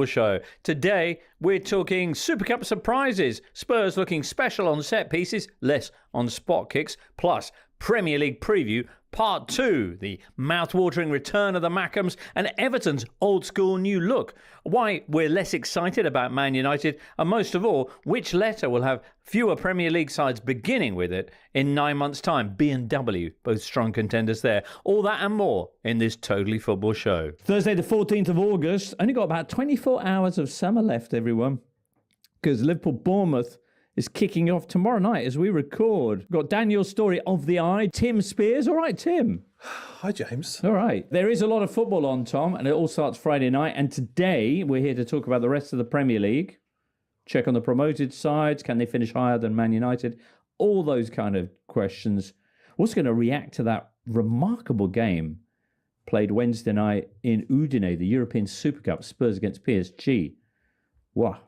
Show. Today, we're talking Super Cup surprises, Spurs looking special on set pieces, less on spot kicks, plus Premier League preview Part 2, the mouth-watering return of the Mackems and Everton's old-school new look, why we're less excited about Man United, and most of all, which letter will have fewer Premier League sides beginning with it in 9 months' time. B&W, both strong contenders there. All that and more in this Totally Football show. Thursday the 14th of August, only got about 24 hours of summer left, everyone, because Liverpool-Bournemouth is kicking off tomorrow night as we record. We've got Daniel's story of the eye, Tim Spears. All right, Tim. Hi, James. All right. There is a lot of football on, Tom, and it all starts Friday night. And today we're here to talk about the rest of the Premier League. Check on the promoted sides. Can they finish higher than Man United? All those kind of questions. We're also going to react to that remarkable game played Wednesday night in Udine, the European Super Cup, Spurs against PSG. Wow.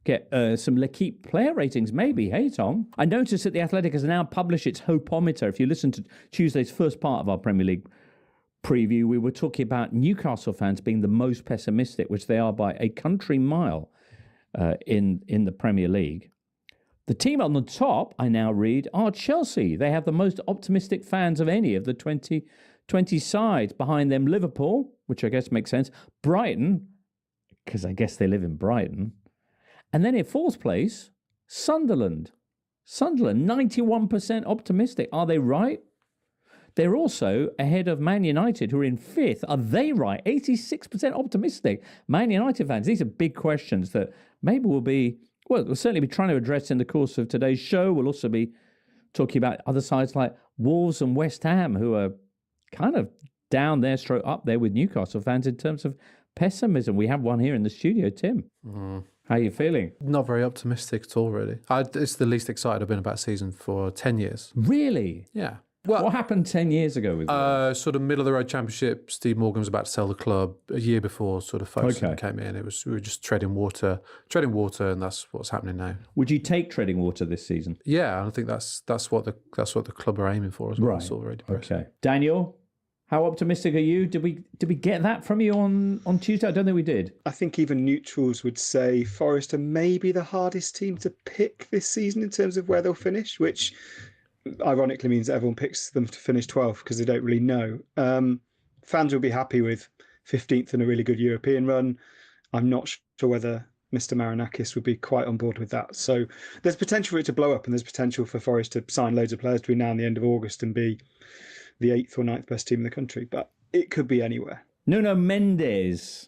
Get some L'Equipe player ratings, maybe. Hey, Tom. I noticed that The Athletic has now published its Hopometer. If you listen to Tuesday's first part of our Premier League preview, we were talking about Newcastle fans being the most pessimistic, which they are by a country mile in the Premier League. The team on the top, I now read, are Chelsea. They have the most optimistic fans of any of the 20 sides. Behind them, Liverpool, which I guess makes sense. Brighton, because I guess they live in Brighton. And then in fourth place, Sunderland. Sunderland, 91% optimistic. Are they right? They're also ahead of Man United, who are in fifth. Are they right? 86% optimistic. Man United fans, these are big questions that maybe we'll certainly be trying to address in the course of today's show. We'll also be talking about other sides like Wolves and West Ham, who are kind of down there, stroke up there with Newcastle fans in terms of pessimism. We have one here in the studio, Tim. How are you feeling? Not very optimistic at all, really. It's the least excited I've been about season for 10 years. Really? Yeah. Well, what happened 10 years ago with sort of middle-of-the-road championship? Steve Morgan was about to sell the club a year before we came in. We were just treading water, and that's what's happening now. Would you take treading water this season? Yeah, I think that's what the club are aiming for as well. Right. It's all very depressing. Okay. Daniel, how optimistic are you? Did we get that from you on Tuesday? I don't think we did. I think even neutrals would say Forest are maybe the hardest team to pick this season in terms of where they'll finish, which ironically means that everyone picks them to finish 12th because they don't really know. Fans will be happy with 15th and a really good European run. I'm not sure whether Mr. Marinakis would be quite on board with that. So there's potential for it to blow up, and there's potential for Forest to sign loads of players between now and the end of August and be the 8th or 9th best team in the country, but it could be anywhere. Nuno Mendes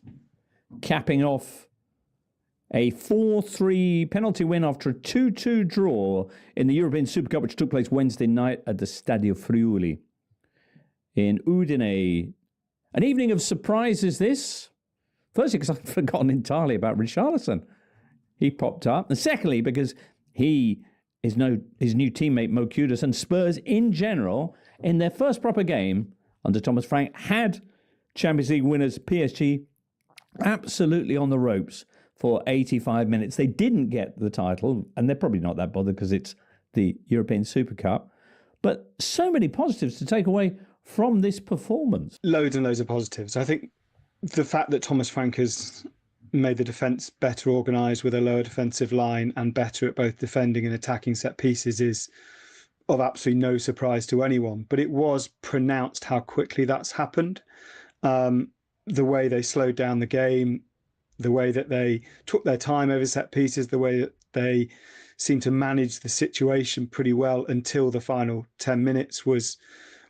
capping off a 4-3 penalty win after a 2-2 draw in the European Super Cup, which took place Wednesday night at the Stadio Friuli in Udine. An evening of surprises this. Firstly, because I'd forgotten entirely about Richarlison. He popped up. And secondly, because his new teammate Mo Kudus and Spurs in general, in their first proper game under Thomas Frank, had Champions League winners PSG absolutely on the ropes for 85 minutes. They didn't get the title, and they're probably not that bothered because it's the European Super Cup. But so many positives to take away from this performance. Loads and loads of positives. I think the fact that Thomas Frank has made the defence better organised with a lower defensive line and better at both defending and attacking set pieces is of absolutely no surprise to anyone. But it was pronounced how quickly that's happened. The way they slowed down the game, the way that they took their time over set pieces, the way that they seemed to manage the situation pretty well until the final 10 minutes was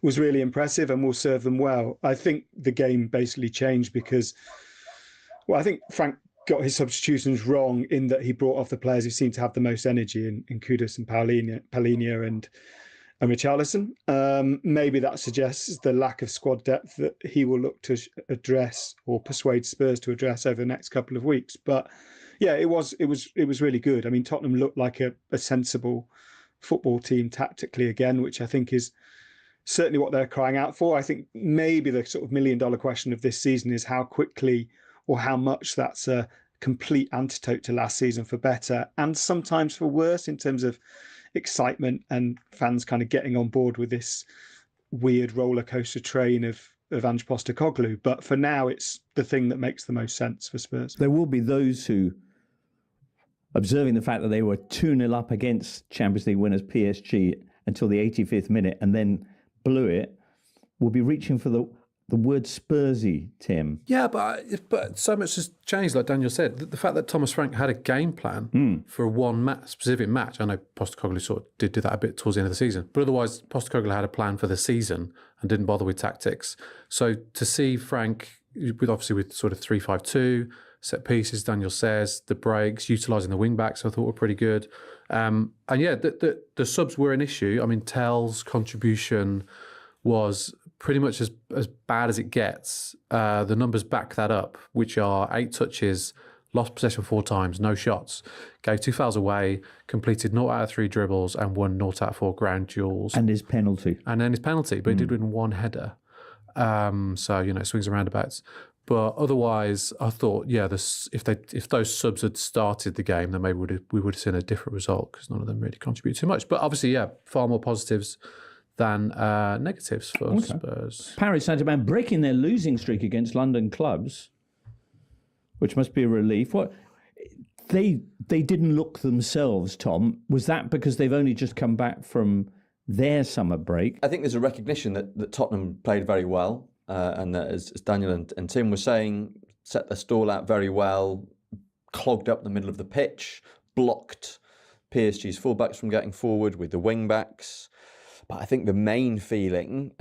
really impressive and will serve them well. I think the game basically changed because, I think Frank got his substitutions wrong in that he brought off the players who seemed to have the most energy in Kudus and Palhinha and Richarlison. Maybe that suggests the lack of squad depth that he will look to address or persuade Spurs to address over the next couple of weeks. But yeah, it was really good. I mean, Tottenham looked like a sensible football team tactically again, which I think is certainly what they're crying out for. I think maybe the sort of $1 million question of this season is how quickly or how much that's a complete antidote to last season for better and sometimes for worse in terms of excitement and fans kind of getting on board with this weird roller coaster train of Ange Postecoglou. But for now, it's the thing that makes the most sense for Spurs. There will be those who, observing the fact that they were 2-0 up against Champions League winners PSG until the 85th minute and then blew it, will be reaching for the word Spursy, Tim. Yeah, but so much has changed, like Daniel said. The fact that Thomas Frank had a game plan for one specific match. I know Postecoglou sort of did do that a bit towards the end of the season, but otherwise Postecoglou had a plan for the season and didn't bother with tactics. So to see Frank, with sort of 3-5-2, set pieces, Daniel says, the breaks, utilising the wing backs, I thought were pretty good. And yeah, the subs were an issue. I mean, Tell's contribution was pretty much as bad as it gets. The numbers back that up, which are 8 touches, lost possession 4 times, no shots, gave 2 fouls away, completed 0 out of 3 dribbles and won 0 out of 4 ground duels. And his penalty. But he did win 1 header. So, swings and roundabouts. But otherwise, I thought, if those subs had started the game, then maybe we would have seen a different result because none of them really contribute too much. But obviously, far more positives than negatives for Spurs. Paris Saint-Germain breaking their losing streak against London clubs, which must be a relief. What they didn't look themselves, Tom. Was that because they've only just come back from their summer break? I think there's a recognition that Tottenham played very well, and that, as Daniel and Tim were saying, set their stall out very well, clogged up the middle of the pitch, blocked PSG's fullbacks from getting forward with the wing-backs. But I think the main feeling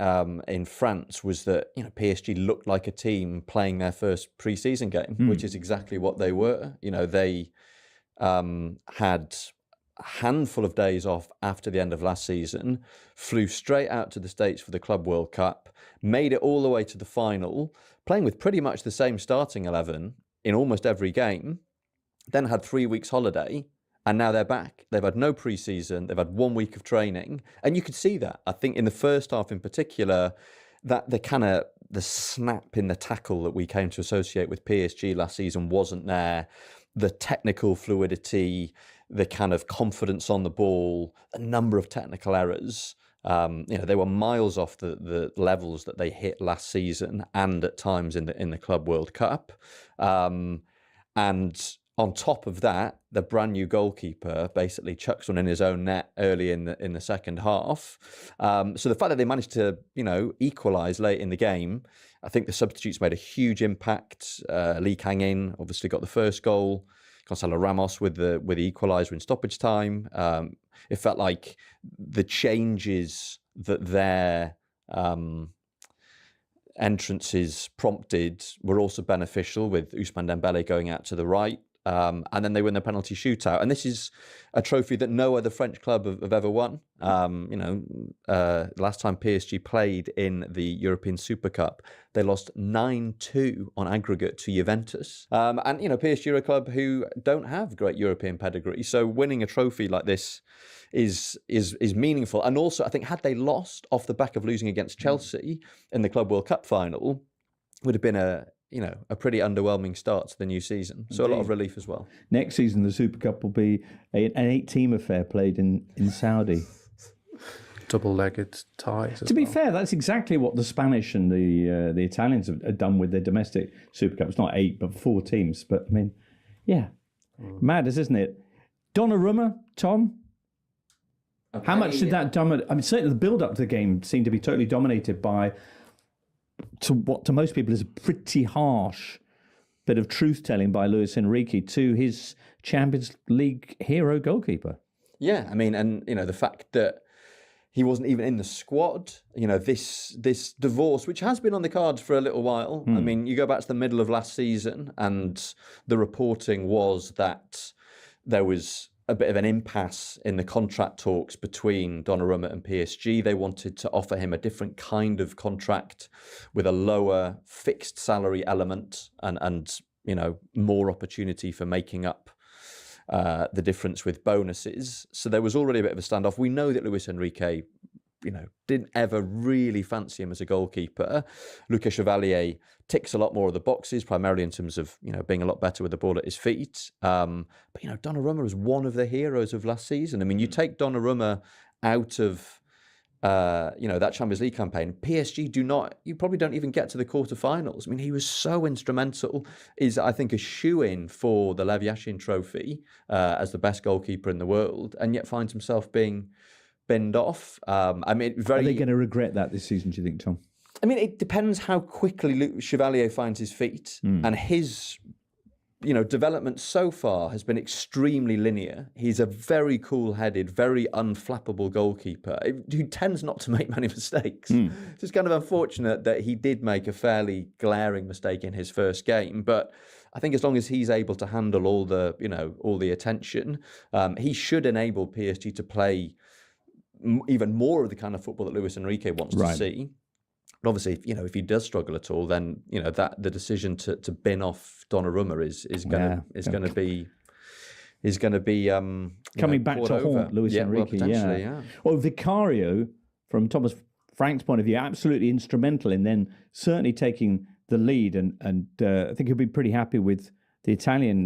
in France was that PSG looked like a team playing their first pre-season game, which is exactly what they were. They had a handful of days off after the end of last season, flew straight out to the States for the Club World Cup, made it all the way to the final, playing with pretty much the same starting 11 in almost every game, then had 3 weeks holiday. And now they're back. They've had no pre-season. They've had 1 week of training. And you could see that. I think in the first half in particular, that the snap in the tackle that we came to associate with PSG last season wasn't there. The technical fluidity, the kind of confidence on the ball, a number of technical errors. They were miles off the levels that they hit last season and at times in the Club World Cup. And on top of that, the brand new goalkeeper basically chucks one in his own net early in the second half. So the fact that they managed to, equalise late in the game, I think the substitutes made a huge impact. Lee Kang-in obviously got the first goal. Gonzalo Ramos with the equaliser in stoppage time. It felt like the changes that their entrances prompted were also beneficial, with Ousmane Dembele going out to the right. And then they win the penalty shootout. And this is a trophy that no other French club have ever won. Last time PSG played in the European Super Cup, they lost 9-2 on aggregate to Juventus. And PSG are a club who don't have great European pedigree. So winning a trophy like this is meaningful. And also, I think had they lost off the back of losing against Chelsea in the Club World Cup final, would have been a pretty underwhelming start to the new season. So Indeed. A lot of relief as well. Next season, the Super Cup will be an 8-team affair played in Saudi. Double-legged ties. To be fair, that's exactly what the Spanish and the Italians have done with their domestic Super Cup. It's not 8, but 4 teams. But, I mean, madness, isn't it? Donnarumma, Tom? Okay. How much did that... certainly the build-up to the game seemed to be totally dominated by... to what to most people is a pretty harsh bit of truth-telling by Luis Enrique to his Champions League hero goalkeeper. Yeah, I mean, and, the fact that he wasn't even in the squad, this divorce, which has been on the cards for a little while. I mean, you go back to the middle of last season and the reporting was that there was a bit of an impasse in the contract talks between Donnarumma and PSG. They wanted to offer him a different kind of contract with a lower fixed salary element and more opportunity for making up the difference with bonuses. So there was already a bit of a standoff. We know that Luis Enrique, didn't ever really fancy him as a goalkeeper. Lucas Chevalier ticks a lot more of the boxes, primarily in terms of, being a lot better with the ball at his feet. But Donnarumma was one of the heroes of last season. I mean, you take Donnarumma out of that Champions League campaign, PSG you probably don't even get to the quarterfinals. I mean, he was so instrumental. Is, I think, a shoe-in for the Lev Yashin Trophy as the best goalkeeper in the world, and yet finds himself being binned off. Are they going to regret that this season, do you think, Tom? I mean, it depends how quickly Luc Chevalier finds his feet, and his development so far has been extremely linear. He's a very cool-headed, very unflappable goalkeeper who tends not to make many mistakes. It's just kind of unfortunate that he did make a fairly glaring mistake in his first game, but I think as long as he's able to handle all the attention, he should enable PSG to play even more of the kind of football that Luis Enrique wants to see. But obviously, if he does struggle at all, then that the decision to bin off Donnarumma is going to be coming back to haunt Luis Enrique. Well, Vicario, from Thomas Frank's point of view, absolutely instrumental in then certainly taking the lead, and I think he'll be pretty happy with the Italian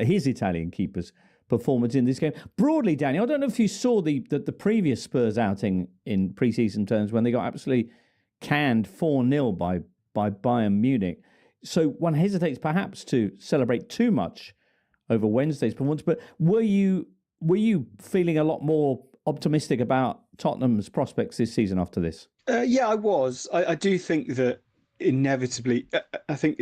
his Italian keeper's performance in this game. Broadly, Daniel, I don't know if you saw the previous Spurs outing in pre-season terms when they got absolutely canned 4-0 by Bayern Munich. So one hesitates perhaps to celebrate too much over Wednesday's performance. But were you feeling a lot more optimistic about Tottenham's prospects this season after this? Yeah, I was. I do think that inevitably, I think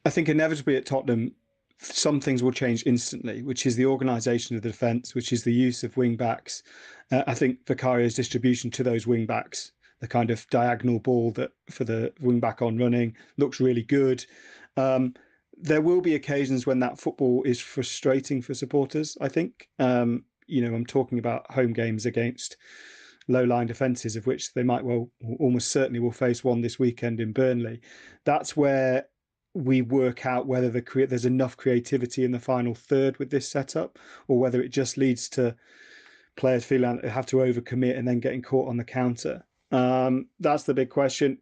inevitably at Tottenham, some things will change instantly, which is the organisation of the defence, which is the use of wing backs. I think Vicario's distribution to those wing backs, the kind of diagonal ball that for the wing back on running, looks really good. There will be occasions when that football is frustrating for supporters, I think. I'm talking about home games against low-line defences, of which they might almost certainly will face one this weekend in Burnley. That's where we work out whether there's enough creativity in the final third with this setup, or whether it just leads to players feeling they have to overcommit and then getting caught on the counter. That's the big question.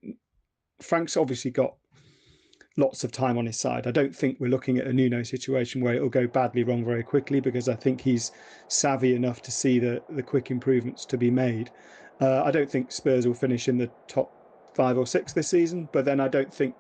Frank's obviously got lots of time on his side. I don't think we're looking at a Nuno situation where it'll go badly wrong very quickly, because I think he's savvy enough to see the quick improvements to be made. I don't think Spurs will finish in the top 5 or 6 this season, but then I don't think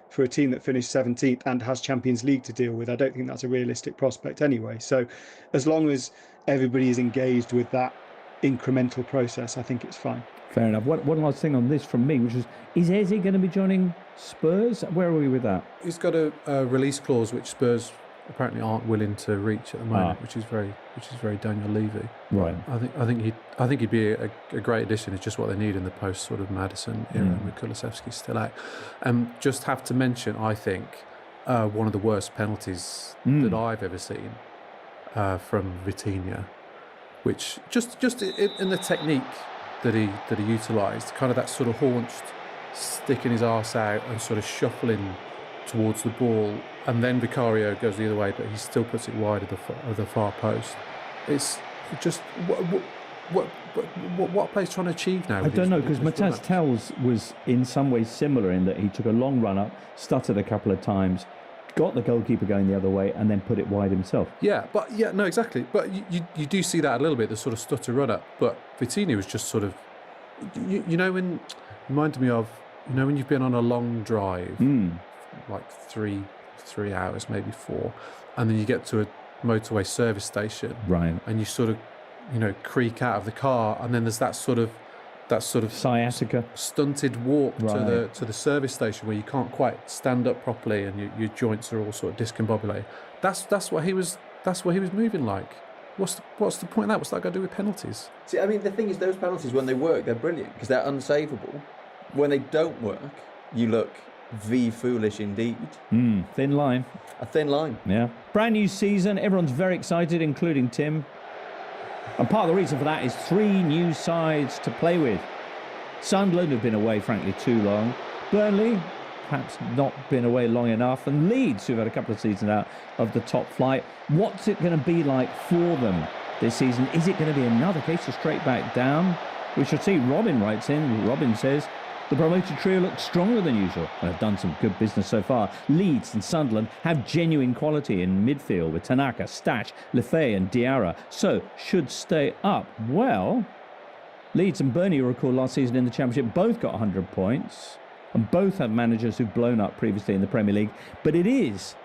for a team that finished 17th and has Champions League to deal with, I don't think that's a realistic prospect anyway. So as long as everybody is engaged with that incremental process, I think it's fine. Fair enough. One last thing on this from me, which is Eze going to be joining Spurs? Where are we with that? He's got a release clause which Spurs apparently aren't willing to reach at the moment, which is very Daniel Levy. Right. I think he'd be a great addition. It's just what they need in the post sort of Madison era with Kulusevski still out. Just have to mention, I think, one of the worst penalties that I've ever seen from Vitinha, which just in the technique that he utilised, kind of that sort of haunched, sticking his arse out and sort of shuffling towards the ball, and then Vicario goes the other way, but he still puts it wide of the far post. It's just what plays trying to achieve now? I don't know, because Mataz Telles was in some ways similar in that he took a long run up, stuttered a couple of times, got the goalkeeper going the other way, and then put it wide himself. No, exactly. But you do see that a little bit, the sort of stutter run up. But Vitinha was just sort of, when reminded me of, when you've been on a long drive, like three hours, maybe 4, and then you get to a motorway service station, right? And you sort of, creak out of the car, and then there's that sort of sciatica, stunted walk to the service station where you can't quite stand up properly and your joints are all sort of discombobulated. That's what he was moving like. What's the point of that? What's that got to do with penalties? See, I mean, the thing is, those penalties, when they work, they're brilliant because they're unsavable. When they don't work, you look foolish indeed. Thin line. A thin line. Yeah. Brand new season. Everyone's very excited, including Tim. And part of the reason for that is 3 new sides to play with. Sunderland have been away, frankly, too long. Burnley, perhaps not been away long enough. And Leeds, who've had a couple of seasons out of the top flight. What's it going to be like for them this season? Is it going to be another case of straight back down? We shall see. Robin writes in. Robin says, the promoted trio looks stronger than usual and have done some good business so far. Leeds and Sunderland have genuine quality in midfield with Tanaka, Stash, Lefay and Diarra, so should stay up. Well, Leeds and Burnley, you recall, last season in the Championship, both got 100 points. And both have managers who've blown up previously in the Premier League. But it is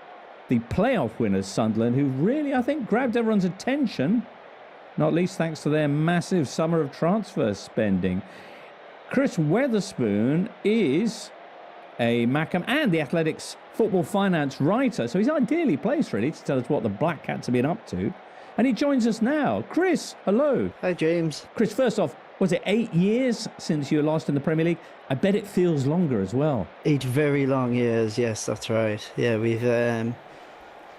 the playoff winners, Sunderland, who really, I think, grabbed everyone's attention, not least thanks to their massive summer of transfer spending. Chris Weatherspoon is a Macam and the Athletics football finance writer, so he's ideally placed, really, to tell us what the Black Cats have been up to. And he joins us now. Chris, hello. Hi, James. Chris, first off, was it 8 years since you were last in the Premier League? I bet it feels longer as well. 8 very long years. Yes, that's right. Yeah, we've,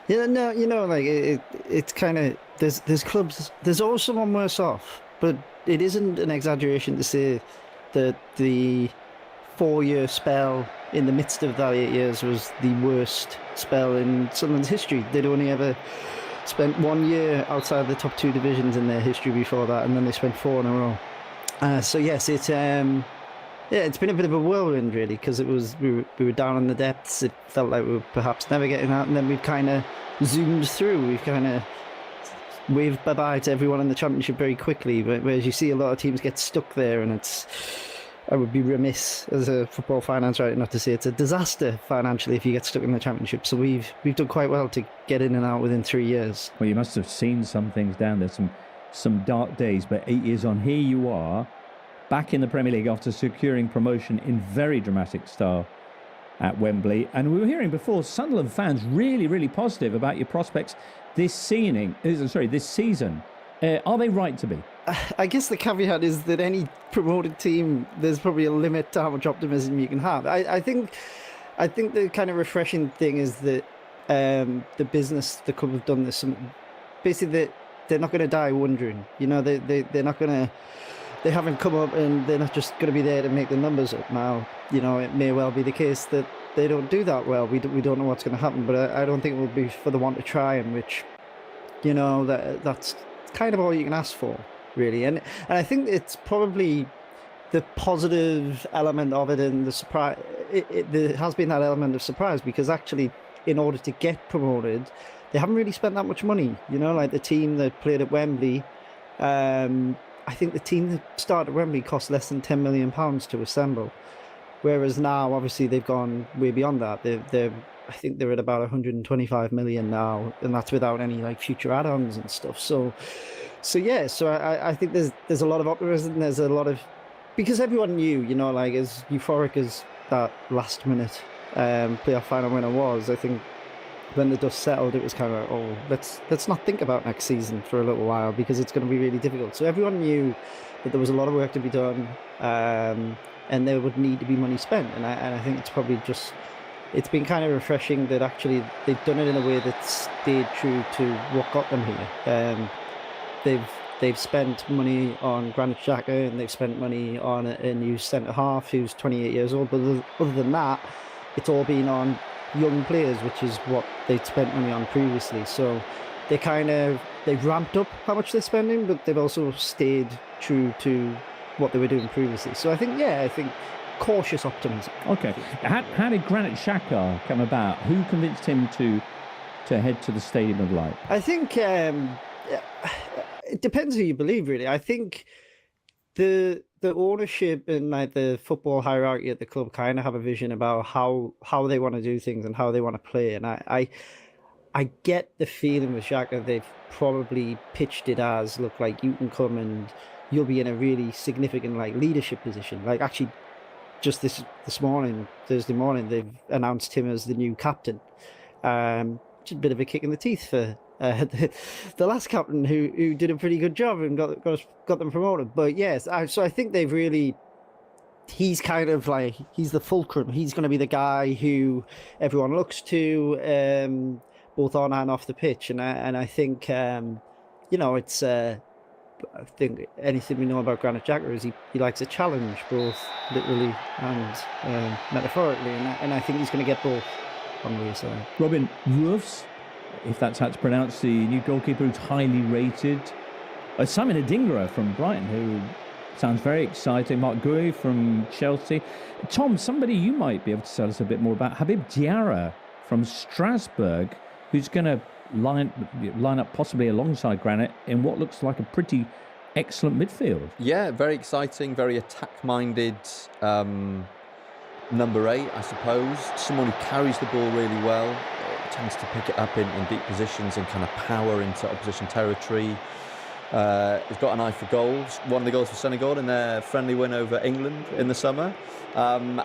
it's kind of, there's clubs, there's always someone worse off, but it isn't an exaggeration to say that the 4-year spell in the midst of that 8 years was the worst spell in Sunderland's history. They'd only ever spent 1 year outside the top 2 divisions in their history before that, and then they spent 4 in a row. So yes, it's been a bit of a whirlwind, really, because we were down in the depths. It felt like we were perhaps never getting out, and then we've kind of zoomed through. We've kind of waved bye-bye to everyone in the Championship very quickly, whereas you see a lot of teams get stuck there, and I would be remiss as a football finance writer not to say it's a disaster financially if you get stuck in the Championship. So we've done quite well to get in and out within 3 years. Well, you must have seen some things down there, some dark days, but 8 years on, here you are, back in the Premier League after securing promotion in very dramatic style at Wembley. And we were hearing before, Sunderland fans really, really positive about your prospects this season. Are they right to be? I guess the caveat is that any promoted team, there's probably a limit to how much optimism you can have. I think the kind of refreshing thing is that the business, the club have done this. Basically, they're not going to die wondering. You know, they're not going to. They haven't come up and they're not just going to be there to make the numbers up. Now, you know, it may well be the case that they don't do that well. We don't know what's going to happen, but I don't think it will be for the want to try, in which, you know, that's kind of all you can ask for, really. And I think it's probably the positive element of it, and the surprise. There has been that element of surprise, because actually, in order to get promoted, they haven't really spent that much money. You know, like the team that played at Wembley. I think the team that started at Wembley cost less than £10 million to assemble, whereas now, obviously, they've gone way beyond that. I think they're at about 125 million now, and that's without any like future add-ons and stuff. So I think there's a lot of optimism. There's a lot of, because everyone knew, you know, like as euphoric as that last minute playoff final winner was, I think when the dust settled, it was kind of, let's not think about next season for a little while, because it's going to be really difficult. So everyone knew that there was a lot of work to be done, and there would need to be money spent. And I think it's probably just, it's been kind of refreshing that actually they've done it in a way that stayed true to what got them here. They've spent money on Granit Xhaka, and they've spent money on a new centre half who's 28 years old. But other than that, it's all been on young players, which is what they'd spent money on previously. So they've ramped up how much they're spending, but they've also stayed true to what they were doing previously. So I think cautious optimism. Okay. How did Granit Xhaka come about? Who convinced him to head to the Stadium of Light? I think it depends who you believe, really. I think the ownership and like the football hierarchy at the club kind of have a vision about how they want to do things and how they want to play. And I get the feeling with Xhaka, they've probably pitched it as, look, like you can come and you'll be in a really significant like leadership position. Like actually, just this morning, Thursday morning, they've announced him as the new captain. Just a bit of a kick in the teeth for the last captain who did a pretty good job and got them promoted. But yes, so I think they've really, he's kind of like, he's the fulcrum. He's going to be the guy who everyone looks to, both on and off the pitch. And I think, you know, it's, I think anything we know about Granit Xhaka is he likes a challenge, both literally and metaphorically. And I think he's going to get both on the side. Robin Roofs, if that's how to pronounce, the new goalkeeper who's highly rated. Simon Adingra from Brighton, who sounds very exciting. Mark Gui from Chelsea. Tom, somebody you might be able to tell us a bit more about. Habib Diarra from Strasbourg, who's going to line up possibly alongside Granit in what looks like a pretty excellent midfield. Yeah, very exciting, very attack-minded number 8, I suppose. Someone who carries the ball really well, tends to pick it up in deep positions and kind of power into opposition territory. He's got an eye for goals. Won the goals for Senegal in their friendly win over England in the summer. And,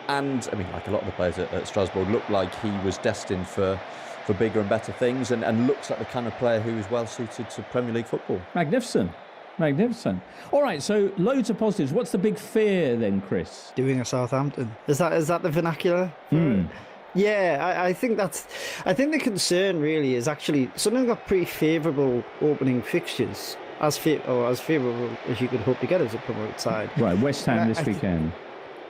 I mean, like a lot of the players at Strasbourg, looked like he was destined for bigger and better things, and looks like the kind of player who is well suited to Premier League football. Magnificent. All right, so loads of positives. What's the big fear then, Chris? Doing a Southampton. Is that the vernacular? Yeah, I think the concern really is actually Sunderland got pretty favourable opening fixtures, as favourable as you could hope to get as a promoted side. Right, West Ham this weekend.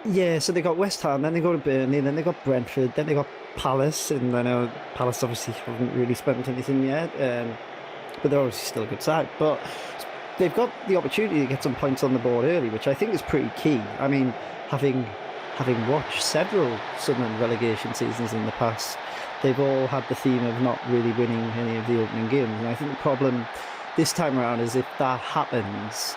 Yeah, so they got West Ham, then they go to Burnley, then they got Brentford, then they got Palace, and I know Palace obviously haven't really spent anything yet, but they're obviously still a good side. But they've got the opportunity to get some points on the board early, which I think is pretty key. I mean, having watched several Sunderland relegation seasons in the past, they've all had the theme of not really winning any of the opening games. And I think the problem this time around is if that happens,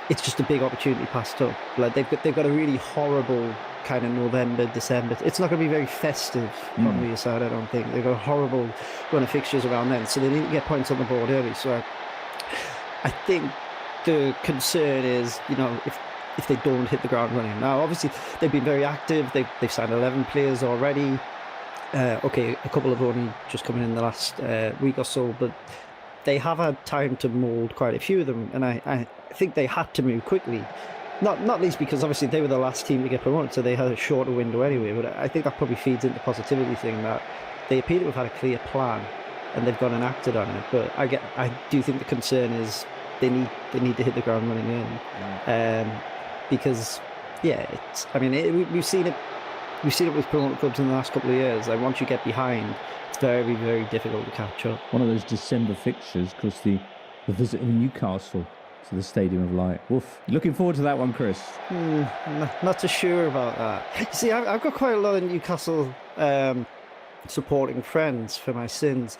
it's just a big opportunity passed up. Like they've got a really horrible kind of November, December. It's not going to be very festive on the side, I don't think. They've got a horrible run of fixtures around then, so they need to get points on the board early. So I think the concern is, if they don't hit the ground running. Now, obviously, they've been very active. They've signed 11 players already. Okay, a couple have only just come in the last week or so, but they have had time to mould quite a few of them, and I think they had to move quickly. Not least because obviously they were the last team to get promoted, so they had a shorter window anyway. But I think that probably feeds into the positivity thing, that they appear to have had a clear plan and they've gone and acted on it. But I do think the concern is they need to hit the ground running in, because we've seen it with promoted clubs in the last couple of years. Like once you get behind, it's very, very difficult to catch up. One of those December fixtures, of course, the visit of Newcastle to the Stadium of Light. Woof. Looking forward to that one, Chris. Not too sure about that. See, I've got quite a lot of Newcastle supporting friends for my sins,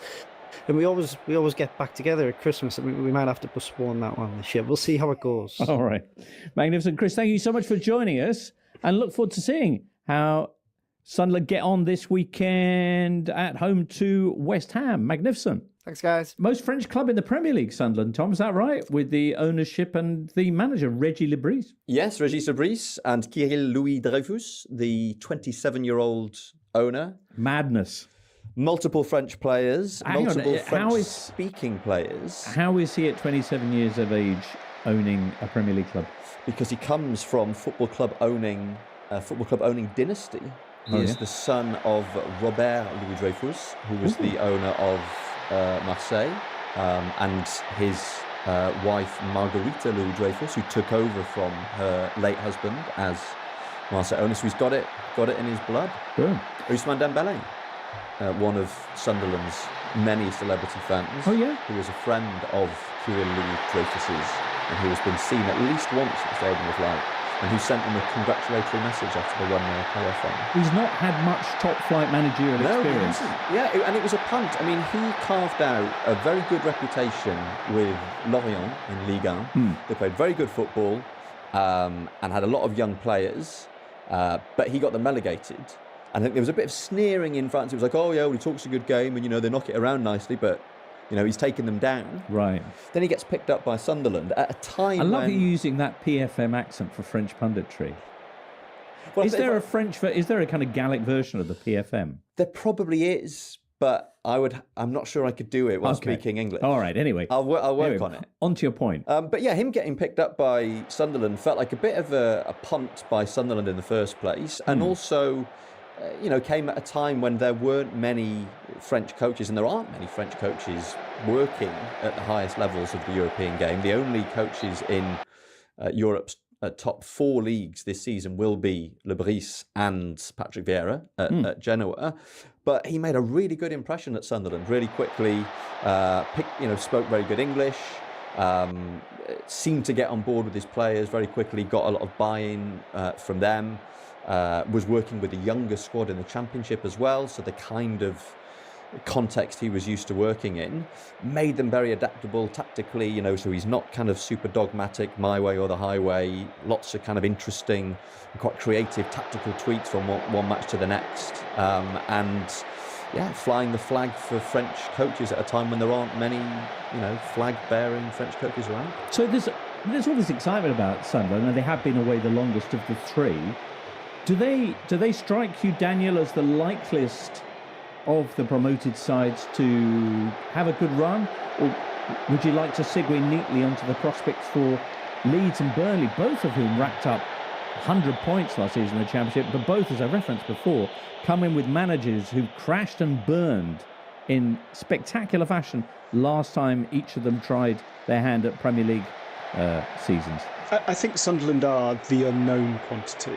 and we always get back together at Christmas, and we might have to postpone that one this year. We'll see how it goes. All right. Magnificent. Chris, thank you so much for joining us, and look forward to seeing how Sunderland get on this weekend at home to West Ham. Magnificent. Thanks, guys. Most French club in the Premier League, Sunderland, Tom, is that right? With the ownership and the manager, Regis Le Bris. Yes, Regis Le Bris and Kirill Louis Dreyfus, the 27-year-old owner. Madness. Multiple French players, French-speaking players. How is he at 27 years of age owning a Premier League club? Because he comes from football club owning dynasty. He is the son of Robert Louis Dreyfus, who was the owner of Marseille, and his wife Margarita Louis Dreyfus, who took over from her late husband as Marseille owner. So he's got it in his blood. Boom. Ousmane Dembélé, one of Sunderland's many celebrity fans. Oh yeah. Who was a friend of Kirill Louis Dreyfus's, and who has been seen at least once at the Stadium of Light, and who sent him a congratulatory message after they won their playoff final. He's not had much top-flight managerial experience. Yeah, and it was a punt. I mean, he carved out a very good reputation with Lorient in Ligue 1. They played very good football and had a lot of young players, but he got them relegated. And I think there was a bit of sneering in France. It was like, oh, yeah, well, he talks a good game and, they knock it around nicely, but... he's taken them down. Right. Then he gets picked up by Sunderland at a time. I love you using that PFM accent for French punditry. Well, is there a kind of Gallic version of the PFM? There probably is, but I'm not sure I could do it while speaking English. All right. Anyway, I'll work on it. On to your point. But yeah, him getting picked up by Sunderland felt like a bit of a punt by Sunderland in the first place, and also. Came at a time when there weren't many French coaches, and there aren't many French coaches working at the highest levels of the European game. The only coaches in Europe's top 4 leagues this season will be Le Bris and Patrick Vieira at Genoa. But he made a really good impression at Sunderland really quickly, spoke very good English, seemed to get on board with his players very quickly, got a lot of buy-in from them. Was working with a younger squad in the Championship as well, so the kind of context he was used to working in, made them very adaptable tactically, you know, so he's not kind of super dogmatic, my way or the highway, lots of kind of interesting, quite creative tactical tweaks from one match to the next, and yeah, flying the flag for French coaches at a time when there aren't many, you know, flag-bearing French coaches around. So there's all this excitement about Sunderland, and they have been away the longest of the three. Do they strike you, Daniel, as the likeliest of the promoted sides to have a good run, or would you like to segue neatly onto the prospects for Leeds and Burnley, both of whom racked up 100 points last season in the Championship, but both, as I referenced before, come in with managers who've crashed and burned in spectacular fashion last time each of them tried their hand at Premier League seasons? I think Sunderland are the unknown quantity,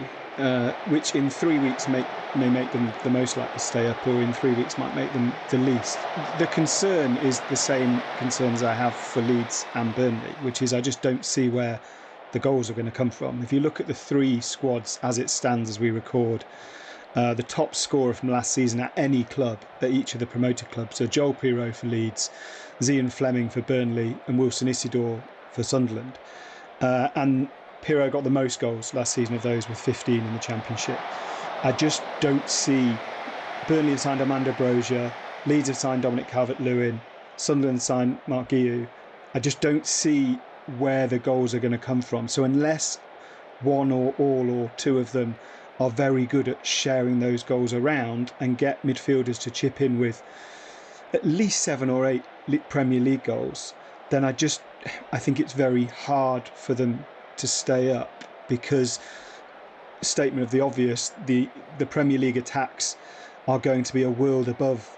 which in 3 weeks may make them the most likely to stay up, or in 3 weeks might make them the least. The concern is the same concerns I have for Leeds and Burnley, which is I just don't see where the goals are going to come from. If you look at the three squads as it stands as we record, the top scorer from last season at any club, at each of the promoted clubs, so Joel Pirot for Leeds, Zian Fleming for Burnley, and Wilson Isidore for Sunderland. And Pirot got the most goals last season of those, with 15 in the Championship. I just don't see. Burnley have signed Armando Broja, Leeds have signed Dominic Calvert-Lewin, Sunderland signed Mark Guiu. I just don't see where the goals are going to come from. So unless one or all or two of them are very good at sharing those goals around and get midfielders to chip in with at least 7 or 8 Premier League goals, then I think it's very hard for them to stay up, because, statement of the obvious, the Premier League attacks are going to be a world above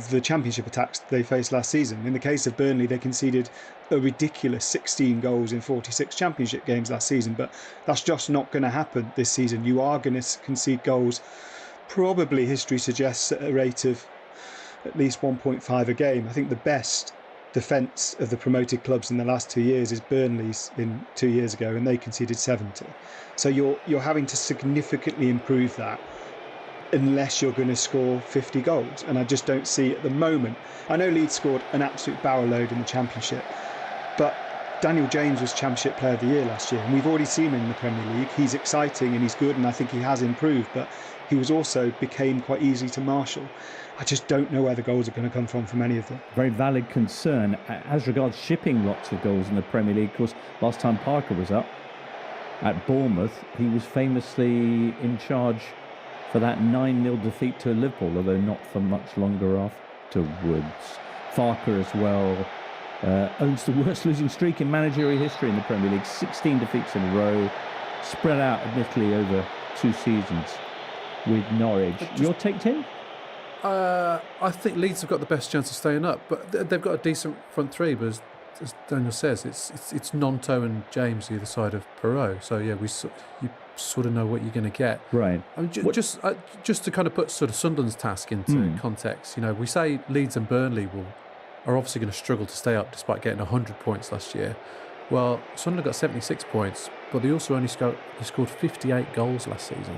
the Championship attacks they faced last season. In the case of Burnley, they conceded a ridiculous 16 goals in 46 Championship games last season, but that's just not going to happen this season. You are going to concede goals, probably history suggests, at a rate of at least 1.5 a game. I think the best defence of the promoted clubs in the last 2 years is Burnley's in 2 years ago, and they conceded 70. So you're having to significantly improve that unless you're going to score 50 goals, and I just don't see at the moment. I know Leeds scored an absolute barrel load in the Championship, but Daniel James was Championship Player of the Year last year, and we've already seen him in the Premier League. He's exciting and he's good, and I think he has improved, but he was also became quite easy to marshal. I just don't know where the goals are going to come from any of them. Very valid concern. As regards shipping lots of goals in the Premier League, of course, last time Parker was up at Bournemouth, he was famously in charge for that 9-0 defeat to Liverpool, although not for much longer afterwards. Farker as well owns the worst losing streak in managerial history in the Premier League, 16 defeats in a row, spread out admittedly over 2 seasons with Norwich. Your take, Tim? I think Leeds have got the best chance of staying up, but they've got a decent front three. But as Daniel says, it's Gnonto and James either side of Pirot. So yeah, you sort of know what you're going to get. Right. I mean, just to kind of put sort of Sunderland's task into context, you know, we say Leeds and Burnley are obviously going to struggle to stay up despite getting 100 points last year. Well, Sunderland got 76 points, but they also only scored 58 goals last season.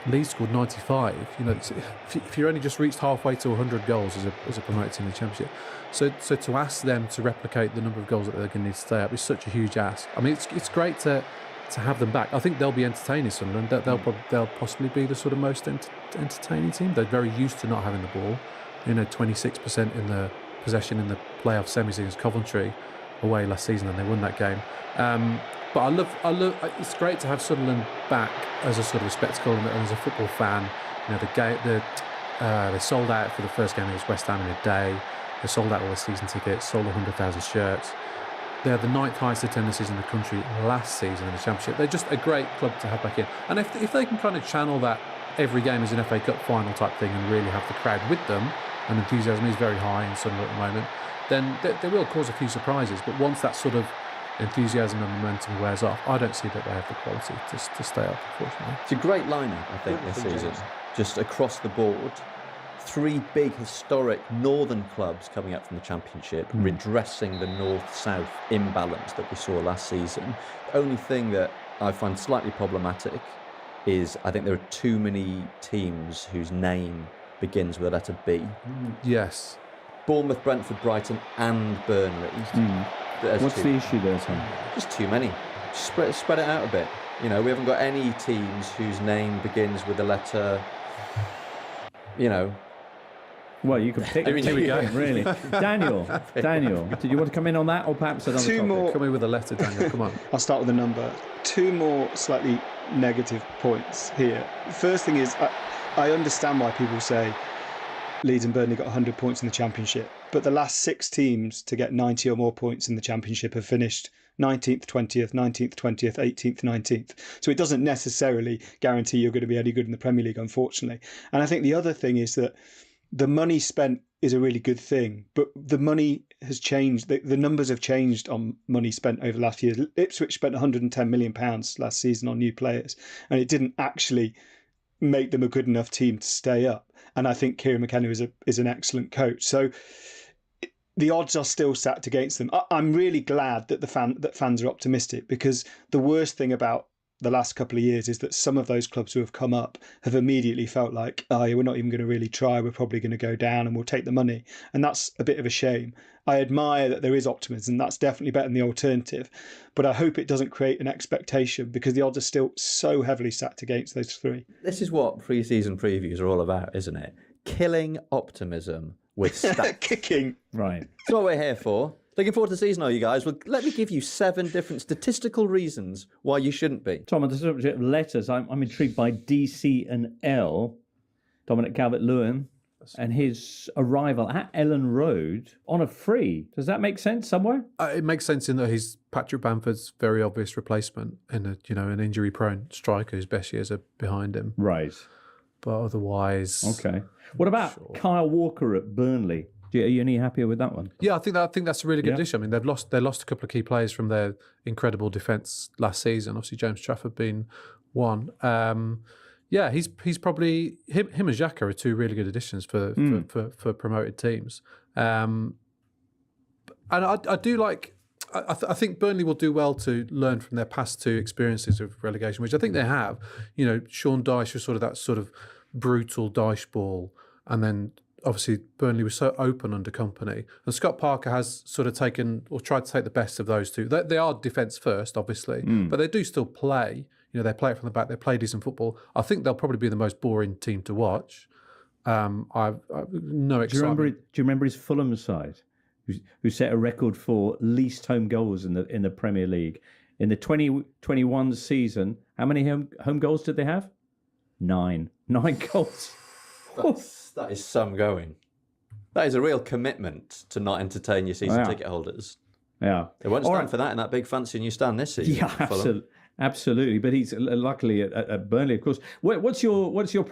Leeds scored 95. You know, if you only just reached halfway to 100 goals as a promoted team in the Championship, so to ask them to replicate the number of goals that they're going to need to stay up is such a huge ask. I mean, it's great to have them back. I think they'll be entertaining Sunderland. They'll possibly be the sort of most entertaining team. They're very used to not having the ball. You know, 26% in the possession in the playoff semis against Coventry away last season, and they won that game. But I love. It's great to have Sunderland back as a sort of a spectacle and as a football fan. You know, they sold out for the first game against West Ham in a day. They sold out all the season tickets, sold 100,000 shirts. They're the 9th highest attendances in the country last season in the Championship. They're just a great club to have back in. And if they can kind of channel that every game as an FA Cup final type thing and really have the crowd with them, and enthusiasm is very high in Sunderland at the moment, then they will cause a few surprises. But once that sort of enthusiasm and momentum wears off, I don't see that they have the quality to stay up, unfortunately. It's a great lineup, I think, this season. Just across the board. 3 big historic northern clubs coming up from the Championship, redressing the north-south imbalance that we saw last season. The only thing that I find slightly problematic is I think there are too many teams whose name begins with the letter B. Yes. Bournemouth, Brentford, Brighton, and Burnley. There's What's two. the issue there, Tom? Just too many. Just spread it out a bit. You know, we haven't got any teams whose name begins with the letter, you know. Well, you can pick. Here we go. Really, Daniel. Did you want to come in on that, or perhaps another Two topic? more. Come in with a letter, Daniel. Come on. I'll start with a number. Two more slightly negative points here. First thing is, I understand why people say Leeds and Burnley got 100 points in the Championship, but the last 6 teams to get 90 or more points in the Championship have finished 19th, 20th, 19th, 20th, 18th, 19th. So it doesn't necessarily guarantee you're going to be any good in the Premier League, unfortunately. And I think the other thing is that the money spent is a really good thing, but the money has changed. The numbers have changed on money spent over the last year. Ipswich spent £110 million last season on new players, and it didn't actually make them a good enough team to stay up. And I think Kieran McKenna is an excellent coach. So the odds are still stacked against them. I'm really glad that that fans are optimistic, because the worst thing about the last couple of years is that some of those clubs who have come up have immediately felt like, oh, yeah, we're not even going to really try. We're probably going to go down and we'll take the money. And that's a bit of a shame. I admire that there is optimism. That's definitely better than the alternative. But I hope it doesn't create an expectation, because the odds are still so heavily stacked against those three. This is what pre-season previews are all about, isn't it? Killing optimism with stats. Kicking. Right. That's what we're here for. Looking forward to the season, are you guys? Well, let me give you 7 different statistical reasons why you shouldn't be. Tom, on the subject of letters, I'm intrigued by DC and L, Dominic Calvert-Lewin, and his arrival at Ellen Road on a free. Does that make sense somewhere? It makes sense in that he's Patrick Bamford's very obvious replacement in an injury-prone striker whose best years are behind him. Right. But otherwise, Okay. What about Kyle Walker at Burnley? Are you any happier with that one? yeah, I think that's a really good addition. I mean, they lost a couple of key players from their incredible defence last season. Obviously, James Trafford being one. Yeah, he's probably him and Xhaka are 2 really good additions for promoted teams. And I do like. I think Burnley will do well to learn from their past 2 experiences of relegation, which I think they have. You know, Sean Dyche was that sort of brutal Dyche ball, and then obviously Burnley was so open under Company. And Scott Parker has sort of taken or tried to take the best of those 2. They are defence first, obviously, but they do still play. You know, they play it from the back. They play decent football. I think they'll probably be the most boring team to watch. I've no excitement. Do you remember his Fulham side, who set a record for least home goals in the Premier League in the 2021 season? How many home goals did they have? 9 goals. That is some going. That is a real commitment to not entertain your season ticket holders. Yeah, They won't stand for that in that big fancy new stand this season. Yeah, absolutely. But he's luckily at Burnley, of course. What's your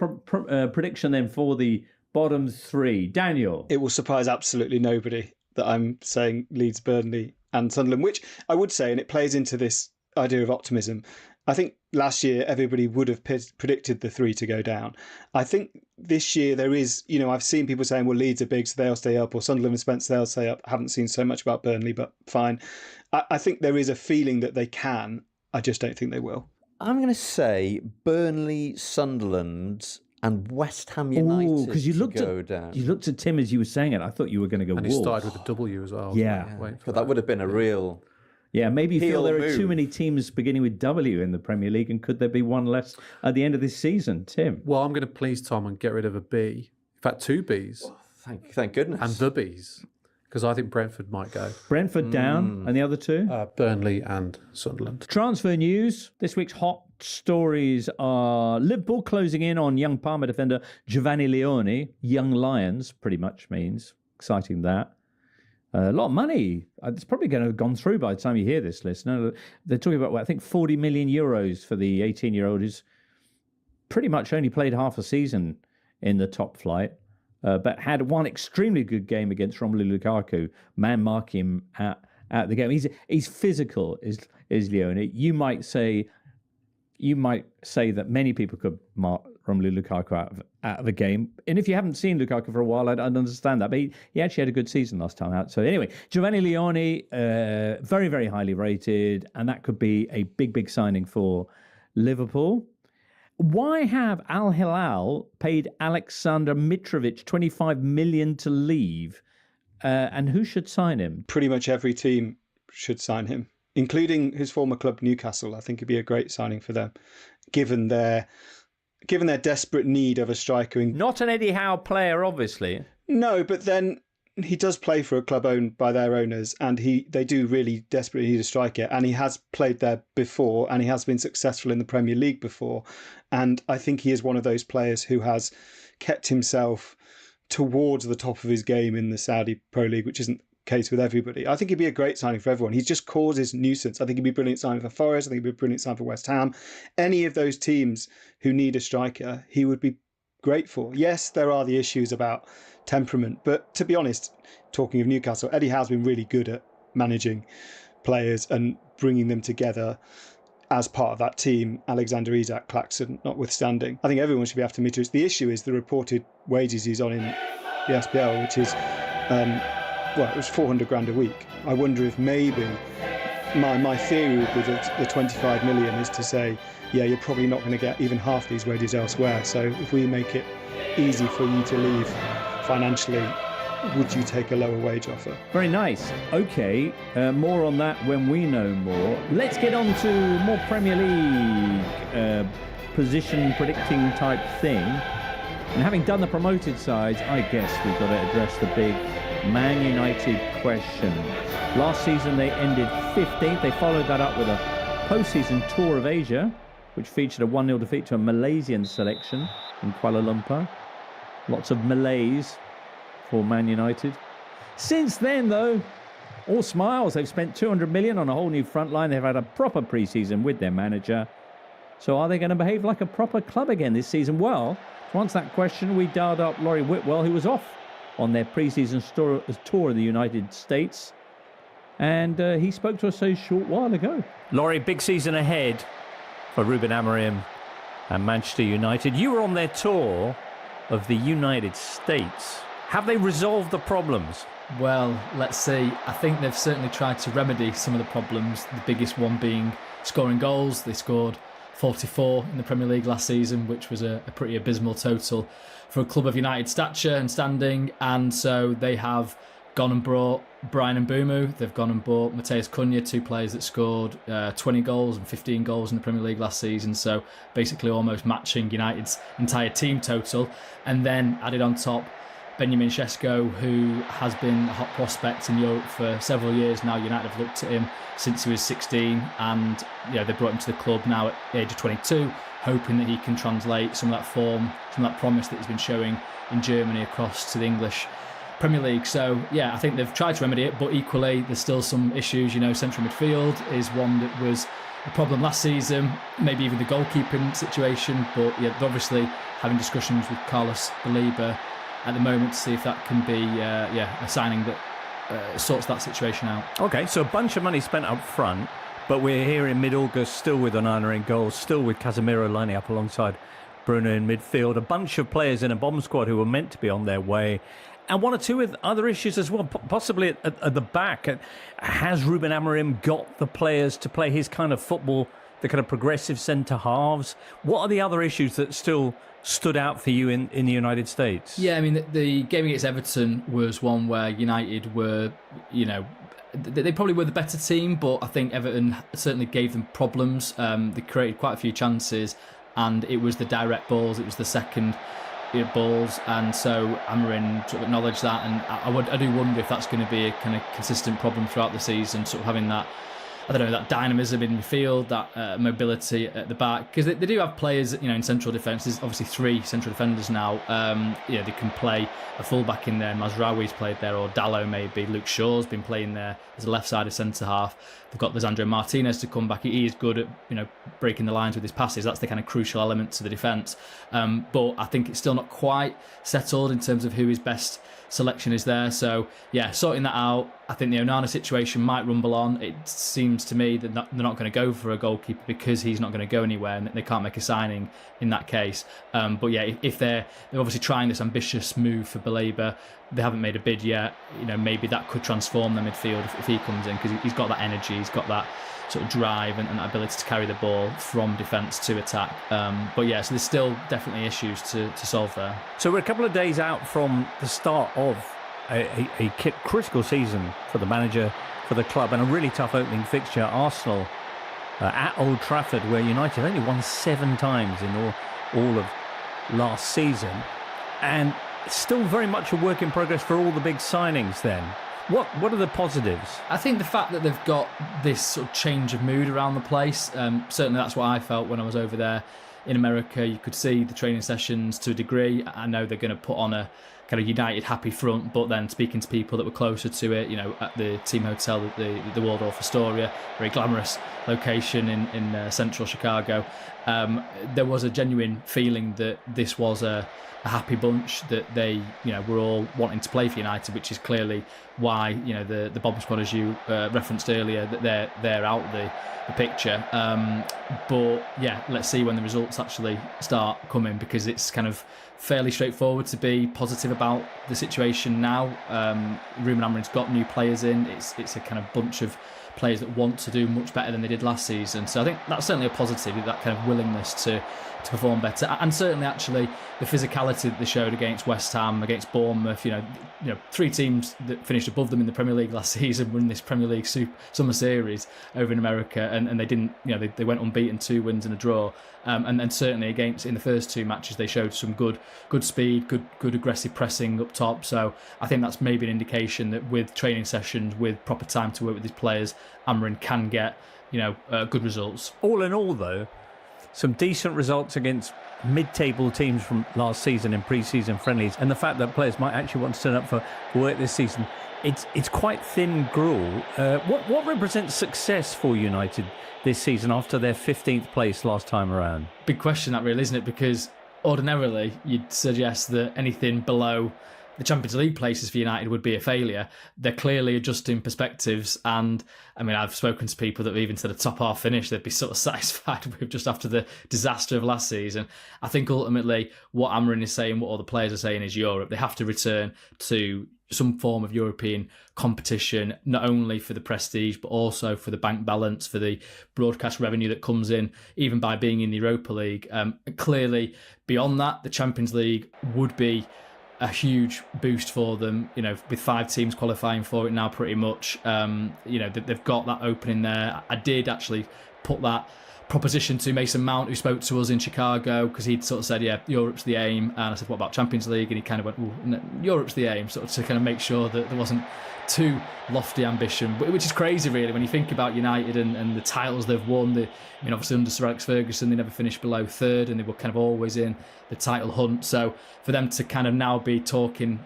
prediction then for the bottom 3, Daniel? It will surprise absolutely nobody that I'm saying Leeds, Burnley and Sunderland, which I would say, and it plays into this idea of optimism. I think last year everybody would have predicted the 3 to go down. I think this year there is, I've seen people saying, well, Leeds are big, so they'll stay up, or Sunderland and Spence, they'll stay up. I haven't seen so much about Burnley, but fine. I think there is a feeling that they can. I just don't think they will. I'm going to say Burnley, Sunderland and West Ham United because you go down. You looked at Tim as you were saying it. I thought you were going to go And Wolves. he started with a W as well. Yeah. But that would have been a real... Yeah, maybe you feel heel there are too move. many teams beginning with W in the Premier League, and could there be one less at the end of this season, Tim? Well, I'm going to please Tom and get rid of a B. In fact, 2 Bs Thank goodness. and the Bs, because I think Brentford might go. Brentford down, and the other 2? Burnley and Sunderland. Transfer news. This week's hot stories are Liverpool closing in on young Parma defender Giovanni Leone. Young Lions, pretty much means. Exciting that. A lot of money. It's probably going to have gone through by the time you hear this, listener. They're talking about, I think, 40 million euros for the 18-year-old who's pretty much only played half a season in the top flight, but had one extremely good game against Romelu Lukaku, man-marking him at the game. He's physical, is Leone. You might say that many people could mark Romelu Lukaku out of the game. And if you haven't seen Lukaku for a while, I'd understand that. But he actually had a good season last time out. So anyway, Giovanni Leone, very, very highly rated. And that could be a big, big signing for Liverpool. Why have Al Hilal paid Alexander Mitrovic 25 million to leave? And who should sign him? Pretty much every team should sign him, including his former club Newcastle. I think it'd be a great signing for them, given their desperate need of a striker. Not an Eddie Howe player, obviously. No, but then he does play for a club owned by their owners, and they do really desperately need a striker, and he has played there before, and he has been successful in the Premier League before, and I think he is one of those players who has kept himself towards the top of his game in the Saudi Pro League, which isn't the case with everybody. I think he'd be a great signing for everyone. He just causes nuisance. I think he'd be a brilliant signing for Forest. I think he'd be a brilliant signing for West Ham. Any of those teams who need a striker, he would be great for. Yes, there are the issues about temperament, but to be honest, talking of Newcastle, Eddie Howe's been really good at managing players and bringing them together as part of that team, Alexander Isak, Claxon notwithstanding. I think everyone should be after Mitrovic. The issue is the reported wages he's on in the SPL, which is, it was 400 grand a week. I wonder if maybe my theory would be that the 25 million is to say, yeah, you're probably not going to get even half these wages elsewhere. So if we make it easy for you to leave financially, would you take a lower wage offer? Very nice. Okay, more on that when we know more. Let's get on to more Premier League position predicting type thing. And having done the promoted sides, I guess we've got to address the big Man United question. Last season they ended 15th. They followed that up with a post-season tour of Asia, which featured a 1-0 defeat to a Malaysian selection in Kuala Lumpur. Lots of Malays for Man United. Since then, though, all smiles. They've spent 200 million on a whole new front line. They've had a proper pre-season with their manager. So are they going to behave like a proper club again this season? Well, to answer that question, we dialed up Laurie Whitwell, who was off on their pre-season tour in the United States. And he spoke to us a short while ago. Laurie, big season ahead for Ruben Amorim and Manchester United. You were on their tour of the United States. Have they resolved the problems? Well, let's see. I think they've certainly tried to remedy some of the problems, the biggest one being scoring goals. They scored 44 in the Premier League last season, which was a pretty abysmal total for a club of United stature and standing. And so they have gone and brought Bryan Mbeumo. They've gone and bought Matheus Cunha, two players that scored 20 goals and 15 goals in the Premier League last season. So basically almost matching United's entire team total. And then added on top Benjamin Sesko, who has been a hot prospect in Europe for several years now. United have looked at him since he was 16, and they brought him to the club now at the age of 22, hoping that he can translate some of that form, some of that promise that he's been showing in Germany across to the English Premier League. So yeah, I think they've tried to remedy it, but equally there's still some issues. Central midfield is one that was a problem last season, maybe even the goalkeeping situation, but they're obviously having discussions with Carlos Baleba at the moment to see if that can be a signing that sorts that situation out. Okay, so a bunch of money spent up front, but we're here in mid-August still with Onana in goals, still with Casemiro lining up alongside Bruno in midfield, a bunch of players in a bomb squad who were meant to be on their way, and one or two with other issues as well, possibly at the back. Has Ruben Amorim got the players to play his kind of football, the kind of progressive centre halves? What are the other issues that still stood out for you in the United States? Yeah, I mean, the game against Everton was one where United were, they probably were the better team, but I think Everton certainly gave them problems. They created quite a few chances, and it was the direct balls, it was the second balls, and so Amorim sort of acknowledged that, and I do wonder if that's going to be a kind of consistent problem throughout the season, sort of having that, that dynamism in midfield, that mobility at the back, because they do have players, in central defence. There's obviously three central defenders now. They can play a fullback in there. Mazraoui's played there, or Dalot maybe. Luke Shaw's been playing there as a left-sided centre half. They've got Lisandro Martinez to come back. He is good at breaking the lines with his passes. That's the kind of crucial element to the defence. But I think it's still not quite settled in terms of who his best selection is there. So yeah, sorting that out. I think the Onana situation might rumble on. It seems to me that they're not going to go for a goalkeeper because he's not going to go anywhere, and they can't make a signing in that case. But yeah, if they're obviously trying this ambitious move for Baleba, they haven't made a bid yet. Maybe that could transform the midfield if he comes in, because he's got that energy, he's got that sort of drive and that ability to carry the ball from defence to attack. So there's still definitely issues to solve there. So we're a couple of days out from the start of a critical season for the manager, for the club, and a really tough opening fixture. Arsenal at Old Trafford, where United only won 7 times in all of last season, and still very much a work in progress for all the big signings then. What are the positives? I think the fact that they've got this sort of change of mood around the place, certainly that's what I felt when I was over there in America. You could see the training sessions to a degree. I know they're going to put on a kind of United happy front, but then speaking to people that were closer to it, at the team hotel, the Waldorf Astoria, very glamorous location in central Chicago, there was a genuine feeling that this was a happy bunch, that they were all wanting to play for United, which is clearly why the bomb squad, as you referenced earlier, that they're out the picture. But yeah, let's see when the results actually start coming, because it's kind of fairly straightforward to be positive about the situation now. Ruben Amorim's got new players in. It's a kind of bunch of players that want to do much better than they did last season. So I think that's certainly a positive, that kind of willingness to perform better, and certainly actually the physicality that they showed against West Ham, against Bournemouth. 3 teams that finished above them in the Premier League last season were in this Premier League Summer Series over in America, and they didn't. They went unbeaten, 2 wins and a draw. And then certainly in the first 2 matches, they showed some good speed, good aggressive pressing up top. So I think that's maybe an indication that with training sessions, with proper time to work with these players, Amorim can get good results. All in all, though, some decent results against mid-table teams from last season in pre-season friendlies, and the fact that players might actually want to turn up for work this season, it's quite thin gruel. What represents success for United this season after their 15th place last time around? Big question, that really, isn't it? Because ordinarily you'd suggest that anything below the Champions League places for United would be a failure. They're clearly adjusting perspectives, and I mean, I've spoken to people that have even said a top half finish they'd be sort of satisfied with just after the disaster of last season. I think ultimately what Amorim is saying, what all the players are saying, is Europe. They have to return to some form of European competition, not only for the prestige, but also for the bank balance, for the broadcast revenue that comes in, even by being in the Europa League. Clearly, beyond that, the Champions League would be a huge boost for them, with 5 teams qualifying for it now pretty much. They've got that opening there. I did actually put that proposition to Mason Mount, who spoke to us in Chicago, because he'd sort of said, yeah, Europe's the aim. And I said, what about Champions League? And he kind of went, no, Europe's the aim, sort of to kind of make sure that there wasn't too lofty ambition, which is crazy, really, when you think about United and the titles they've won. Obviously under Sir Alex Ferguson, they never finished below 3rd, and they were kind of always in the title hunt. So for them to kind of now be talking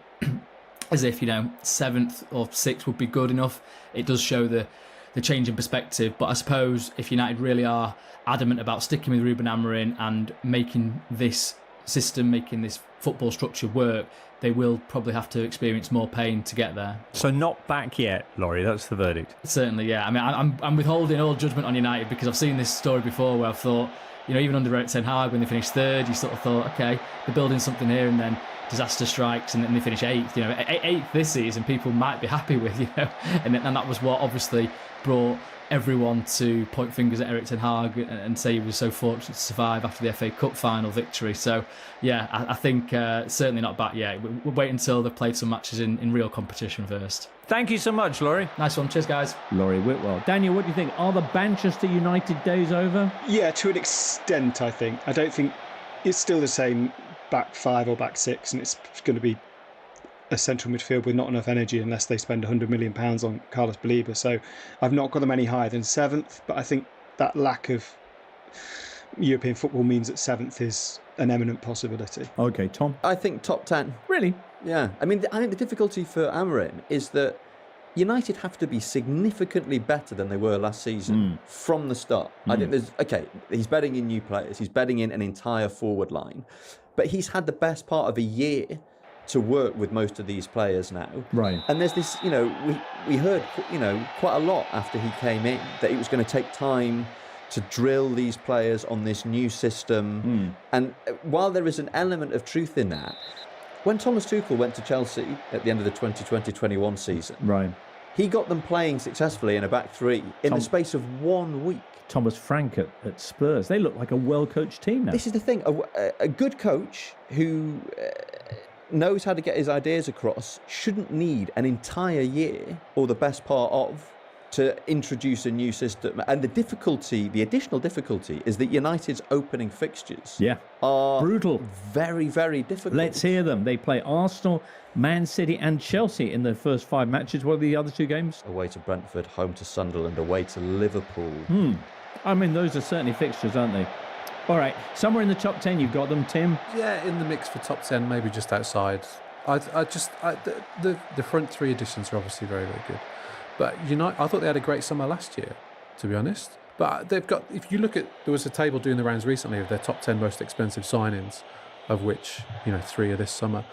as if 7th or 6th would be good enough, it does show the change in perspective. But I suppose if United really are adamant about sticking with Ruben Amorim and making this system, making this football structure work, they will probably have to experience more pain to get there. So not back yet, Laurie, that's the verdict. Certainly, yeah. I mean, I'm withholding all judgment on United, because I've seen this story before where I've thought, even under Erik ten Hag, when they finished 3rd, you sort of thought, okay, they're building something here, and then disaster strikes and then they finish 8th. 8th this season, people might be happy with, and that was what obviously brought everyone to point fingers at Erik ten Hag and say he was so fortunate to survive after the FA Cup final victory. So yeah, I think certainly not back yet. We'll wait until they've played some matches in real competition first. Thank you so much, Laurie. Nice one. Cheers, guys. Laurie Whitwell. Daniel, what do you think? Are the Manchester United days over? Yeah, to an extent, I think. I don't think it's still the same back 5 or back 6, and it's going to be a central midfield with not enough energy unless they spend £100 million on Carlos Baleba. So I've not got them any higher than 7th, but I think that lack of European football means that 7th is an eminent possibility. Okay, Tom? I think top 10. Really? Yeah. I mean, I think the difficulty for Amorim is that United have to be significantly better than they were last season from the start. I think he's betting in new players, he's betting in an entire forward line, but he's had the best part of a year to work with most of these players now. Right. And there's this, we heard, quite a lot after he came in that it was going to take time to drill these players on this new system. And while there is an element of truth in that, When Thomas Tuchel went to Chelsea at the end of the 2020-21 season, Right. he got them playing successfully in a back three in the space of 1 week. Thomas Frank at Spurs. They look like a well-coached team now. This is the thing. A good coach who knows how to get his ideas across shouldn't need an entire year or the best part of to introduce a new system. And the additional difficulty is that United's opening fixtures are brutal. Very, very difficult. Let's hear them. They play Arsenal, Man City and Chelsea in their first 5 matches. What are the other 2 games? Away to Brentford, home to Sunderland, away to Liverpool. I mean, those are certainly fixtures, aren't they? All right, somewhere in the top 10 you've got them, Tim. Yeah, in the mix for top 10, maybe just outside. The front 3 editions are obviously very, very good. But I thought they had a great summer last year, to be honest. But they've got, if you look at, there was a table doing the rounds recently of their top 10 most expensive signings, of which 3 are this summer.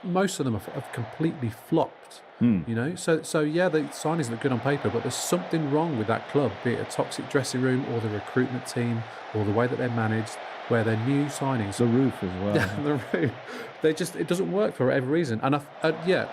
Most of them have completely flopped. So yeah, the signings look good on paper, but there's something wrong with that club, be it a toxic dressing room or the recruitment team or the way that they're managed, where their new signings, The roof as well. the roof, it doesn't work for whatever reason. And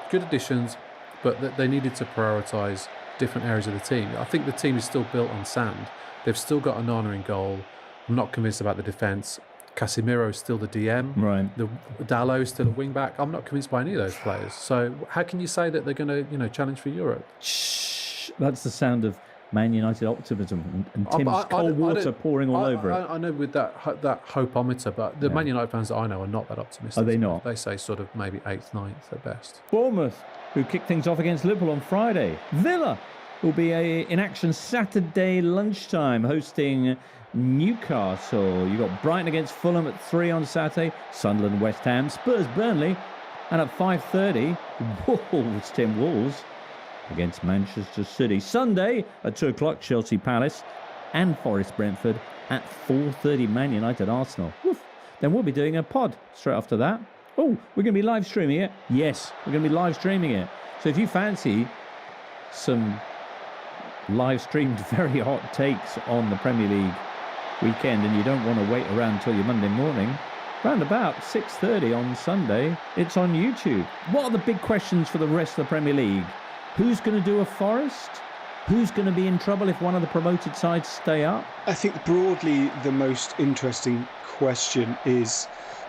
good additions, but they needed to prioritise different areas of the team. I think the team is still built on sand. They've still got Onana in goal. I'm not convinced about the defence. Casemiro is still the DM. Right. The Dalot is still a wing back. I'm not convinced by any of those players. So how can you say that they're going to challenge for Europe? Shh. That's the sound of Man United optimism and Tim's cold water pouring all over it. I know with that hopeometer, but the Man United fans that I know are not that optimistic. Are they not? They say sort of maybe 8th, 9th at best. Bournemouth, who kicked things off against Liverpool on Friday. Villa will be in action Saturday lunchtime, hosting Newcastle. You've got Brighton against Fulham at 3 on Saturday, Sunderland, West Ham, Spurs, Burnley, and at 5:30, Wolves against Manchester City. Sunday at 2 o'clock, Chelsea Palace and Forest Brentford at 4:30, Man United Arsenal. Woof. Then we'll be doing a pod straight after that. Oh, we're going to be live streaming it? Yes, we're going to be live streaming it. So if you fancy some live streamed very hot takes on the Premier League weekend and you don't want to wait around until your Monday morning, round about 6:30 on Sunday, it's on YouTube. What are the big questions for the rest of the Premier League? Who's going to do a Forest? Who's going to be in trouble if one of the promoted sides stay up? I think broadly the most interesting question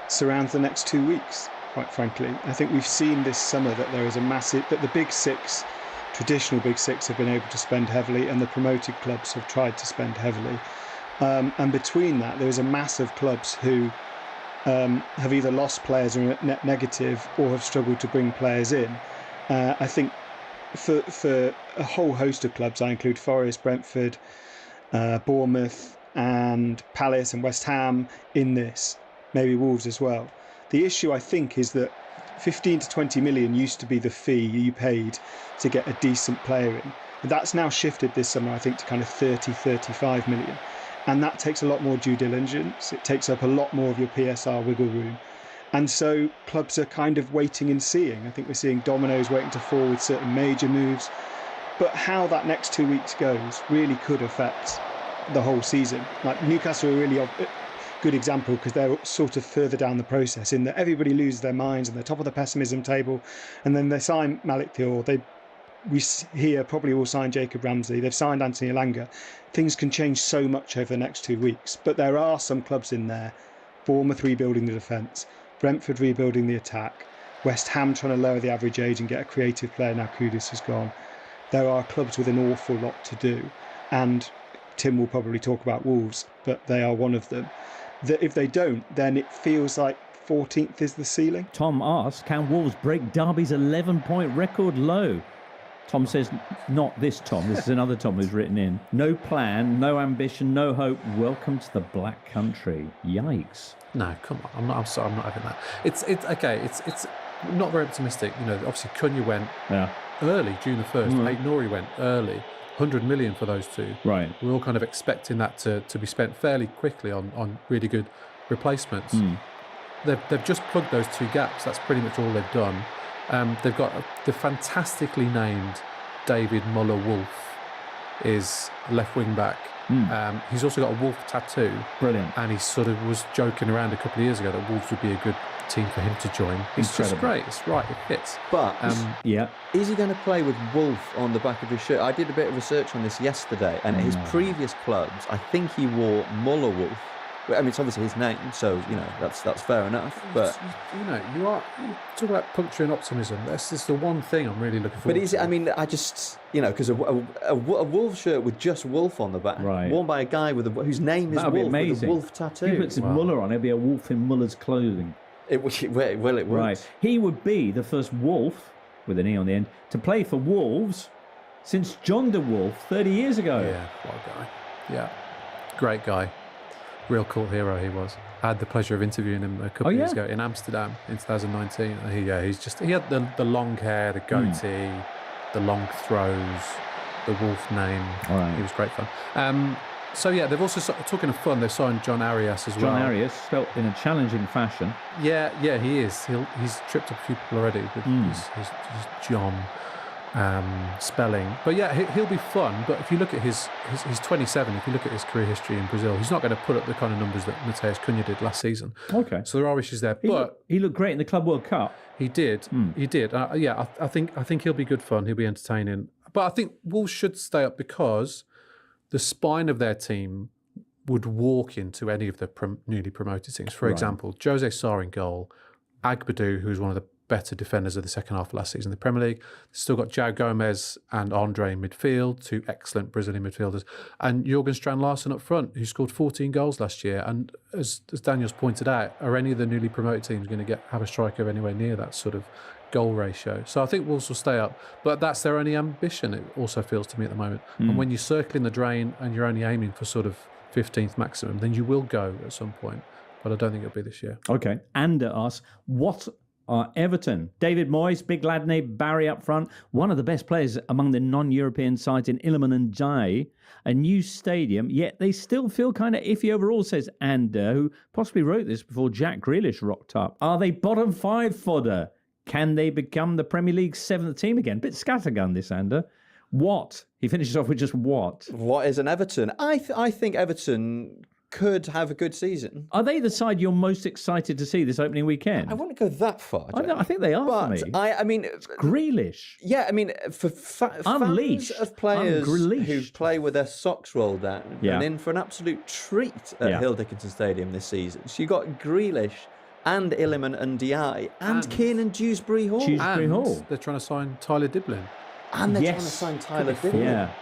surrounds the next 2 weeks, quite frankly. I think we've seen this summer that there is that the big 6, traditional big 6, have been able to spend heavily and the promoted clubs have tried to spend heavily. And between that, there is a mass of clubs who have either lost players or are net negative or have struggled to bring players in. I think for a whole host of clubs, I include Forest, Brentford, Bournemouth and Palace and West Ham in this, maybe Wolves as well. The issue, I think, is that 15 to 20 million used to be the fee you paid to get a decent player in. That's now shifted this summer, I think, to kind of 30, 35 million. And that takes a lot more due diligence. It takes up a lot more of your PSR wiggle room. And so clubs are kind of waiting and seeing. I think we're seeing dominoes waiting to fall with certain major moves. But how that next 2 weeks goes really could affect the whole season. Like Newcastle are really a good example because they're sort of further down the process in that everybody loses their minds and they're top of the pessimism table. And then they sign Malik Thiaw. We here probably will sign Jacob Ramsey. They've signed Anthony Elanga. Things can change so much over the next 2 weeks. But there are some clubs in there. Bournemouth rebuilding the defence. Brentford rebuilding the attack. West Ham trying to lower the average age and get a creative player now Kudus has gone. There are clubs with an awful lot to do. And Tim will probably talk about Wolves, but they are one of them. That if they don't, then it feels like 14th is the ceiling. Tom asks, can Wolves break Derby's 11-point record low? Tom says, not this Tom. This is another Tom who's written in. No plan, no ambition, no hope. Welcome to the Black Country. Yikes. No, come on. I'm sorry. I'm not having that. It's okay. It's not very optimistic. Obviously Cunha went early, June the 1st. Aït-Nouri went early. 100 million for those two. Right. We're all kind of expecting that to be spent fairly quickly on really good replacements. They've just plugged those 2 gaps. That's pretty much all they've done. They've got the fantastically named David Muller-Wolf is left wing back. He's also got a wolf tattoo. Brilliant. And he sort of was joking around a couple of years ago that Wolves would be a good team for him to join. It's just great. It's right. It fits. But Yeah. is he going to play with Wolf on the back of his shirt? I did a bit of research on this yesterday, and at his previous clubs, I think he wore Muller Wolf. I mean, it's obviously his name, so that's fair enough. But you talk about puncturing optimism. That's just the one thing I'm really looking forward. But is it? I mean, I just because a Wolf shirt with just Wolf on the back, worn by a guy whose name is That'd Wolf, be amazing. with a wolf tattoo. If he puts Muller on, it'd be a wolf in Muller's clothing. It would. Right. He would be the first Wolf, with an E on the end, to play for Wolves since John de Wolf 30 years ago. Yeah, what a guy. Yeah, great guy. Real cool hero he was. I had the pleasure of interviewing him a couple of years ago in Amsterdam in 2019. He had the long hair, the goatee, the long throws, the Wolf name. All right. He was great fun. So yeah, they've also talking of fun. They've signed John Arias as well. John Arias, spelt in a challenging fashion. Yeah, he is. He's tripped up a few people already with his John spelling. But yeah, he'll be fun. But if you look at he's 27. If you look at his career history in Brazil, he's not going to put up the kind of numbers that Mateus Cunha did last season. Okay. So there are issues there. He looked great in the Club World Cup. He did. He did. I think he'll be good fun. He'll be entertaining. But I think Wolves should stay up because the spine of their team would walk into any of the newly promoted teams. For example, Jose Sarr in goal, Agbadou, who's one of the better defenders of the second half of last season in the Premier League. Still got João Gomez and Andre in midfield, two excellent Brazilian midfielders, and Jürgen Strand Larsen up front, who scored 14 goals last year. And as Daniel's pointed out, are any of the newly promoted teams going to have a striker anywhere near that sort of goal ratio? So I think Wolves will stay up, but that's their only ambition, it also feels to me at the moment. And when you're circling the drain and you're only aiming for sort of 15th maximum, then you will go at some point, but I don't think it'll be this year. Okay. Ander asks, what are Everton? David Moyes, Big Ladney, Barry up front, one of the best players among the non-European sides in Iliman and Jai, a new stadium, yet they still feel kind of iffy overall, says Ander, who possibly wrote this before Jack Grealish rocked up. Are they bottom five fodder? Can they become the Premier League's seventh team again? Bit scattergun, this, Ander. What? He finishes off with just what? What is an Everton? I think Everton could have a good season. Are they the side you're most excited to see this opening weekend? I wouldn't go that far, Jack. I think they are for me. I mean, Grealish. Yeah, I mean, for fans of players who play with their socks rolled down and in for an absolute treat at Hill Dickinson Stadium this season. So you got Grealish and Iliman and Diaye and Kiernan Dewsbury Hall. They're trying to sign Tyler Diblin. And they're trying to sign Tyler Diblin. Yeah.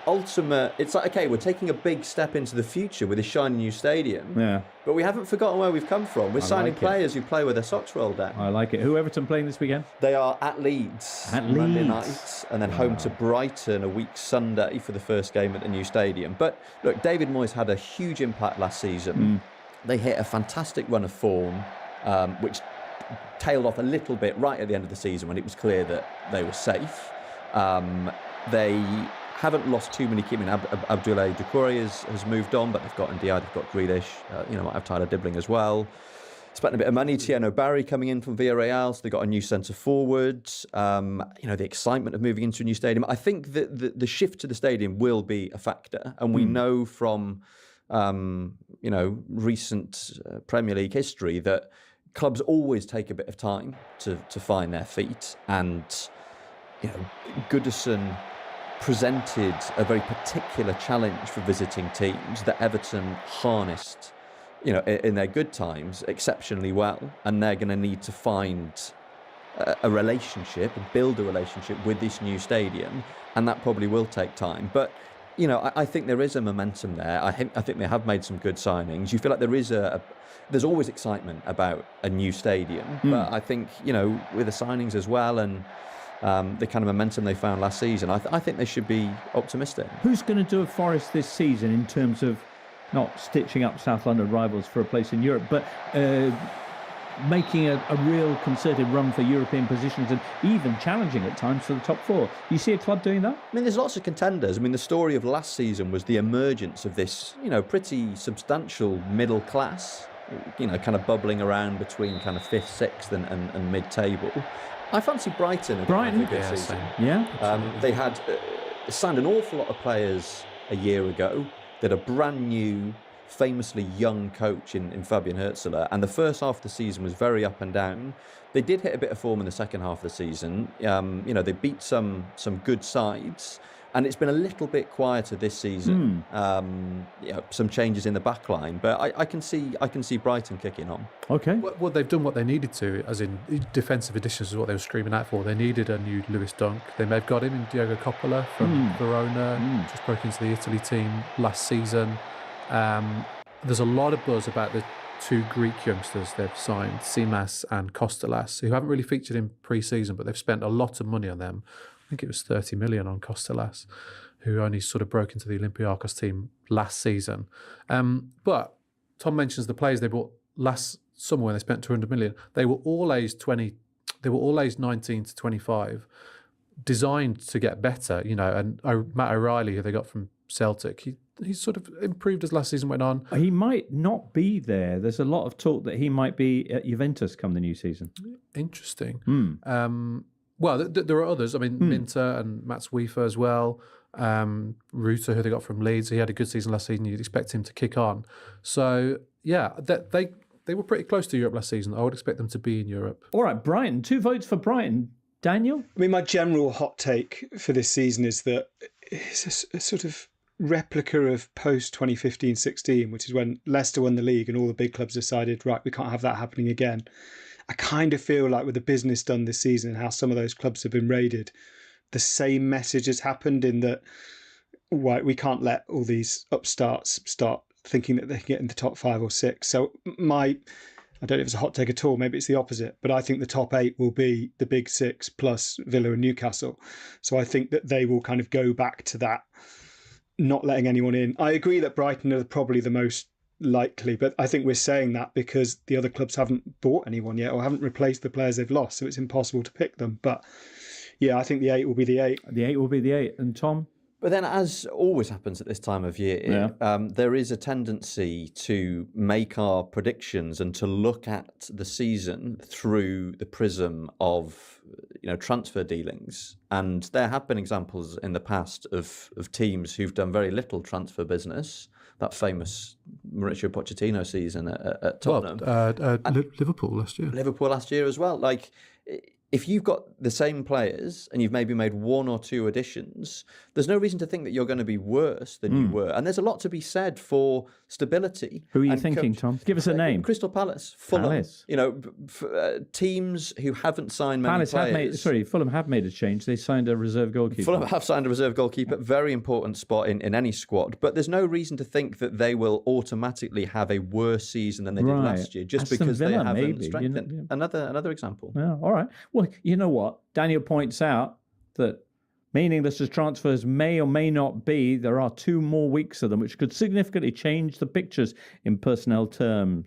Ultimate, it's like, okay, we're taking a big step into the future with a shiny new stadium. Yeah. But we haven't forgotten where we've come from. We're signing players who play with their socks rolled down. I like it. Who Everton playing this weekend? They are at Leeds Monday night, and then home to Brighton a week Sunday for the first game at the new stadium. But look, David Moyes had a huge impact last season. They hit a fantastic run of form, which tailed off a little bit right at the end of the season when it was clear that they were safe. They haven't lost too many key. I mean, Abdoulaye Doucouré has moved on, but they've got Ndiaye, they've got Grealish, might have Tyler Dibbling as well. Spent a bit of money. Tieno Barry coming in from Villarreal, so they've got a new centre forward. The excitement of moving into a new stadium. I think that the shift to the stadium will be a factor, and we know from recent Premier League history that clubs always take a bit of time to find their feet, and Goodison presented a very particular challenge for visiting teams that Everton harnessed, in their good times exceptionally well, and they're going to need to find a relationship and build a relationship with this new stadium, and that probably will take time. But I think there is a momentum there. I think they have made some good signings. You feel like there is there's always excitement about a new stadium, but I think with the signings as well and the kind of momentum they found last season, I think they should be optimistic. Who's going to do a Forest this season in terms of not stitching up South London rivals for a place in Europe, but making a real concerted run for European positions and even challenging at times for the top four? You see a club doing that? I mean, there's lots of contenders. I mean, the story of last season was the emergence of this, pretty substantial middle class, kind of bubbling around between kind of 5th, 6th and mid-table. I fancy Brighton. Brighton? A good season. Yeah. They had signed an awful lot of players a year ago. They had a brand new, famously young coach in Fabian Hürzeler, and the first half of the season was very up and down. They did hit a bit of form in the second half of the season. They beat some good sides, and it's been a little bit quieter this season. Some changes in the back line, but I can see Brighton kicking on. Okay. Well, they've done what they needed to, as in defensive additions is what they were screaming out for. They needed a new Lewis Dunk. They may have got him in Diogo Coppola from Verona, just broke into the Italy team last season. There's a lot of buzz about the two Greek youngsters they've signed, Simas and Kostelas, who haven't really featured in pre-season, but they've spent a lot of money on them. I think it was 30 million on Kostelas, who only sort of broke into the Olympiacos team last season. But Tom mentions the players they bought last summer when they spent 200 million. They were all aged 19 to 25, designed to get better, and Matt O'Reilly, who they got from Celtic, he sort of improved as last season went on. He might not be there. There's a lot of talk that he might be at Juventus come the new season. Interesting. Well, there are others. I mean, Minter and Mats Wiefer as well. Ruta, who they got from Leeds, he had a good season last season. You'd expect him to kick on. So, yeah, they were pretty close to Europe last season. I would expect them to be in Europe. All right, Brighton. 2 votes for Brighton. Daniel? I mean, my general hot take for this season is that it's a sort of replica of post 2015-16, which is when Leicester won the league and all the big clubs decided, right, we can't have that happening again. I kind of feel like with the business done this season and how some of those clubs have been raided, the same message has happened in that, right, we can't let all these upstarts start thinking that they can get in the top 5 or 6. So I don't know if it's a hot take at all, maybe it's the opposite, but I think the top 8 will be the big 6 plus Villa and Newcastle. So I think that they will kind of go back to that, not letting anyone in. I agree that Brighton are probably the most likely, but I think we're saying that because the other clubs haven't bought anyone yet or haven't replaced the players they've lost, so it's impossible to pick them. But yeah, I think the 8 will be the 8. The 8 will be the 8. And Tom? But then, as always happens at this time of year, there is a tendency to make our predictions and to look at the season through the prism of transfer dealings. And there have been examples in the past of teams who've done very little transfer business. That famous Mauricio Pochettino season at Tottenham. Liverpool last year. Liverpool last year as well. Like, if you've got the same players and you've maybe made 1 or 2 additions, there's no reason to think that you're going to be worse than you were. And there's a lot to be said for stability. Who are you thinking, Tom? Give us a name. Crystal Palace, Fulham. Teams who haven't signed many players. Fulham have made a change. They signed a reserve goalkeeper. Fulham have signed a reserve goalkeeper, very important spot in any squad. But there's no reason to think that they will automatically have a worse season than they did last year, just Aston because Villa, they haven't maybe. strengthened. Another example. Yeah, all right. Well, you know what? Daniel points out that meaningless as transfers may or may not be, there are 2 more weeks of them, which could significantly change the pictures in personnel terms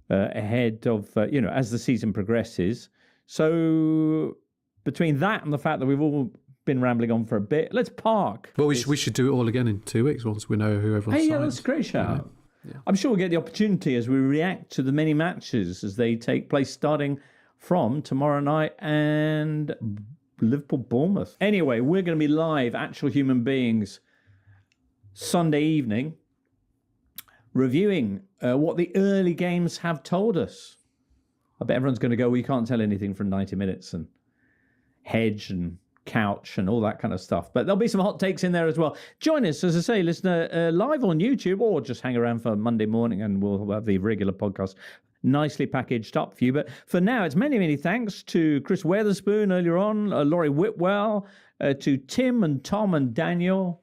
ahead of, as the season progresses. So between that and the fact that we've all been rambling on for a bit, let's park. Well, we should do it all again in 2 weeks once we know who everyone's signed. Yeah, that's a great shout. Yeah. I'm sure we'll get the opportunity as we react to the many matches as they take place starting from tomorrow night and Liverpool-Bournemouth. Anyway, we're going to be live, actual human beings, Sunday evening, reviewing what the early games have told us. I bet everyone's going to go, well, you can't tell anything from 90 minutes and hedge and couch and all that kind of stuff. But there'll be some hot takes in there as well. Join us, as I say, listener, live on YouTube, or just hang around for Monday morning and we'll have the regular podcast nicely packaged up for you. But for now, it's many, many thanks to Chris Weatherspoon earlier on, Laurie Whitwell, to Tim and Tom and Daniel,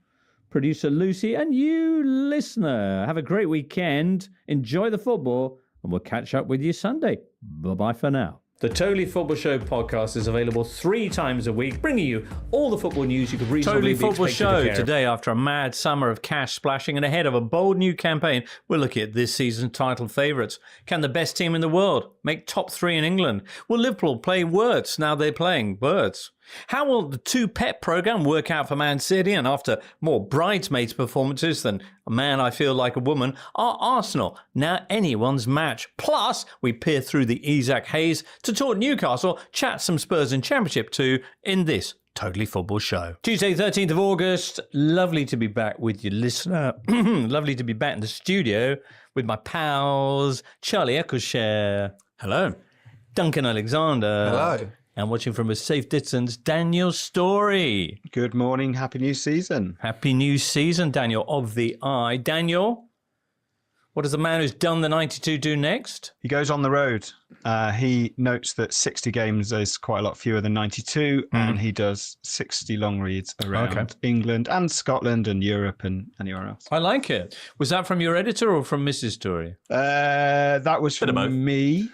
producer Lucy, and you, listener. Have a great weekend. Enjoy the football, and we'll catch up with you Sunday. Bye-bye for now. The Totally Football Show podcast is available 3 times a week, bringing you all the football news you could reasonably be expected to care. Totally Football Show today, after a mad summer of cash splashing and ahead of a bold new campaign, we're looking at this season's title favourites. Can the best team in the world make top 3 in England? Will Liverpool play Wirtz now they're playing Birds? How will the 2-pet programme work out for Man City? And after more bridesmaids performances than a man I feel like a woman, are Arsenal now anyone's match? Plus, we peer through the Isaac Hayes to talk Newcastle, chat some Spurs in Championship too in this Totally Football Show. Tuesday, 13th of August. Lovely to be back with you, listener. Lovely to be back in the studio with my pals, Charlie Eccleshare. Hello. Duncan Alexander. Hello. And watching from a safe distance, Daniel Story. Good morning. Happy new season. Happy new season, Daniel of the Eye. Daniel, what does the man who's done the 92 do next? He goes on the road. He notes that 60 games is quite a lot fewer than 92, and he does 60 long reads around England and Scotland and Europe and anywhere else. I like it. Was that from your editor or from Mrs. Story? That was Bit of both. from me.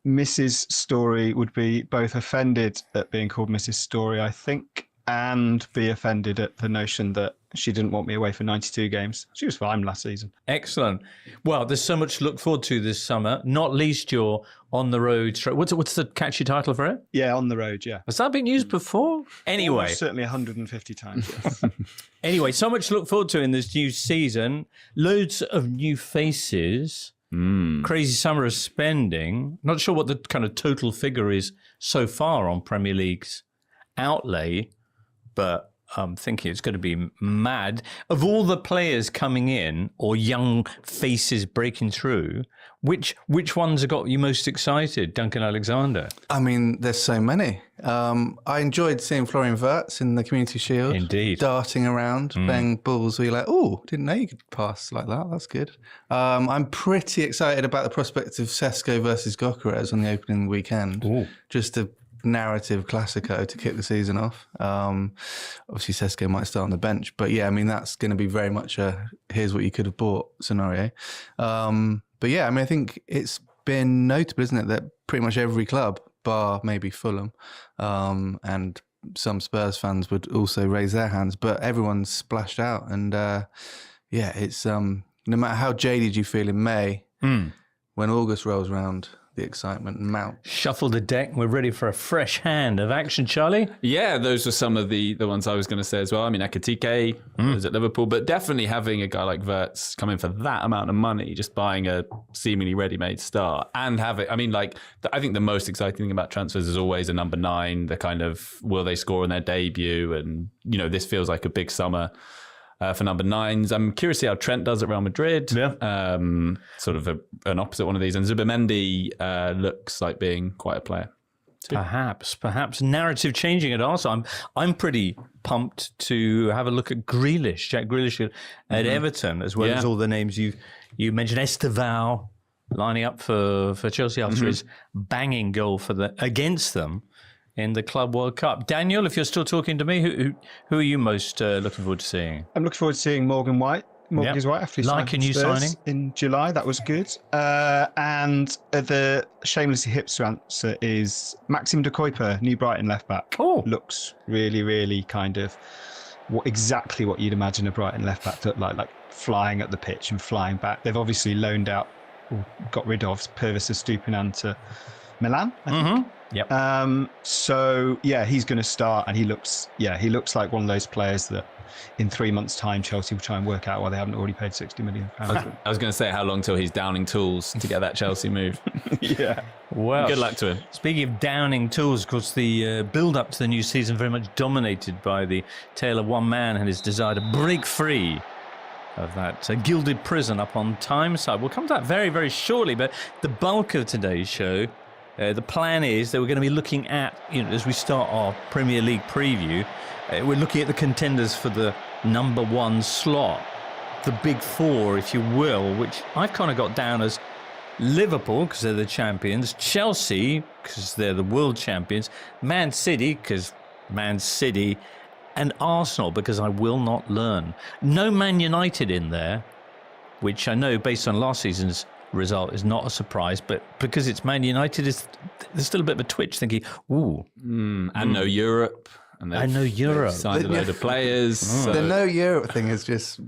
Mrs. Story would be both offended at being called Mrs. Story, I think, and be offended at the notion that she didn't want me away for 92 games. She was fine last season. Excellent. Well, there's so much to look forward to this summer, not least your On the Road. What's the catchy title for it? Yeah, on the road, yeah. Has that been used before? Anyway. Almost certainly 150 times, yes. Anyway, so much to look forward to in this new season. Loads of new faces. Crazy summer of spending. Not sure what the kind of total figure is so far on Premier League's outlay, but I'm thinking it's going to be mad. Of all the players coming in or young faces breaking through, which ones have got you most excited, Duncan Alexander? I mean, there's so many. I enjoyed seeing Florian Wirtz in the Community Shield. Indeed. Darting around, playing balls where you're like, oh, didn't know you could pass like that. That's good. I'm pretty excited about the prospect of Sesko versus Gyökeres on the opening weekend. Ooh. Just a narrative Classico to kick the season off. Obviously, Sesko might start on the bench. But yeah, I mean, that's going to be very much a here's what you could have bought scenario. But yeah, I mean, I think it's been notable, isn't it, that pretty much every club, bar maybe Fulham, and some Spurs fans would also raise their hands, but everyone's splashed out. And yeah, it's no matter how jaded you feel in May, when August rolls around, the excitement mounts. Shuffle the deck. We're ready for a fresh hand of action, Charlie. Yeah, those were some of the ones I was going to say as well. I mean, Ekitike was at Liverpool, but definitely having a guy like Wirtz come in for that amount of money, just buying a seemingly ready-made start and have it. I mean, like, I think the most exciting thing about transfers is always a number 9, the kind of, will they score in their debut? And, you know, this feels like a big summer for number 9s. I'm curious to see how Trent does at Real Madrid. Yeah. Sort of an opposite one of these. And Zubimendi looks like being quite a player. Perhaps narrative changing at Arsenal. I'm pretty pumped to have a look at Grealish, Jack Grealish at Everton, as well as all the names you mentioned. Esteval lining up for Chelsea after his banging goal against them in the Club World Cup. Daniel, if you're still talking to me, who are you most looking forward to seeing? I'm looking forward to seeing Morgan White. Morgan White after he signed Like a new Spurs signing? in July. That was good. And the shamelessly hipster answer is Maxim de Kuyper, new Brighton left back. Oh. Looks really, really kind of exactly what you'd imagine a Brighton left back to look like flying at the pitch and flying back. They've obviously loaned out, or got rid of Purvis Estupiñán to Milan, I think. Yep. So yeah, he's going to start, and he looks like one of those players that in 3 months' time Chelsea will try and work out why they haven't already paid £60 million. I was going to say, how long till he's downing tools to get that Chelsea move? Yeah. Well, Good luck to him. Speaking of downing tools, of course, the build-up to the new season very much dominated by the tale of one man and his desire to break free of that gilded prison up on Tyneside. We'll come to that very, very shortly, but the bulk of today's show, the plan is that we're going to be looking at, as we start our Premier League preview, we're looking at the contenders for the number 1 slot, the big 4, if you will, which I've kind of got down as Liverpool, because they're the champions, Chelsea, because they're the world champions, Man City, because Man City, and Arsenal, because I will not learn. No Man United in there, which I know based on last season's result is not a surprise, but because it's Man United, there's still a bit of a twitch thinking, ooh. And no Europe. And I know Europe. Signed a load of players. So The no Europe thing is just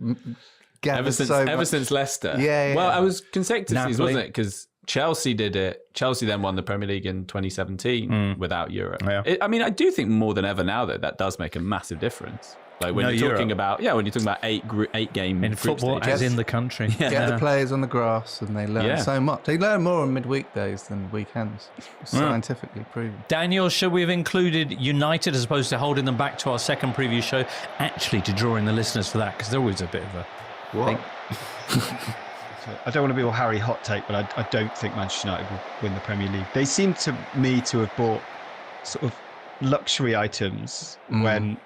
ever since Leicester. Yeah. Well, I was consecutive seasons, Napoli. wasn't it? Because Chelsea did it. Chelsea then won the Premier League in 2017 without Europe. Yeah. I mean, I do think more than ever now that does make a massive difference. Like when No, you're talking Europe. about when you're talking about eight game In group football, stages. as in the country. Get the players on the grass and they learn Yeah. so much. They learn more on midweek days than weekends. Scientifically proven. Daniel, should we have included United as opposed to holding them back to our second preview show? Actually, to draw in the listeners for that, because they're always a bit of a... What? I don't want to be all Harry hot take, but I don't think Manchester United will win the Premier League. They seem to me to have bought sort of luxury items when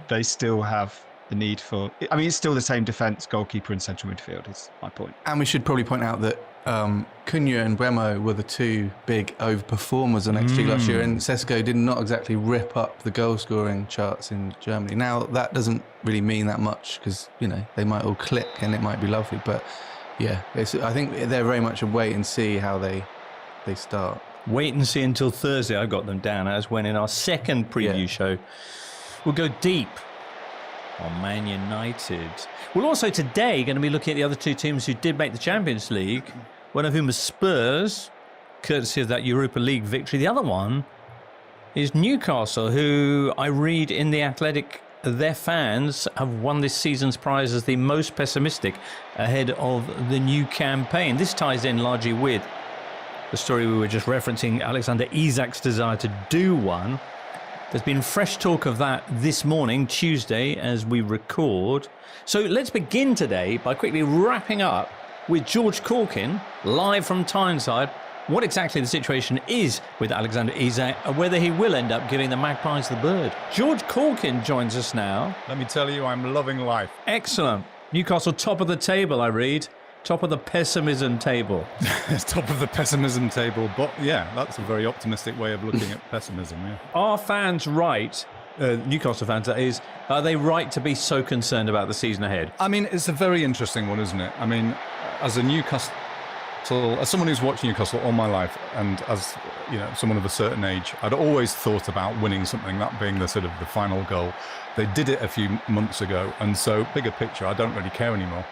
they still have the need for... I mean, it's still the same defence, goalkeeper and central midfield is my point. And we should probably point out that Cunha and Bremo were the two big overperformers on XG last year, and Sesko did not exactly rip up the goal-scoring charts in Germany. Now, that doesn't really mean that much because, they might all click and it might be lovely, but yeah, I think they're very much a wait and see how they start. Wait and see until Thursday. I've got them down as when in our second preview show, we'll go deep on Man United. We're also today going to be looking at the other two teams who did make the Champions League, one of whom is Spurs, courtesy of that Europa League victory. The other one is Newcastle, who I read in The Athletic, their fans have won this season's prize as the most pessimistic ahead of the new campaign. This ties in largely with the story we were just referencing, Alexander Isak's desire to do one. There's been fresh talk of that this morning, Tuesday, as we record. So let's begin today by quickly wrapping up with George Corkin, live from Tyneside, what exactly the situation is with Alexander Isak and whether he will end up giving the Magpies the bird. George Corkin joins us now. Let me tell you, I'm loving life. Excellent. Newcastle top of the table, I read. Top of the pessimism table. It's top of the pessimism table, but yeah, that's a very optimistic way of looking at pessimism, yeah. Are fans right, Newcastle fans that is, are they right to be so concerned about the season ahead? I mean, it's a very interesting one, isn't it? I mean, as someone who's watched Newcastle all my life, and as someone of a certain age, I'd always thought about winning something, that being the sort of the final goal. They did it a few months ago, and so bigger picture, I don't really care anymore.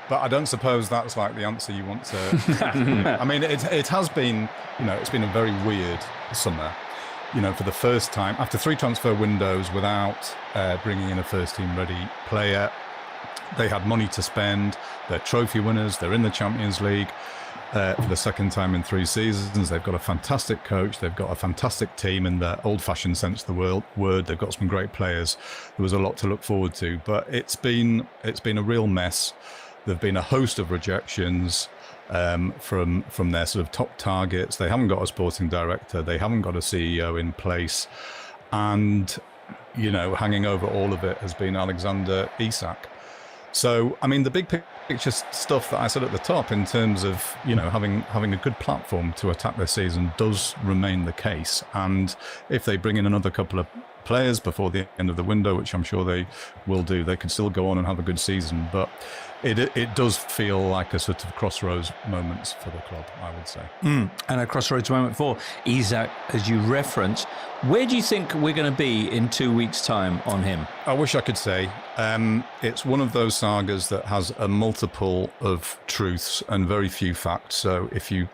But I don't suppose that's like the answer you want to. I mean, it has been, it's been a very weird summer. For the first time, after 3 transfer windows without bringing in a first-team ready player, they had money to spend. They're trophy winners. They're in the Champions League for the second time in 3 seasons. They've got a fantastic coach. They've got a fantastic team in the old-fashioned sense of the word. They've got some great players. There was a lot to look forward to, but it's been a real mess. There've been a host of rejections from their sort of top targets. They haven't got a sporting director. They haven't got a CEO in place. And, hanging over all of it has been Alexander Isak. So, I mean, the big picture stuff that I said at the top in terms of, having a good platform to attack this season does remain the case. And if they bring in another couple of players before the end of the window, which I'm sure they will do, they could still go on and have a good season. But it does feel like a sort of crossroads moment for the club, I would say. And a crossroads moment for Isak, as you reference. Where do you think we're going to be in 2 weeks' time on him? I wish I could say. It's one of those sagas that has a multiple of truths and very few facts. So if you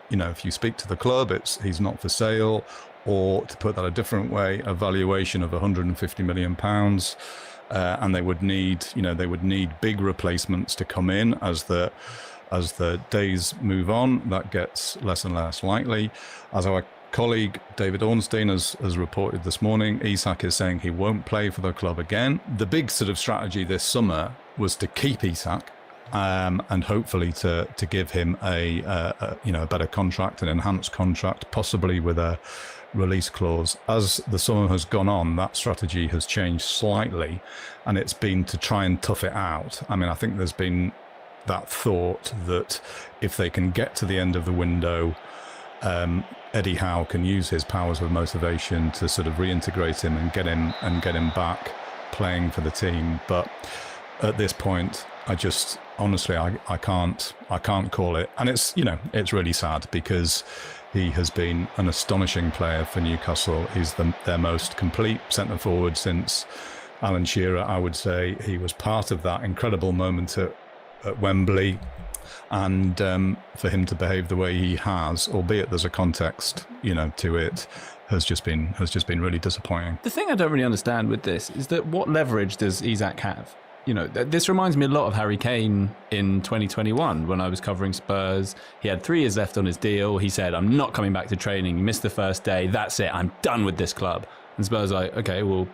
speak to the club, he's not for sale, or to put that a different way, a valuation of £150 million. And they would need big replacements to come in as the days move on. That gets less and less likely. As our colleague David Ornstein has reported this morning, Isak is saying he won't play for the club again. The big sort of strategy this summer was to keep Isak and hopefully to give him a better contract, an enhanced contract, possibly with a release clause. As the summer has gone on, that strategy has changed slightly, and it's been to try and tough it out. I mean, I think there's been that thought that if they can get to the end of the window, Eddie Howe can use his powers of motivation to sort of reintegrate him and get him back playing for the team. But at this point, I just honestly I can't call it, and it's really sad because he has been an astonishing player for Newcastle. He's their most complete centre forward since Alan Shearer, I would say. He was part of that incredible moment at at Wembley, and for him to behave the way he has, albeit there's a context, to it, has just been really disappointing. The thing I don't really understand with this is that what leverage does Isak have? This reminds me a lot of Harry Kane in 2021 when I was covering Spurs. He had 3 years left on his deal. He said, I'm not coming back to training. He missed the first day. That's it. I'm done with this club. And Spurs are like, okay, well,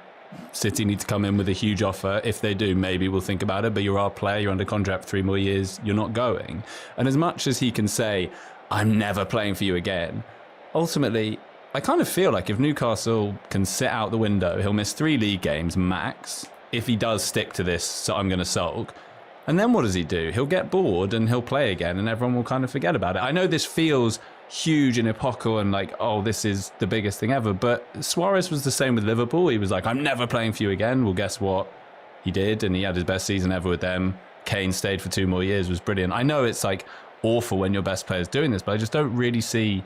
City need to come in with a huge offer. If they do, maybe we'll think about it. But you're our player. You're under contract for 3 more years. You're not going. And as much as he can say, I'm never playing for you again, ultimately, I kind of feel like if Newcastle can sit out the window, he'll miss 3 league games max if he does stick to this, so I'm going to sulk. And then what does he do? He'll get bored and he'll play again and everyone will kind of forget about it. I know this feels huge and epochal and like, oh, this is the biggest thing ever. But Suarez was the same with Liverpool. He was like, I'm never playing for you again. Well, guess what? He did, and he had his best season ever with them. Kane stayed for 2 more years, was brilliant. I know it's like awful when your best player's doing this, but I just don't really see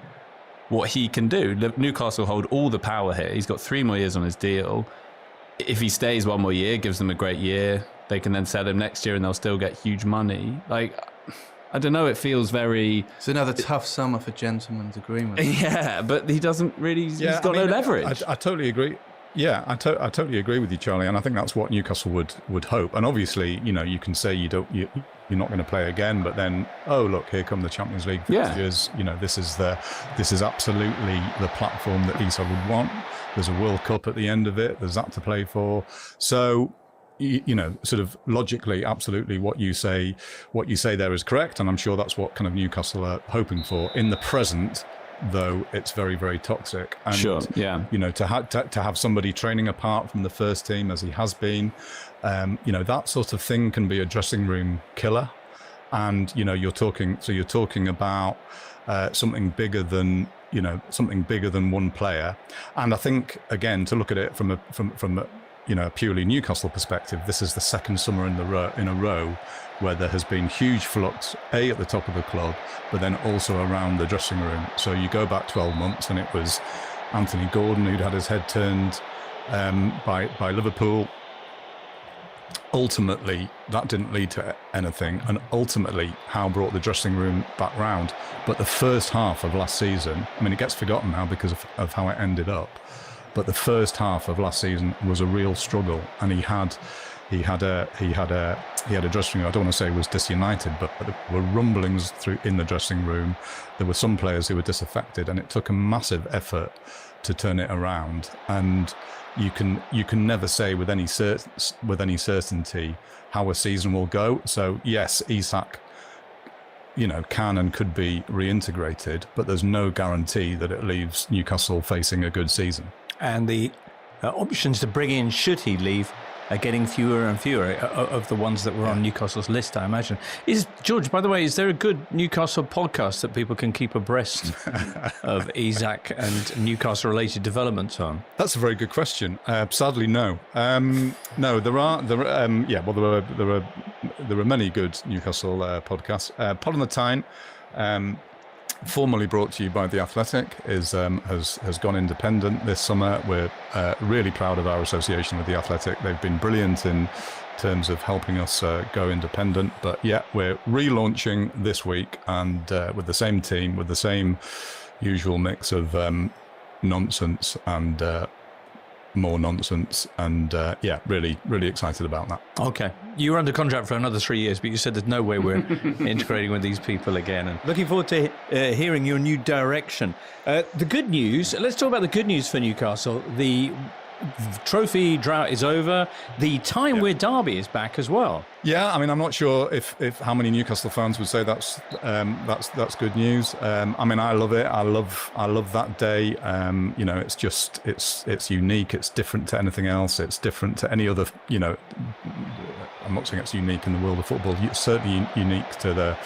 what he can do. Newcastle hold all the power here. He's got 3 more years on his deal. If he stays 1 more year, gives them a great year, they can then sell him next year and they'll still get huge money. Like, I don't know, it feels very... It's another tough summer for gentlemen's agreement. Yeah, but he doesn't really... he's got no leverage. I totally agree. Yeah, I totally agree with you, Charlie, and I think that's what Newcastle would hope. And obviously, you can say you're not going to play again, but then, oh look, here come the Champions League fixtures. This is absolutely the platform that Isak would want. There's a World Cup at the end of it. There's that to play for. So, sort of logically, absolutely, what you say there is correct, and I'm sure that's what kind of Newcastle are hoping for. In the present, though, it's very, very toxic. And, sure, yeah. To have somebody training apart from the first team as he has been, that sort of thing can be a dressing room killer. And you're talking about something bigger than one player. And I think, again, to look at it from a purely Newcastle perspective, this is the second summer in a row where there has been huge flux, at the top of the club, but then also around the dressing room. So you go back 12 months and it was Anthony Gordon who'd had his head turned by Liverpool. Ultimately, that didn't lead to anything, and ultimately Howe brought the dressing room back round. But the first half of last season, it gets forgotten now because of how it ended up, but the first half of last season was a real struggle, and he had a dressing room. I don't want to say it was disunited, but there were rumblings in the dressing room. There were some players who were disaffected, and it took a massive effort to turn it around. And you can never say with any certainty how a season will go. So yes, Isak, can and could be reintegrated, but there's no guarantee that it leaves Newcastle facing a good season. And the options to bring in, should he leave, are getting fewer and fewer of the ones that were on Newcastle's list, I imagine. George, by the way, is there a good Newcastle podcast that people can keep abreast of Isak and Newcastle-related developments on? That's a very good question. Sadly, no. No, there are many good Newcastle podcasts. Pod on the Tyne, formerly brought to you by The Athletic, has gone independent this summer. We're really proud of our association with The Athletic. They've been brilliant in terms of helping us go independent. But yeah, we're relaunching this week, and with the same team, with the same usual mix of nonsense and more nonsense, and really, really excited about that. Okay, you were under contract for another 3 years, but you said there's no way we're integrating with these people again. And looking forward to hearing your new direction. The good news. Let's talk about the good news for Newcastle. The trophy drought is over. The Tyne Wear Derby is back as well. Yeah, I'm not sure if how many Newcastle fans would say that's good news. I love it. I love that day. It's just it's unique. It's different to anything else. It's different to any other. I'm not saying it's unique in the world of football. It's certainly unique to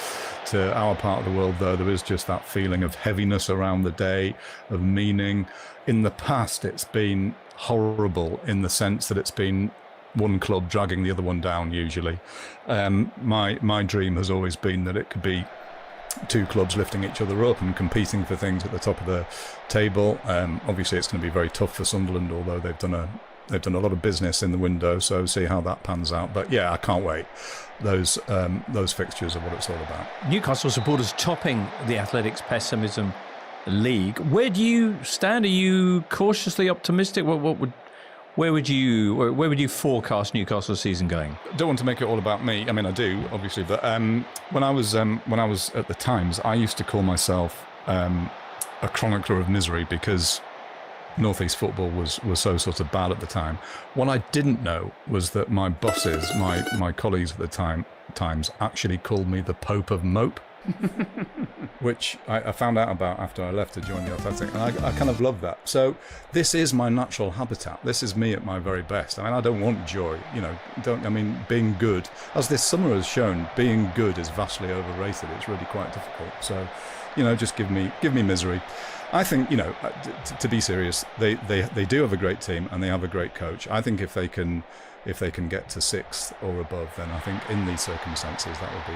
our part of the world, though. There is just that feeling of heaviness around the day, of meaning. In the past, it's been horrible in the sense that it's been one club dragging the other one down, usually. My dream has always been that it could be 2 clubs lifting each other up and competing for things at the top of the table. Obviously, it's going to be very tough for Sunderland, although they've done They've done a lot of business in the window, so see how that pans out. But yeah, I can't wait. Those fixtures are what it's all about. Newcastle supporters topping the Athletics Pessimism League. Where do you stand? Are you cautiously optimistic? Where would you forecast Newcastle's season going? I don't want to make it all about me. I mean, I do, obviously, but when I was at the Times, I used to call myself a chronicler of misery because North East football was so sort of bad at the time. What I didn't know was that my bosses, my colleagues at the Times, actually called me the Pope of Mope. Which I found out about after I left to join the Athletic, and I kind of love that. So this is my natural habitat. This is me at my very best. I mean, I don't want joy, being good, as this summer has shown, being good is vastly overrated. It's really quite difficult. So, just give me misery. I think, to be serious, they do have a great team and they have a great coach. I think if they can get to 6th or above, then I think in these circumstances that would be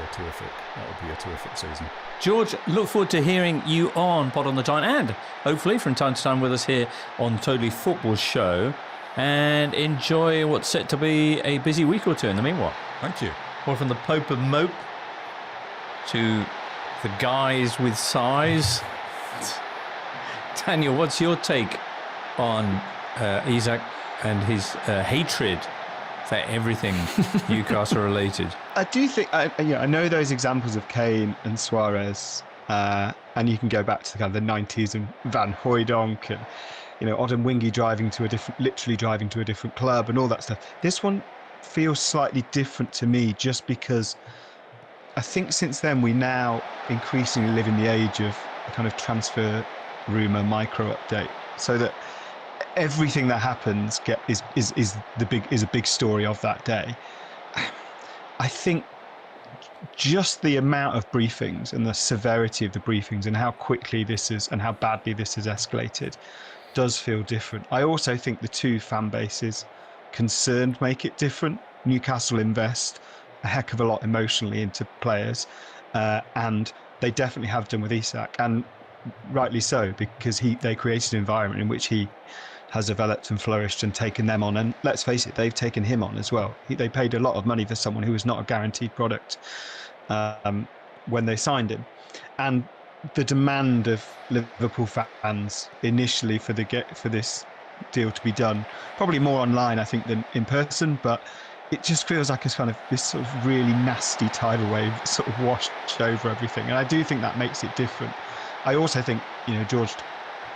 a terrific season. George, look forward to hearing you on Pod on the Giant, and hopefully from time to time with us here on Totally Football Show, and enjoy what's set to be a busy week or two in the meanwhile. Thank you. Well, from the Pope of Mope to the guys with size. Daniel, what's your take on Isak and his hatred for everything Newcastle related? I do think I know those examples of Kane and Suarez, and you can go back to the kind of the 90s and Van Hooijdonk and Odemwingie literally driving to a different club and all that stuff. This one feels slightly different to me, just because I think since then we now increasingly live in the age of a kind of transfer rumour micro update, so that everything that happens is a big story of that day. I think just the amount of briefings and the severity of the briefings and how quickly and how badly this has escalated does feel different. I also think the two fan bases concerned make it different. Newcastle invest a heck of a lot emotionally into players, and they definitely have done with Isak, and rightly so, because they created an environment in which he has developed and flourished and taken them on. And let's face it, they've taken him on as well. They paid a lot of money for someone who was not a guaranteed product when they signed him. And the demand of Liverpool fans initially for this deal to be done, probably more online, I think, than in person, but it just feels like it's kind of this sort of really nasty tidal wave sort of washed over everything. And I do think that makes it different. I also think, George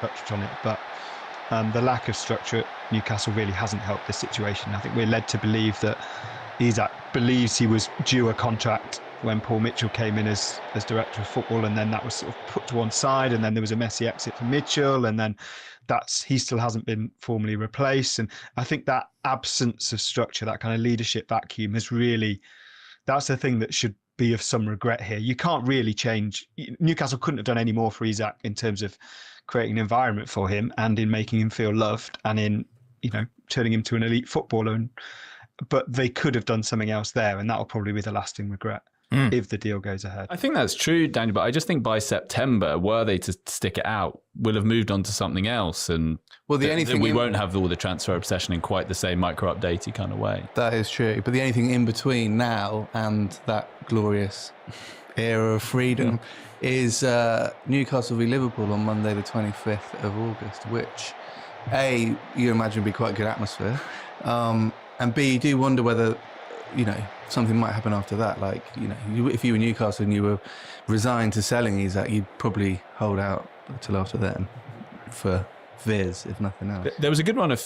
touched on it, but the lack of structure at Newcastle really hasn't helped the situation. I think we're led to believe that Isak believes he was due a contract when Paul Mitchell came in as director of football, and then that was sort of put to one side, and then there was a messy exit for Mitchell, and then he still hasn't been formally replaced. And I think that absence of structure, that kind of leadership vacuum, that's the thing that should be of some regret here. You can't really change. Newcastle couldn't have done any more for Isak in terms of creating an environment for him and in making him feel loved and in turning him to an elite footballer, but they could have done something else there, and that'll probably be the lasting regret if the deal goes ahead. I think that's true, Daniel, but I just think by September, were they to stick it out, we'll have moved on to something else, and we won't have all the transfer obsession in quite the same micro updatey kind of way. That is true, but the only thing in between now and that glorious era of freedom is Newcastle v Liverpool on Monday the 25th of August, which A, you imagine would be quite a good atmosphere, and B, you do wonder whether something might happen after that. Like, if you were Newcastle and you were resigned to selling Isak, you'd probably hold out till after then for Viz, if nothing else. There was a good one a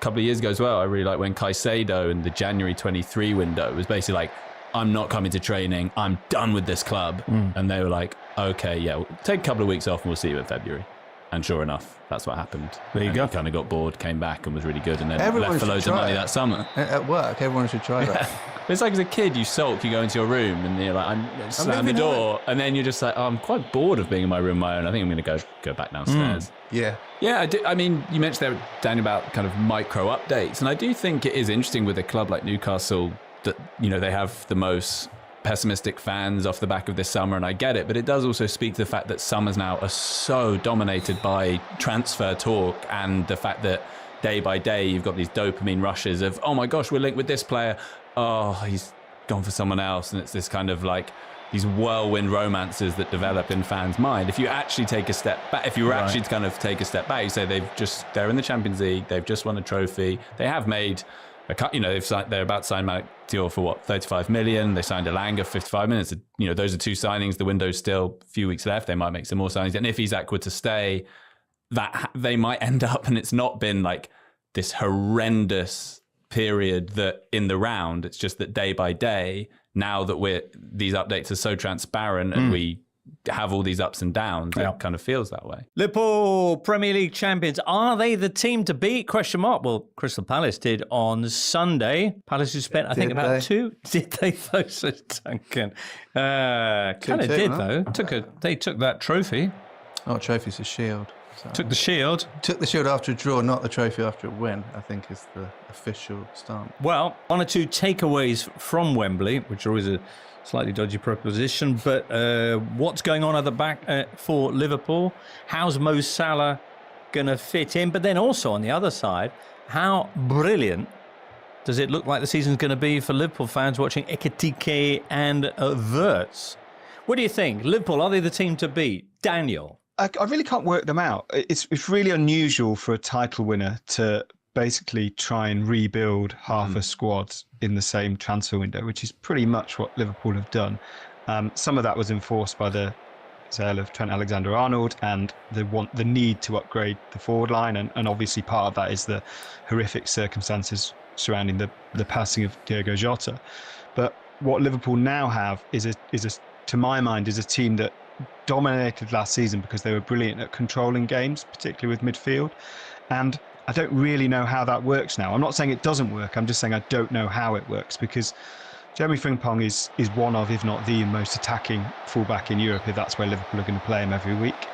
couple of years ago as well. I really like when Caicedo in the January 23 window was basically like, I'm not coming to training, I'm done with this club. And they were like, okay, yeah, we'll take a couple of weeks off and we'll see you in February. And sure enough, that's what happened. There you go. He kind of got bored, came back and was really good, and then Everyone left for should loads of try money it. that summer. At work, everyone should try that. It's like as a kid, you sulk, you go into your room and you're like, slam the door, and then you're just like, I'm quite bored of being in my room on my own. I think I'm going to go back downstairs. Yeah. Yeah, I mean, you mentioned there, Daniel, about kind of micro updates, and I do think it is interesting with a club like Newcastle that, they have the most pessimistic fans off the back of this summer, and I get it, but it does also speak to the fact that summers now are so dominated by transfer talk and the fact that day by day, you've got these dopamine rushes of, oh my gosh, we're linked with this player. Oh, he's gone for someone else. And it's this kind of like these whirlwind romances that develop in fans' mind. If you actually take a step back, if you were actually to kind of take a step back, you say they're in the Champions League, they've just won a trophy, they have made they're about to sign Malik Dior for what, 35 million. They signed Elanga 55 million. So, those are two signings. The window's still a few weeks left. They might make some more signings. And if Isak were to stay, that they might end up, and it's not been like this horrendous period that in the round, it's just that day by day, now that these updates are so transparent and we have all these ups and downs, it kind of feels that way. Liverpool Premier League champions, are they the team to beat? Question mark. Well, Crystal Palace did on Sunday. Palace who spent, I think, about two. Did they though, so Duncan? Kind of did though. They took that trophy. Oh, trophy's a shield. Took the shield. Took the shield after a draw, not the trophy after a win, I think is the official stance. Well, one or two takeaways from Wembley, which are always a slightly dodgy proposition, but what's going on at the back for Liverpool? How's Mo Salah going to fit in? But then also on the other side, how brilliant does it look like the season's going to be for Liverpool fans watching Ekitike and Wirtz? What do you think? Liverpool, are they the team to beat? Daniel? I really can't work them out. It's really unusual for a title winner to basically try and rebuild half a squad in the same transfer window, which is pretty much what Liverpool have done. Some of that was enforced by the sale of Trent Alexander-Arnold and the need to upgrade the forward line, and obviously part of that is the horrific circumstances surrounding the passing of Diogo Jota. But what Liverpool now have is to my mind, is a team that dominated last season because they were brilliant at controlling games, particularly with midfield. And I don't really know how that works now. I'm not saying it doesn't work. I'm just saying I don't know how it works, because Jeremy Frimpong is one of, if not the most attacking fullback in Europe, if that's where Liverpool are going to play him every week.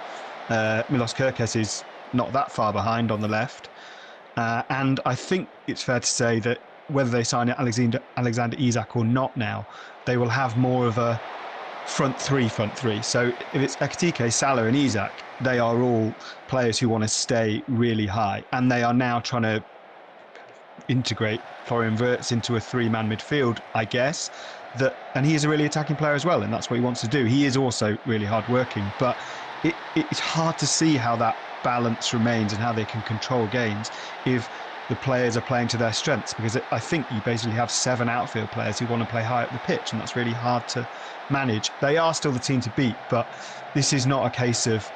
Milos Kerkez is not that far behind on the left. And I think it's fair to say that whether they sign Alexander Isak or not now, they will have more of a front three. So if it's Ekitike, Salah and Isak, they are all players who want to stay really high, and they are now trying to integrate Florian Wirtz into a three-man midfield, I guess. And he is a really attacking player as well, and that's what he wants to do. He is also really hard-working, but it's hard to see how that balance remains and how they can control games if the players are playing to their strengths, because I think you basically have 7 outfield players who want to play high up the pitch, and that's really hard to manage. They are still the team to beat, but this is not a case of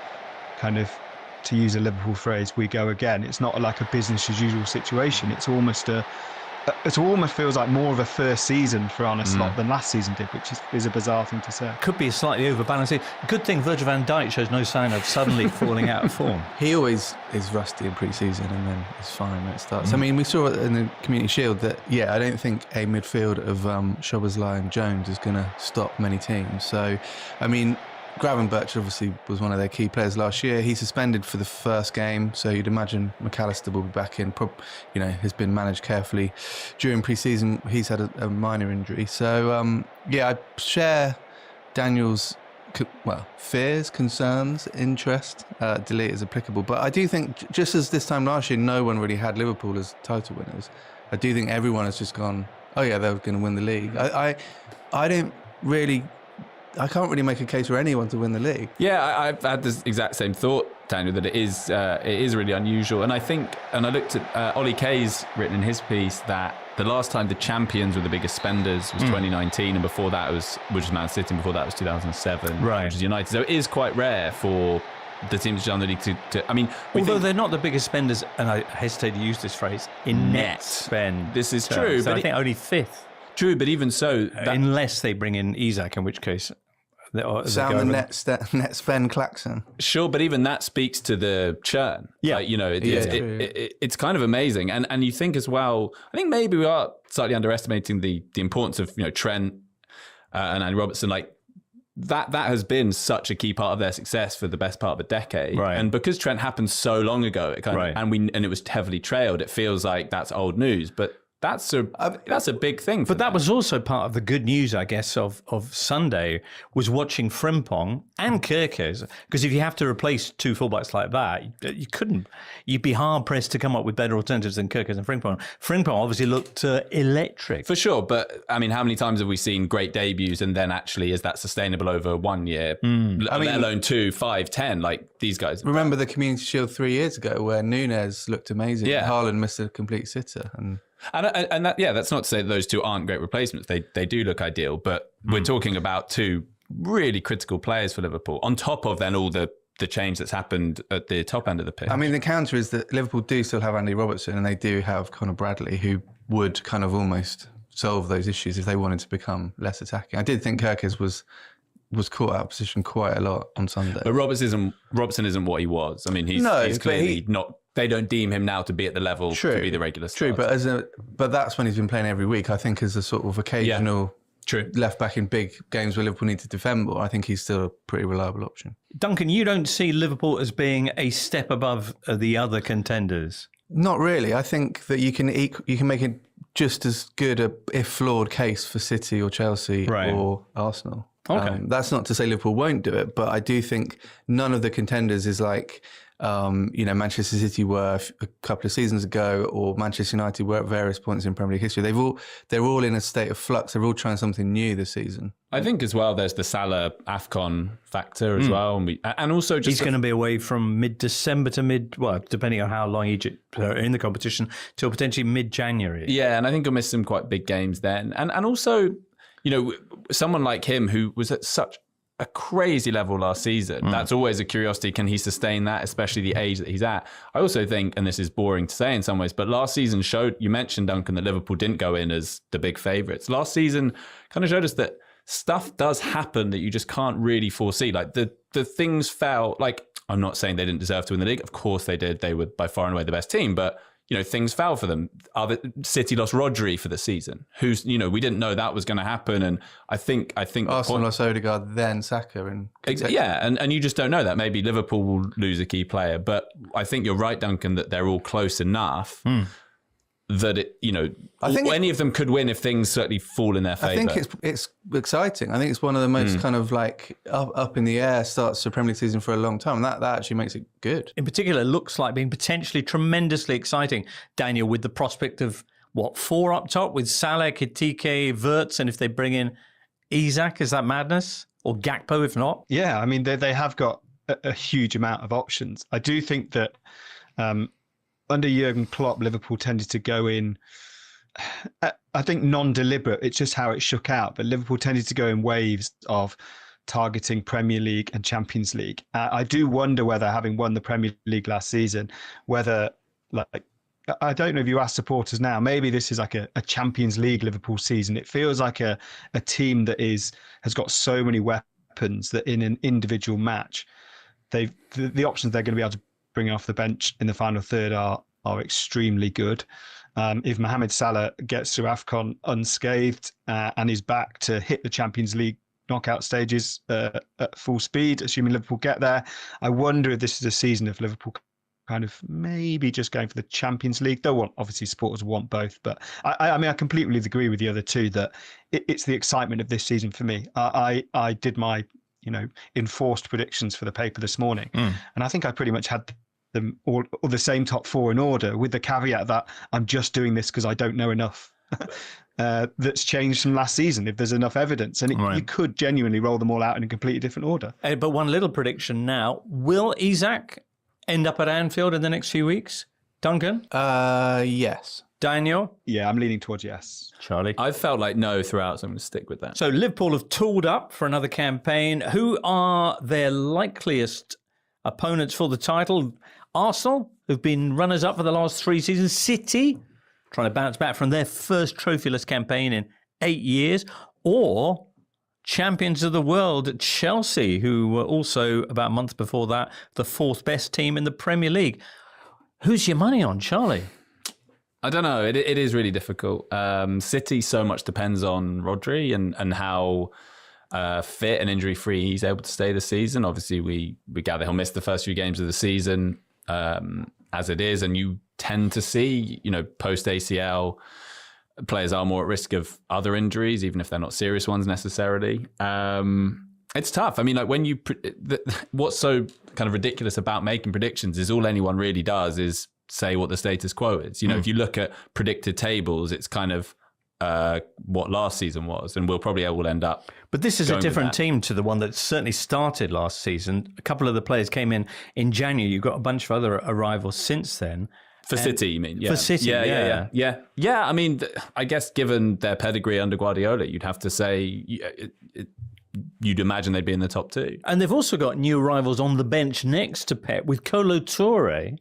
kind of, to use a Liverpool phrase, we go again. It's not like a business as usual situation. It almost feels like more of a first season for Arne Slot than last season did, which is a bizarre thing to say. Could be slightly overbalancing. Good thing Virgil van Dijk shows no sign of suddenly falling out of form. He always is rusty in pre-season and then it's fine when it starts. I mean, we saw in the Community Shield that, I don't think a midfield of Szoboszlai and Jones is going to stop many teams. So, I mean, Gravenberch obviously was one of their key players last year. He's suspended for the first game, so you'd imagine McAllister will be back in. Has been managed carefully during pre-season. He's had a minor injury. So, I share Daniel's fears, concerns, interest. Delete is applicable. But I do think, just as this time last year, no one really had Liverpool as title winners, I do think everyone has just gone, oh yeah, they're going to win the league. I can't really make a case for anyone to win the league. Yeah, I've had this exact same thought, Daniel, that it is really unusual. And I looked at Ollie Kay's written in his piece that the last time the champions were the biggest spenders was 2019, and before that was Man City, and before that was 2007, which is United. So it is quite rare for the teams in the league to I mean, although they're not the biggest spenders, and I hesitate to use this phrase, in net spend. This is true, so but I think only 5th. True, but even so, unless they bring in Isak, in which case sound the net spend klaxon. Sure, but even that speaks to the churn. Yeah, it's kind of amazing, and you think as well. I think maybe we are slightly underestimating the importance of Trent and Andy Robertson. Like that has been such a key part of their success for the best part of a decade. Right. And because Trent happened so long ago, it kind of, and it was heavily trailed. It feels like that's old news, but That's a big thing. But that was also part of the good news, I guess, of Sunday, was watching Frimpong and Kerkez. Because if you have to replace two fullbacks like that, you couldn't. You'd be hard pressed to come up with better alternatives than Kerkez and Frimpong. Frimpong obviously looked electric. For sure, but I mean, how many times have we seen great debuts and then actually is that sustainable over 1 year, let alone 2, 5, 10? Like these guys. Remember the Community Shield 3 years ago where Nunez looked amazing. Yeah. Haaland missed a complete sitter. And that's not to say that those two aren't great replacements. They do look ideal, but we're talking about two really critical players for Liverpool, on top of then all the change that's happened at the top end of the pitch. I mean, the counter is that Liverpool do still have Andy Robertson and they do have Conor Bradley, who would kind of almost solve those issues if they wanted to become less attacking. I did think Kerkez was caught out of position quite a lot on Sunday. But Robertson isn't what he was. I mean, he's clearly not. They don't deem him now to be at the level to be the regular starter. True, but that's when he's been playing every week. I think as a sort of occasional left back in big games where Liverpool need to defend more, I think he's still a pretty reliable option. Duncan, you don't see Liverpool as being a step above the other contenders? Not really. I think that you can make it just as good if flawed case for City or Chelsea or Arsenal. Okay. That's not to say Liverpool won't do it, but I do think none of the contenders is like Manchester City were a couple of seasons ago, or Manchester United were at various points in Premier League history. They're all in a state of flux. They're all trying something new this season. I think as well, there's the Salah AFCON factor as well, and also just he's going to be away from mid-December to depending on how long Egypt are in the competition, till potentially mid-January. Yeah, and I think he'll miss some quite big games then, and also, someone like him who was at such a crazy level last season. That's always a curiosity. Can he sustain that, especially the age that he's at? I also think, and this is boring to say in some ways, but last season showed, you mentioned, Duncan, that Liverpool didn't go in as the big favourites. Last season kind of showed us that stuff does happen that you just can't really foresee. Like the things fell, like, I'm not saying they didn't deserve to win the league. Of course they did. They were by far and away the best team, but things fell for them. City lost Rodri for the season. We didn't know that was going to happen. And I think Arsenal lost Odegaard, then Saka. And you just don't know that. Maybe Liverpool will lose a key player. But I think you're right, Duncan, that they're all close enough that I think any of them could win if things certainly fall in their favour. I think it's exciting. I think it's one of the most kind of like up in the air starts to Premier League season for a long time. That actually makes it good. In particular, looks like being potentially tremendously exciting, Daniel, with the prospect of 4 up top with Salah, Kitike, Wirtz, and if they bring in Isak, is that madness? Or Gakpo if not? Yeah, I mean, they have got a huge amount of options. I do think that under Jurgen Klopp, Liverpool tended to go in, I think, non-deliberate. It's just how it shook out. But Liverpool tended to go in waves of targeting Premier League and Champions League. I do wonder whether, having won the Premier League last season, whether, I don't know if you ask supporters now, maybe this is like a Champions League Liverpool season. It feels like a team that has got so many weapons that in an individual match, the options they're going to be able to bring off the bench in the final third are extremely good. If Mohamed Salah gets through AFCON unscathed and is back to hit the Champions League knockout stages at full speed, assuming Liverpool get there, I wonder if this is a season of Liverpool kind of maybe just going for the Champions League. Obviously supporters want both, but I mean, I completely agree with the other two that it's the excitement of this season for me. I did my enforced predictions for the paper this morning, and I think I pretty much had them all the same top 4 in order, with the caveat that I'm just doing this because I don't know enough that's changed from last season, if there's enough evidence, and you could genuinely roll them all out in a completely different order. But one little prediction now: will Isak end up at Anfield in the next few weeks? Duncan? Yes. Daniel? Yeah, I'm leaning towards yes. Charlie? I've felt like no throughout, so I'm going to stick with that. So Liverpool have tooled up for another campaign. Who are their likeliest opponents for the title? Arsenal, who've been runners-up for the last 3 seasons. City, trying to bounce back from their first trophyless campaign in 8 years. Or champions of the world, Chelsea, who were also, about a month before that, the 4th best team in the Premier League. Who's your money on, Charlie? I don't know. It is really difficult. City so much depends on Rodri and how fit and injury-free he's able to stay this season. Obviously, we gather he'll miss the first few games of the season as it is, and you tend to see, post-ACL, players are more at risk of other injuries, even if they're not serious ones necessarily. It's tough. I mean, like when you, what's so kind of ridiculous about making predictions is all anyone really does is say what the status quo is. You know, if you look at predicted tables, it's kind of what last season was, and we'll probably all end up. But this is a going with different that. team to the one that certainly started last season. A couple of the players came in January. You've got a bunch of other arrivals since then. For City, you mean? Yeah. For City, yeah. I mean, I guess given their pedigree under Guardiola, you'd have to say you'd imagine they'd be in the top two. And they've also got new arrivals on the bench next to Pep with Kolo Touré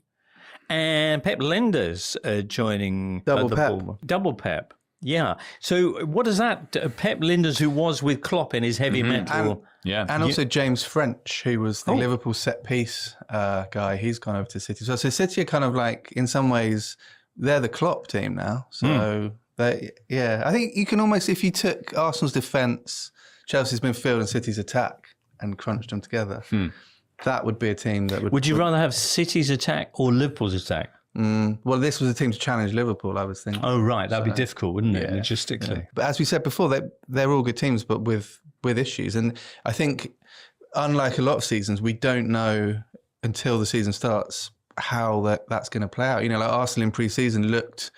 and Pep Lenders joining Double the Pep. ball. Double Pep. Yeah. So what does that Pep Lenders, who was with Klopp in his heavy metal, And also James French, who was the Liverpool set piece guy, he's gone over to City. So City are kind of like, in some ways, they're the Klopp team now. So I think you can almost, if you took Arsenal's defence, Chelsea's midfield and City's attack and crunched them together, that would be a team that would... Would you rather have City's attack or Liverpool's attack? Well, this was a team to challenge Liverpool, I was thinking. Oh, right. That'd be difficult, wouldn't it, logistically? Yeah. But as we said before, they're all good teams, but with issues. And I think, unlike a lot of seasons, we don't know until the season starts how that's going to play out. You know, like Arsenal in pre-season looked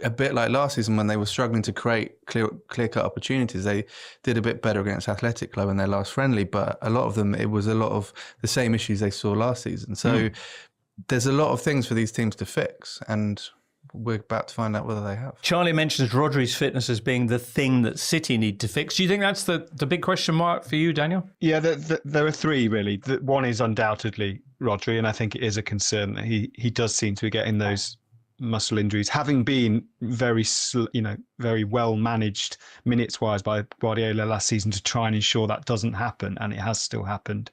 a bit like last season when they were struggling to create clear-cut opportunities. They did a bit better against Athletic Club in their last friendly, but a lot of them, it was a lot of the same issues they saw last season. So there's a lot of things for these teams to fix, and we're about to find out whether they have. Charlie mentions Rodri's fitness as being the thing that City need to fix. Do you think that's the big question mark for you, Daniel? Yeah, there are three, really. One is undoubtedly Rodri, and I think it is a concern that he does seem to be getting those muscle injuries, having been very well managed minutes-wise by Guardiola last season to try and ensure that doesn't happen, and it has still happened.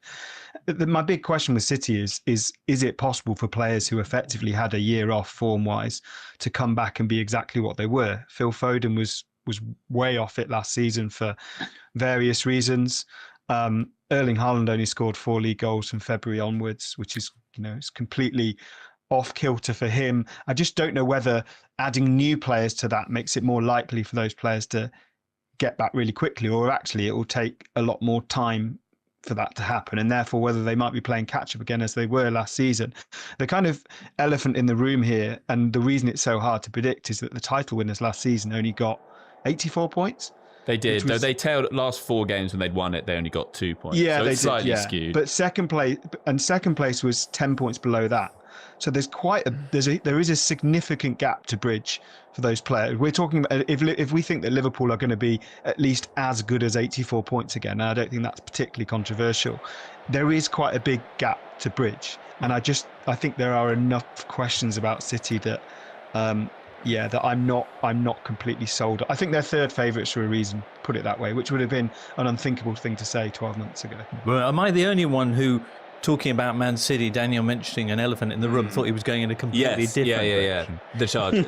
My big question with City is it possible for players who effectively had a year off form-wise to come back and be exactly what they were? Phil Foden was way off it last season for various reasons. Erling Haaland only scored 4 league goals from February onwards, which is, it's completely off kilter for him. I just don't know whether adding new players to that makes it more likely for those players to get back really quickly, or actually it will take a lot more time for that to happen, and therefore whether they might be playing catch up again as they were last season. The kind of elephant in the room here, and the reason it's so hard to predict, is that the title winners last season only got 84 points. They did. Though they tailed last 4 games when they'd won it. They only got 2 points. Yeah, so they it's slightly did. skewed. But second place was 10 points below that. So there's there is a significant gap to bridge for those players. We're talking about if we think that Liverpool are going to be at least as good as 84 points again, and I don't think that's particularly controversial, there is quite a big gap to bridge. And I think there are enough questions about City that that I'm not completely sold. I think they're third favourites for a reason, put it that way, which would have been an unthinkable thing to say 12 months ago. Well, am I the only one who, talking about Man City, Daniel mentioning an elephant in the room, thought he was going in a completely different direction? The Chargers,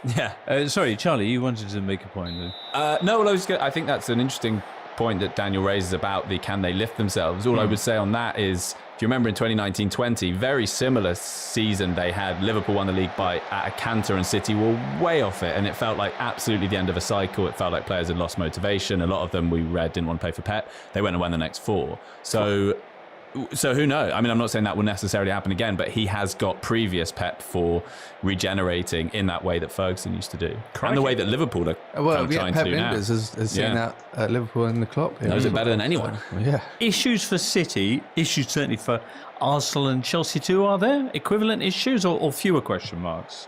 yeah. Sorry, Charlie, you wanted to make a point. No, I think that's an interesting point that Daniel raises about can they lift themselves. All I would say on that is, if you remember in 2019-20, very similar season they had. Liverpool won the league at a canter and City were way off it, and it felt like absolutely the end of a cycle. It felt like players had lost motivation. A lot of them, we read, didn't want to play for Pep. They went and won the next 4. So who knows? I mean, I'm not saying that will necessarily happen again, but he has got previous Pep for regenerating in that way that Ferguson used to do. And the way that Liverpool are trying Pep to do now. Linders has seen that at Liverpool and the Klopp. Knows it better than anyone. Yeah. Issues for City, issues certainly for Arsenal and Chelsea too, are there? Equivalent issues or fewer question marks?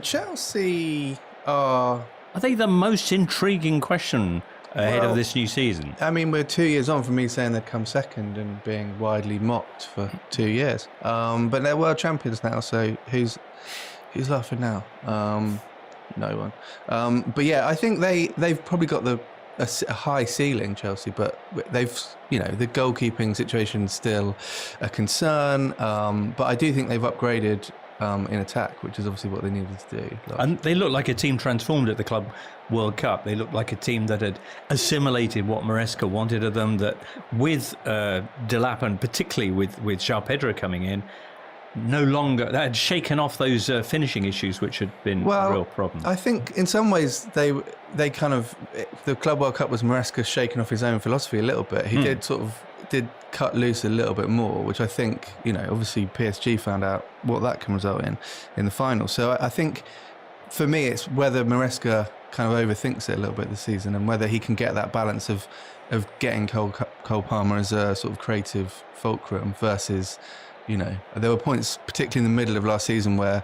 Chelsea are they the most intriguing question ahead of this new season? I mean, we're 2 years on from me saying they'd come second and being widely mocked for 2 years. But they're world champions now, so who's laughing now? No one. But yeah, I think they've probably got a high ceiling, Chelsea, but they've, the goalkeeping situation's still a concern. But I do think they've upgraded in attack, which is obviously what they needed to do. And they look like a team transformed at the Club World Cup. They looked like a team that had assimilated what Maresca wanted of them, that with Delap and particularly with João Pedro coming in, no longer, that had shaken off those finishing issues, which had been a real problem. I think in some ways they kind of, the Club World Cup was Maresca shaking off his own philosophy a little bit. He did cut loose a little bit more, which I think, obviously PSG found out what that can result in the final. So I think for me, it's whether Maresca kind of overthinks it a little bit this season, and whether he can get that balance of getting Cole Palmer as a sort of creative fulcrum versus, there were points, particularly in the middle of last season, where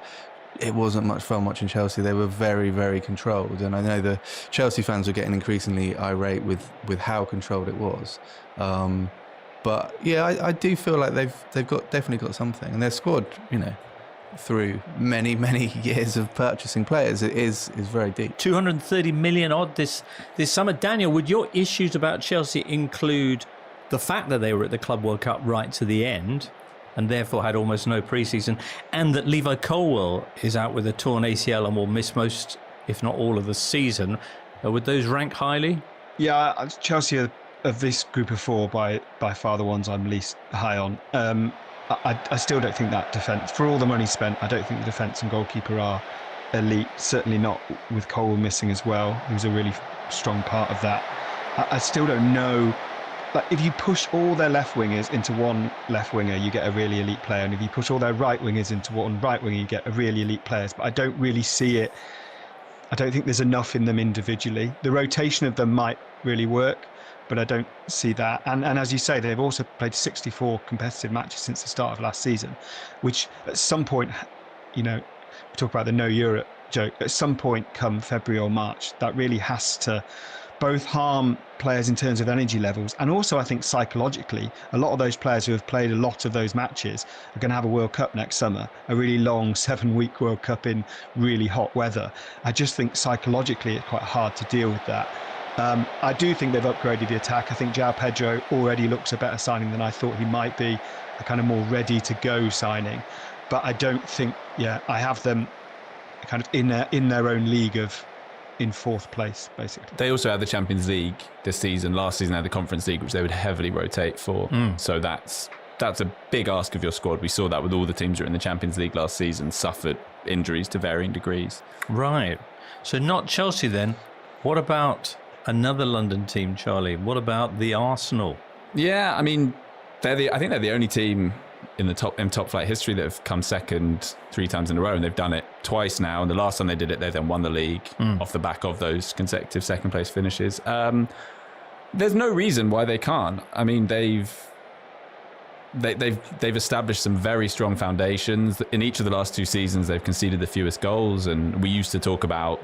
it wasn't much fun watching Chelsea. They were very, very controlled, and I know the Chelsea fans were getting increasingly irate with how controlled it was. But yeah, I do feel like they've definitely got something, and their squad, through many, many years of purchasing players, it is very deep. 230 million odd this summer. Daniel, would your issues about Chelsea include the fact that they were at the Club World Cup right to the end and therefore had almost no pre-season, and that Levi Colwill is out with a torn ACL and will miss most, if not all, of the season? Would those rank highly? Yeah, Chelsea are, of this group of four, by far the ones I'm least high on. I still don't think that defence, for all the money spent, I don't think the defence and goalkeeper are elite. Certainly not with Colwill missing as well. He was a really strong part of that. I still don't know. Like, if you push all their left wingers into one left winger, you get a really elite player, and if you push all their right wingers into one right winger, you get a really elite players. But I don't really see it. I don't think there's enough in them individually. The rotation of them might really work, but I don't see that. And as you say, they've also played 64 competitive matches since the start of last season, which at some point, we talk about the no Europe joke, at some point come February or March, that really has to both harm players in terms of energy levels, and also I think psychologically, a lot of those players who have played a lot of those matches are going to have a World Cup next summer, a really long 7-week World Cup in really hot weather. I just think psychologically it's quite hard to deal with that. I do think they've upgraded the attack. I think João Pedro already looks a better signing than I thought he might be, a kind of more ready to go signing. But I don't think, I have them kind of in their own league of in fourth place, basically. They also had the Champions League this season. Last season they had the Conference League, which they would heavily rotate for. So that's a big ask of your squad. We saw that with all the teams who were in the Champions League last season, suffered injuries to varying degrees. Right. So not Chelsea then. What about another London team, Charlie? What about the Arsenal? Yeah, I mean, I think they're the only team in top flight history that have come second 3 times in a row, and they've done it twice now. And the last time they did it, they then won the league off the back of those consecutive second place finishes. There's no reason why they can't. I mean, they've established some very strong foundations. In each of the last 2 seasons, they've conceded the fewest goals, and we used to talk about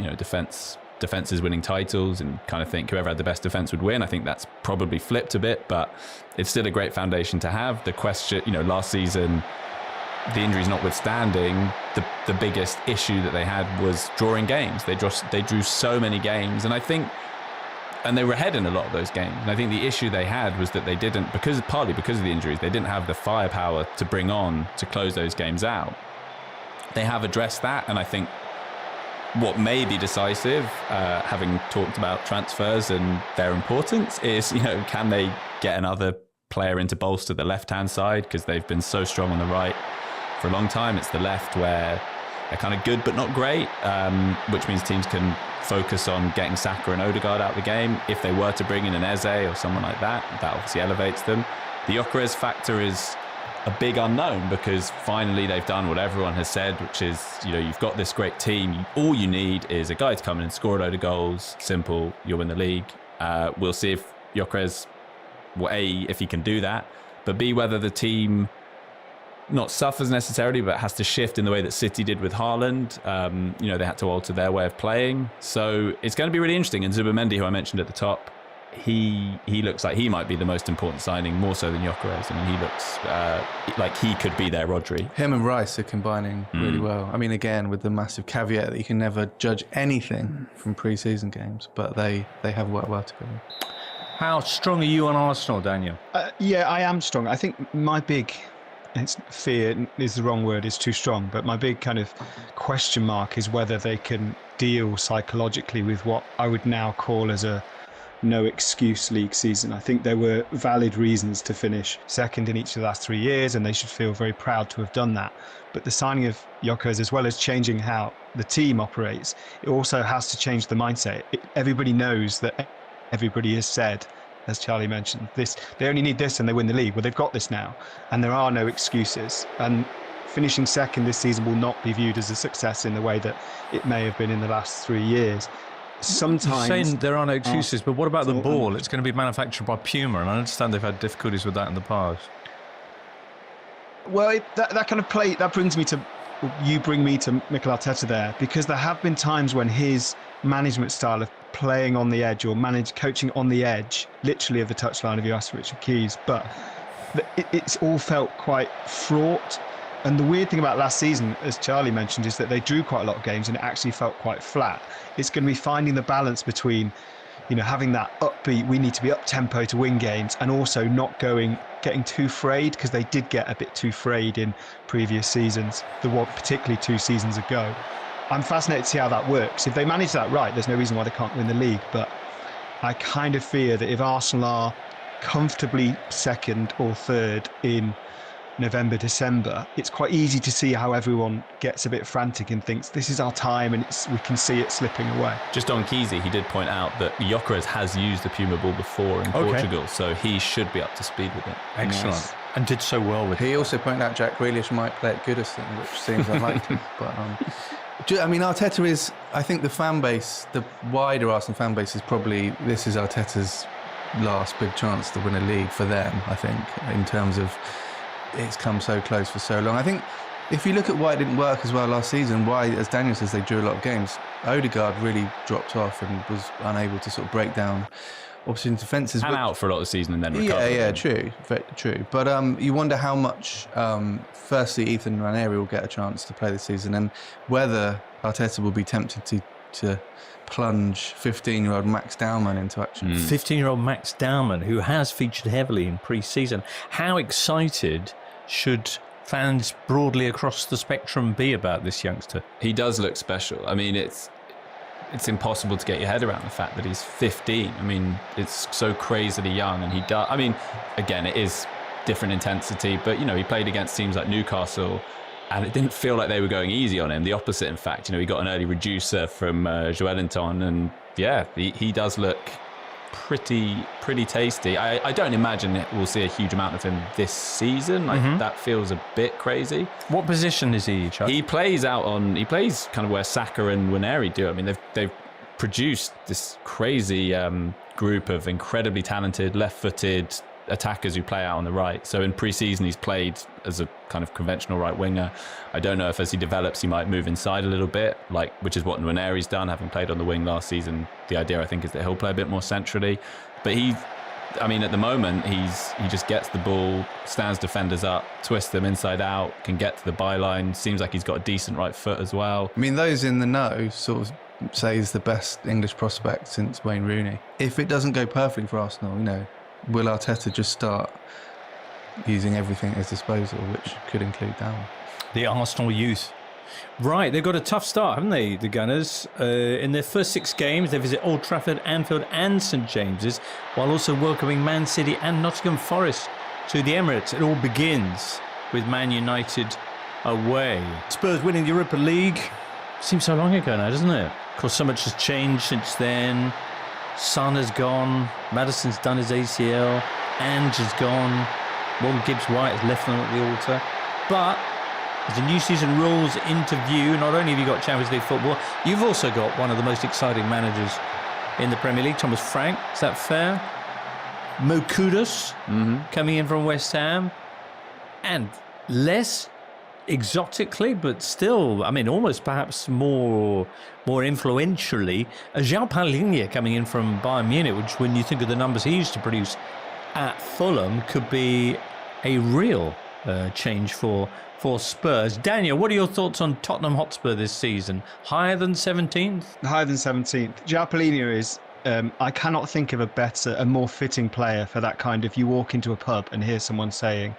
defenses winning titles and kind of think whoever had the best defense would win. I think that's probably flipped a bit, but it's still a great foundation to have. The question, last season, the injuries notwithstanding, the biggest issue that they had was drawing games. They drew so many games, and they were ahead in a lot of those games. And I think the issue they had was that they didn't, partly because of the injuries, they didn't have the firepower to bring on to close those games out. They have addressed that, and I think what may be decisive, having talked about transfers and their importance, is, can they get another player in to bolster the left-hand side, because they've been so strong on the right for a long time. It's the left where they're kind of good but not great, which means teams can focus on getting Saka and Odegaard out of the game. If they were to bring in an Eze or someone like that, that obviously elevates them. The Gyökeres factor is a big unknown, because finally they've done what everyone has said, which is, you've got this great team. All you need is a guy to come in and score a load of goals. Simple, you'll win the league. We'll see if Gyökeres, A, if he can do that, but B, whether the team not suffers necessarily, but has to shift in the way that City did with Haaland. They had to alter their way of playing. So it's going to be really interesting. And Zubimendi, who I mentioned at the top, he looks like he might be the most important signing, more so than Gyökeres. I mean, he looks like he could be their Rodri. Him and Rice are combining really well. I mean, again, with the massive caveat that you can never judge anything from pre-season games, but they have worked well together. How strong are you on Arsenal, Daniel? Yeah, I am strong. I think my big fear is the wrong word, is too strong, but my big kind of question mark is whether they can deal psychologically with what I would now call as a no excuse league season. I think there were valid reasons to finish second in each of the last 3 years, and they should feel very proud to have done that. But the signing of Gyökeres, as well as changing how the team operates, it also has to change the mindset. Everybody knows that, everybody has said, as Charlie mentioned, they only need this and they win the league. Well, they've got this now, and there are no excuses. And finishing second this season will not be viewed as a success in the way that it may have been in the last 3 years. Sometimes You're saying there are no excuses, but what about the ball? It's going to be manufactured by Puma, and I understand they've had difficulties with that in the past. Well, that kind of play, that brings me to, you bring me to Mikel Arteta there, because there have been times when his management style of playing on the edge or coaching on the edge, literally of the touchline, if you ask Richard Keys, but it's all felt quite fraught. And the weird thing about last season, as Charlie mentioned, is that they drew quite a lot of games and it actually felt quite flat. It's going to be finding the balance between, having that upbeat, we need to be up tempo to win games, and also not getting too frayed, because they did get a bit too frayed in previous seasons, particularly 2 seasons ago. I'm fascinated to see how that works. If they manage that right, there's no reason why they can't win the league. But I kind of fear that if Arsenal are comfortably second or third in November, December, it's quite easy to see how everyone gets a bit frantic and thinks this is our time, and we can see it slipping away. Just on Kesey, he did point out that Gyökeres has used the Puma ball before in Portugal, so he should be up to speed with it. Excellent. Nice. And did so well with it. He also pointed out Jack Grealish might play at Goodison, which seems unlikely. But Arteta is, I think the fan base, the wider Arsenal fan base is probably, this is Arteta's last big chance to win a league for them, I think, in terms of it's come so close for so long. I think if you look at why it didn't work as well last season, why, as Daniel says, they drew a lot of games, Odegaard really dropped off and was unable to sort of break down opposition defences. And out for a lot of the season and then recovered. Yeah, true, very true. But you wonder how much, firstly, Ethan Ranieri will get a chance to play this season, and whether Arteta will be tempted to plunge 15-year-old Max Dowman into action. 15-year-old Max Dowman, who has featured heavily in pre-season. How excited should fans broadly across the spectrum be about this youngster? He does look special. I mean, it's impossible to get your head around the fact that he's 15. I mean, it's so crazily young, and he does. I mean, again, it is different intensity, but he played against teams like Newcastle, and it didn't feel like they were going easy on him. The opposite, in fact. He got an early reducer from Joelinton, and yeah, he does look pretty tasty. I don't imagine we'll see a huge amount of him this season. That feels a bit crazy. What position is he, Chuck? He plays kind of where Saka and Nwaneri do. I mean, they've produced this crazy group of incredibly talented, left-footed attackers who play out on the right. So in pre-season, he's played as a kind of conventional right winger. I don't know if as he develops, he might move inside a little bit, which is what Nwaneri's done, having played on the wing last season. The idea, I think, is that he'll play a bit more centrally. But at the moment, he just gets the ball, stands defenders up, twists them inside out, can get to the byline. Seems like he's got a decent right foot as well. I mean, those in the know sort of say he's the best English prospect since Wayne Rooney. If it doesn't go perfectly for Arsenal, will Arteta just start using everything at his disposal, which could include Dowman? The Arsenal youth. Right, they've got a tough start, haven't they, the Gunners? In their first 6 games, they visit Old Trafford, Anfield and St James's, while also welcoming Man City and Nottingham Forest to the Emirates. It all begins with Man United away. Spurs winning the Europa League. Seems so long ago now, doesn't it? Of course, so much has changed since then. Son has gone, Maddison's done his ACL, Ange has gone, Morgan Gibbs-White has left them at the altar. But as the new season rolls into view, not only have you got Champions League football, you've also got one of the most exciting managers in the Premier League, Thomas Frank. Is that fair? Mo Kudus coming in from West Ham. And less exotically, but still, almost perhaps more influentially, João Palhinha coming in from Bayern Munich, which, when you think of the numbers he used to produce at Fulham, could be a real change for Spurs. Daniel, what are your thoughts on Tottenham Hotspur this season? Higher than 17th? Higher than 17th. João Palhinha is I cannot think of a more fitting player for that kind of, you walk into a pub and hear someone saying,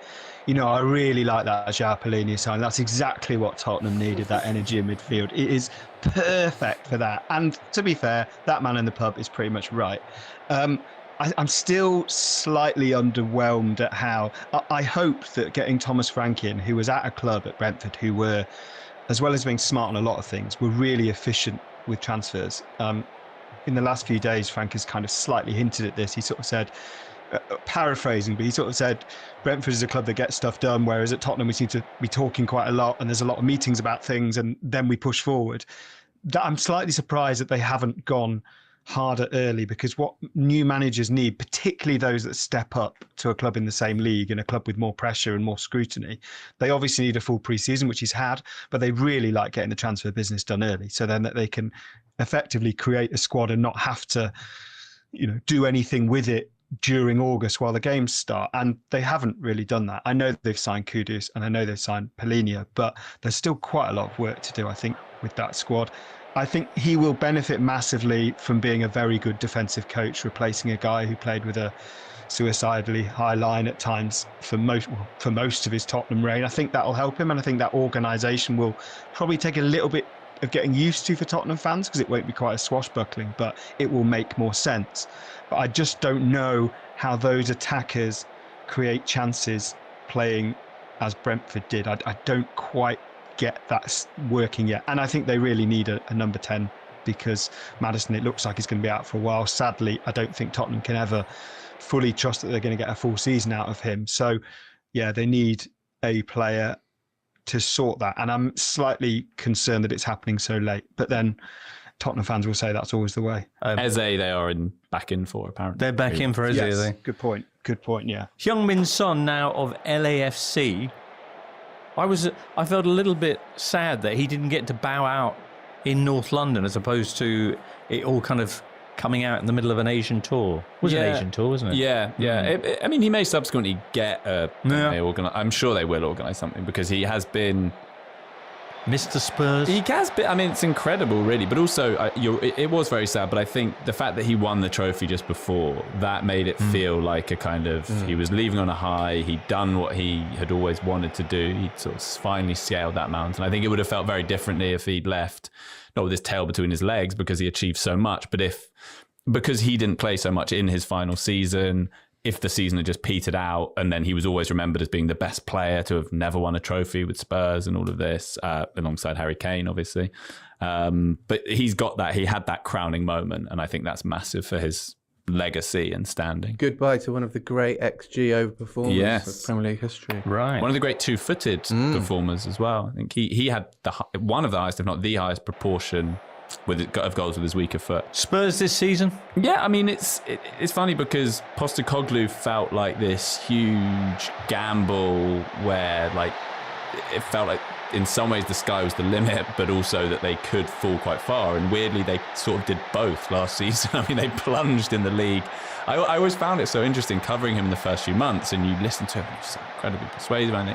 you know, I really like that João Palhinha sign. That's exactly what Tottenham needed, that energy in midfield. It is perfect for that. And to be fair, that man in the pub is pretty much right. I'm still slightly underwhelmed at how... I hope that getting Thomas Frank in, who was at a club at Brentford, who were, as well as being smart on a lot of things, were really efficient with transfers. In the last few days, Frank has kind of slightly hinted at this. He sort of said, paraphrasing, but he sort of said, Brentford is a club that gets stuff done, whereas at Tottenham we seem to be talking quite a lot and there's a lot of meetings about things and then we push forward. I'm slightly surprised that they haven't gone harder early, because what new managers need, particularly those that step up to a club in the same league and a club with more pressure and more scrutiny, they obviously need a full pre-season, which he's had, but they really like getting the transfer business done early, so then that they can effectively create a squad and not have to, you know, do anything with it during August while the games start. And they haven't really done that. I know they've signed Kudus and I know they've signed Palhinha, but there's still quite a lot of work to do, I think, with that squad. I think he will benefit massively from being a very good defensive coach, replacing a guy who played with a suicidally high line at times for most of his Tottenham reign. I think that will help him, and I think that organisation will probably take a little bit of getting used to for Tottenham fans, because it won't be quite as swashbuckling, but it will make more sense. But I just don't know how those attackers create chances playing as Brentford did. I don't quite get that working yet. And I think they really need a number 10, because Maddison, it looks like he's going to be out for a while. Sadly, I don't think Tottenham can ever fully trust that they're going to get a full season out of him. So, yeah, they need a player to sort that. And I'm slightly concerned that it's happening so late. But then Tottenham fans will say that's always the way. Eze, they are back in for, apparently. They're back in for Eze, yes, are they? Good point, yeah. Heung-min Son now of LAFC. I felt a little bit sad that he didn't get to bow out in North London, as opposed to it all kind of coming out in the middle of an Asian tour. It was an Asian tour, wasn't it? Yeah. I mean, he may subsequently get I'm sure they will organise something, because he has been Mr. Spurs. He has been. I mean, it's incredible, really. But also, it was very sad. But I think the fact that he won the trophy just before, that made it feel like a kind of, he was leaving on a high. He'd done what he had always wanted to do. He'd sort of finally scaled that mountain. I think it would have felt very differently if he'd left, not with his tail between his legs, because he achieved so much, but because he didn't play so much in his final season, if the season had just petered out, and then he was always remembered as being the best player to have never won a trophy with Spurs and all of this, alongside Harry Kane, obviously. But he's got that. He had that crowning moment, and I think that's massive for his legacy and standing. Goodbye to one of the great XG overperformers of Premier League history. Right. One of the great two-footed performers as well. I think he had one of the highest, if not the highest, proportion of goals with his weaker foot. Spurs this season? Yeah, I mean, it's funny because Postecoglou felt like this huge gamble where, like, it felt like in some ways the sky was the limit, but also that they could fall quite far. And weirdly, they sort of did both last season. I mean, they plunged in the league. I always found it so interesting covering him in the first few months, and you listen to him and you're so incredibly persuasive. And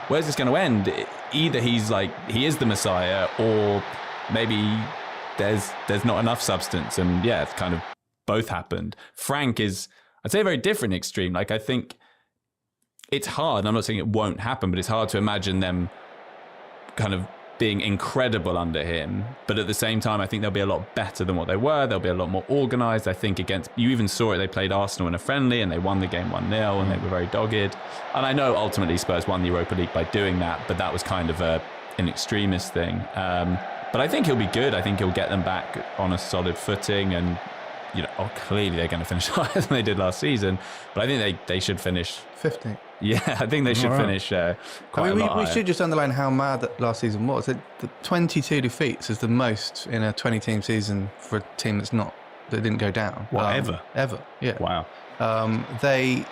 where's this going to end? Either he is the Messiah, or maybe there's not enough substance. And yeah, it's kind of both happened. Frank is, I'd say, a very different extreme. Like, I think it's hard, and I'm not saying it won't happen, but it's hard to imagine them kind of being incredible under him. But at the same time, I think they'll be a lot better than what they were. They'll be a lot more organised. I think you even saw it, they played Arsenal in a friendly and they won the game 1-0 and they were very dogged. And I know ultimately Spurs won the Europa League by doing that, but that was kind of an extremist thing. But I think he'll be good. I think he'll get them back on a solid footing, and clearly they're going to finish higher than they did last season. But I think they should finish 15th. Yeah, I think they should finish quite a lot we higher. should just underline how mad that last season was. The 22 defeats is the most in a 20-team season for a team that didn't go down. Ever? Ever, yeah. Wow. They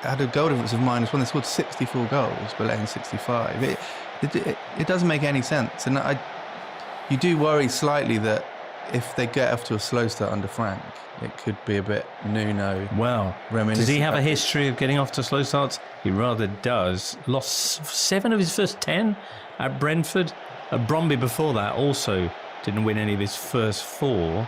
had a goal difference of -1. They scored 64 goals, but letting 65. It doesn't make any sense. And you do worry slightly that if they get off to a slow start under Frank, it could be a bit Nuno. Well, does he have a history of getting off to slow starts? He rather does. Lost 7 of his first 10 at Brentford. At Bromby before that also didn't win any of his first 4.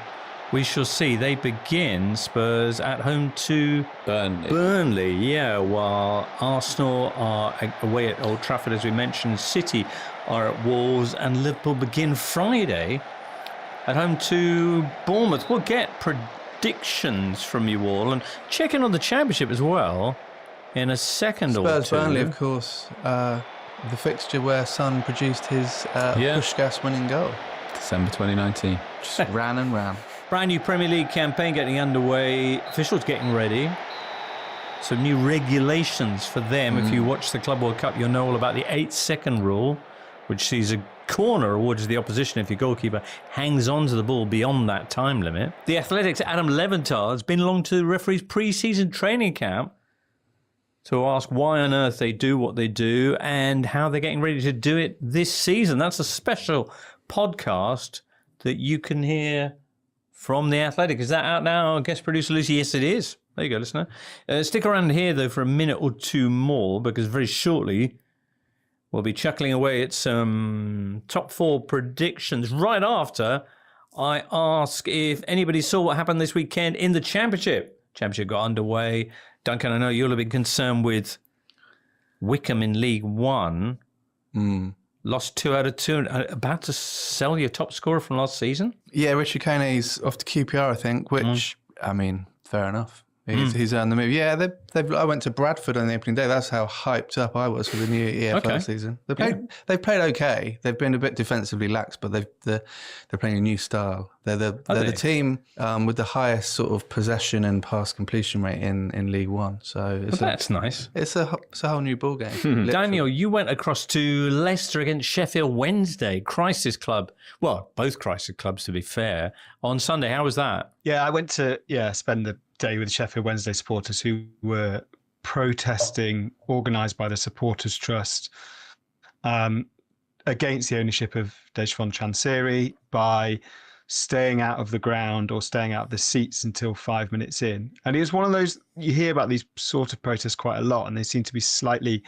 we shall see. They begin, Spurs, at home to Burnley, yeah, while Arsenal are away at Old Trafford, as we mentioned. City are at Wolves, and Liverpool begin Friday at home to Bournemouth. We'll get predictions from you all and check in on the Championship as well in a second or two. Spurs Burnley, of course, the fixture where Son produced his Puskás winning goal. December 2019. Just ran and ran. Brand new Premier League campaign getting underway. Officials getting ready. Some new regulations for them. If you watch the Club World Cup, you'll know all about the 8-second rule, which sees a corner awarded to the opposition if your goalkeeper hangs on to the ball beyond that time limit. The Athletic's Adam Leventhal has been along to the referee's pre-season training camp to ask why on earth they do what they do and how they're getting ready to do it this season. That's a special podcast that you can hear from The Athletic. Is that out now, guest producer Lucy? Yes, it is. There you go, listener. Stick around here, though, for a minute or two more, because very shortly we'll be chuckling away at some top 4 predictions right after I ask if anybody saw what happened this weekend in the Championship. Championship got underway. Duncan, I know you'll have been concerned with Wycombe in League One. Lost 2 out of 2. About to sell your top scorer from last season? Yeah, Richard Kane's off to QPR, I think, which, I mean, fair enough. He's earned the move. Yeah, I went to Bradford on the opening day. That's how hyped up I was for the new EFL season. They've played okay. They've been a bit defensively lax, but they're playing a new style. They're the team with the highest sort of possession and pass completion rate in League One. So that's nice. It's a whole new ball game. Daniel, you went across to Leicester against Sheffield Wednesday, Crisis Club. Well, both Crisis clubs, to be fair. On Sunday, how was that? Yeah, I went to spend the day with Sheffield Wednesday supporters who were protesting, organised by the Supporters Trust, against the ownership of Dejphon Chansiri by staying out of the ground or staying out of the seats until 5 minutes in. And it was one of those, you hear about these sort of protests quite a lot, and they seem to be slightly,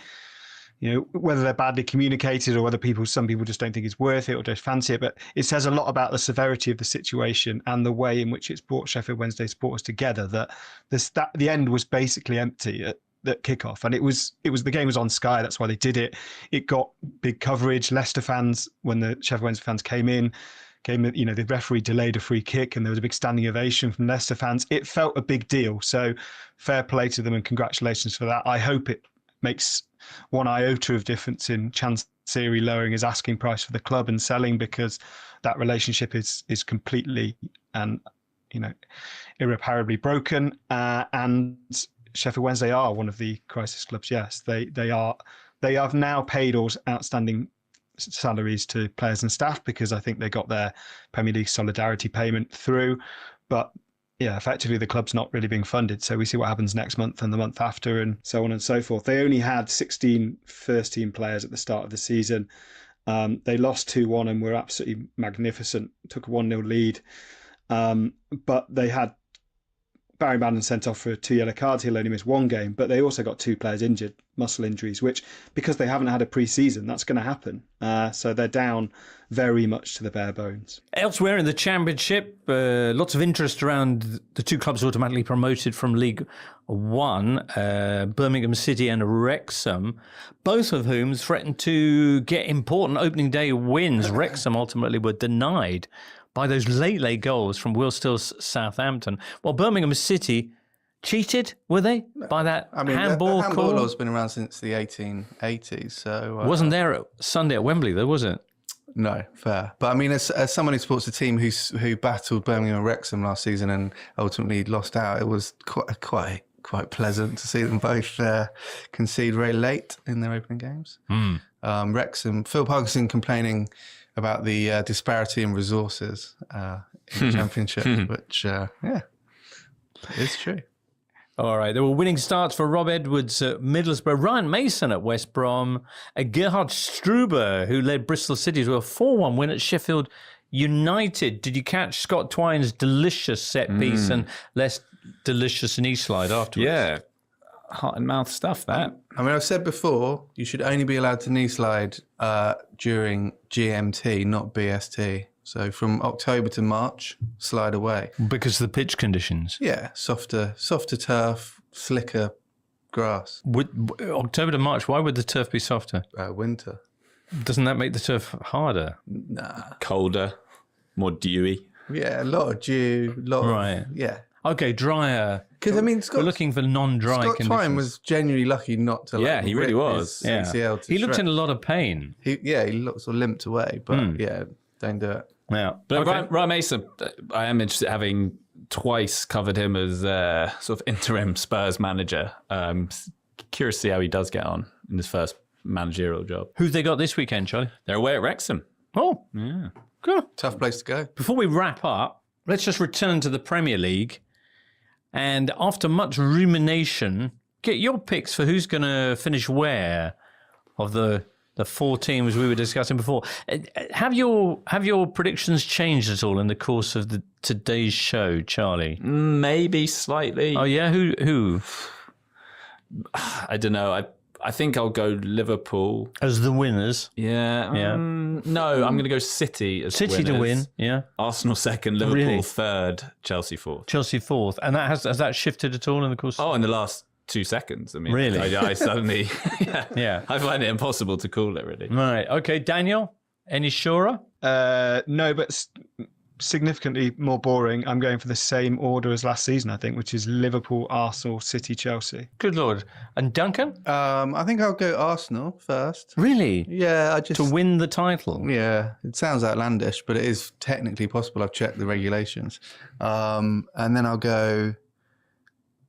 whether they're badly communicated or whether some people just don't think it's worth it or don't fancy it. But it says a lot about the severity of the situation and the way in which it's brought Sheffield Wednesday supporters together, that the end was basically empty at kickoff. And it was the game was on Sky. That's why they did it. It got big coverage. Leicester fans, when the Sheffield Wednesday fans came in, the referee delayed a free kick and there was a big standing ovation from Leicester fans. It felt a big deal. So fair play to them and congratulations for that. I hope it makes one iota of difference in Chansiri lowering his asking price for the club and selling, because that relationship is completely and irreparably broken. And Sheffield Wednesday are one of the crisis clubs. Yes, they have now paid all outstanding salaries to players and staff, because I think they got their Premier League solidarity payment through. But yeah, effectively the club's not really being funded. So we see what happens next month and the month after and so on and so forth. They only had 16 first-team players at the start of the season. They lost 2-1 and were absolutely magnificent. Took a 1-0 lead. But they had Barry Madden sent off for 2 yellow cards. He'll only miss 1 game. But they also got 2 players injured, muscle injuries, which, because they haven't had a pre-season, that's going to happen. So they're down very much to the bare bones. Elsewhere in the Championship, lots of interest around the 2 clubs automatically promoted from League One, Birmingham City and Wrexham, both of whom threatened to get important opening day wins. Wrexham ultimately were denied by those late goals from Will Still's Southampton. Well, Birmingham City cheated, were they, by that handball the handball call? law's been around since the 1880s. So wasn't there Sunday at Wembley, though, was it? No, fair. But I mean, as someone who supports a team who battled Birmingham and Wrexham last season and ultimately lost out, it was quite pleasant to see them both concede very late in their opening games. Wrexham, Phil Parkinson complaining about the disparity in resources in the Championship, which, it's true. All right, there were winning starts for Rob Edwards at Middlesbrough, Ryan Mason at West Brom, Gerhard Struber, who led Bristol City to a 4-1 win at Sheffield United. Did you catch Scott Twine's delicious set piece and less delicious knee slide afterwards? Yeah, heart and mouth stuff, that. I mean, I've said before, you should only be allowed to knee slide during GMT, not BST. So from October to March, slide away. Because of the pitch conditions. Yeah, softer turf, slicker grass. October to March, why would the turf be softer? Winter. Doesn't that make the turf harder? Nah. Colder, more dewy. Yeah, a lot of dew. Right. Yeah. Okay, drier. Because I mean, we're looking for non-dry Scott conditions. Twine was genuinely lucky not to. Yeah, he really rip was. his ACL to He looked in a shreds. lot of pain. He sort of limped away, but yeah, don't do it. Yeah. But Okay. Ryan Mason, I am interested, having twice covered him as sort of interim Spurs manager. Curious to see how he does get on in his first managerial job. Who've they got this weekend, Charlie? They're away at Wrexham. Oh, Yeah. good. Tough place to go. Before we wrap up, let's just return to the Premier League. And after much rumination, get your picks for who's going to finish where of the 4 teams we were discussing before. Have your predictions changed at all in the course of today's show, Charlie? Maybe slightly. Oh, yeah? Who? I don't know. I think I'll go Liverpool. As the winners. Yeah. Yeah. No, I'm going to go City as City winners. to win, yeah. Arsenal second, Liverpool Really? third, Chelsea fourth. Chelsea fourth. And that has that shifted at all in the course? Oh, in the last 2 seconds. I mean, Really? I suddenly, Yeah. I find it impossible to call it, really. Right. Okay, Daniel, any surer? No, but significantly more boring. I'm going for the same order as last season, I think, which is Liverpool, Arsenal, City, Chelsea. Good Lord. And Duncan? I think I'll go Arsenal first. Really? Yeah, I just To win the title? Yeah, it sounds outlandish, but it is technically possible. I've checked the regulations. And then I'll go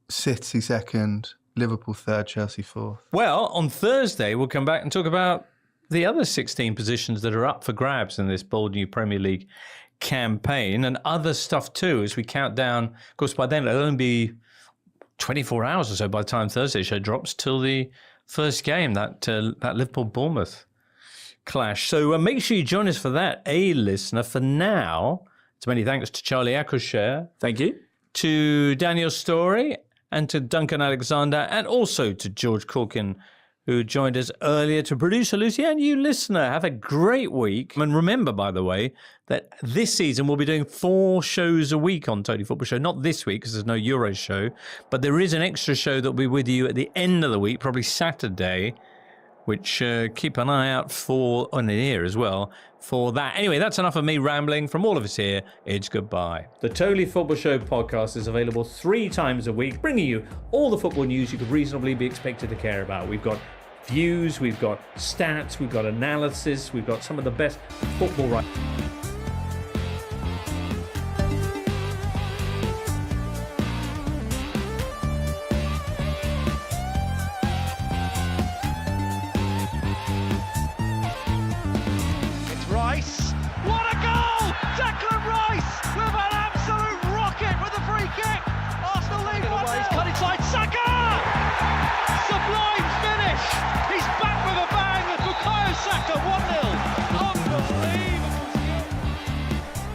City second, Liverpool third, Chelsea fourth. Well, on Thursday, we'll come back and talk about the other 16 positions that are up for grabs in this bold new Premier League campaign and other stuff too as we count down. Of course, by then it'll only be 24 hours or so by the time Thursday show drops till the first game, that Liverpool-Bournemouth clash. So make sure you join us for that, listener. For now, it's many thanks to Charlie Accoshere, Thank you. to Daniel Story, and to Duncan Alexander, and also to George Corkin, who joined us earlier, to producer Lucy, and you listener. Have a great week. And remember, by the way, that this season we'll be doing 4 shows a week on Totally Football Show. Not this week, because there's no Euros show, but there is an extra show that will be with you at the end of the week, probably Saturday, which keep an eye out for, on the ear as well, for that. Anyway, that's enough of me rambling. From all of us here, it's goodbye. The Totally Football Show podcast is available 3 times a week, bringing you all the football news you could reasonably be expected to care about. We've got views, we've got stats, we've got analysis, we've got some of the best football writers. It's Rice. What a goal! Declan Rice with an absolute rocket with a free kick. Arsenal lead 1-0. He's cut inside. Saka! Sublime finish. He's back with a bang with Bukayo Saka 1-0. Unbelievable.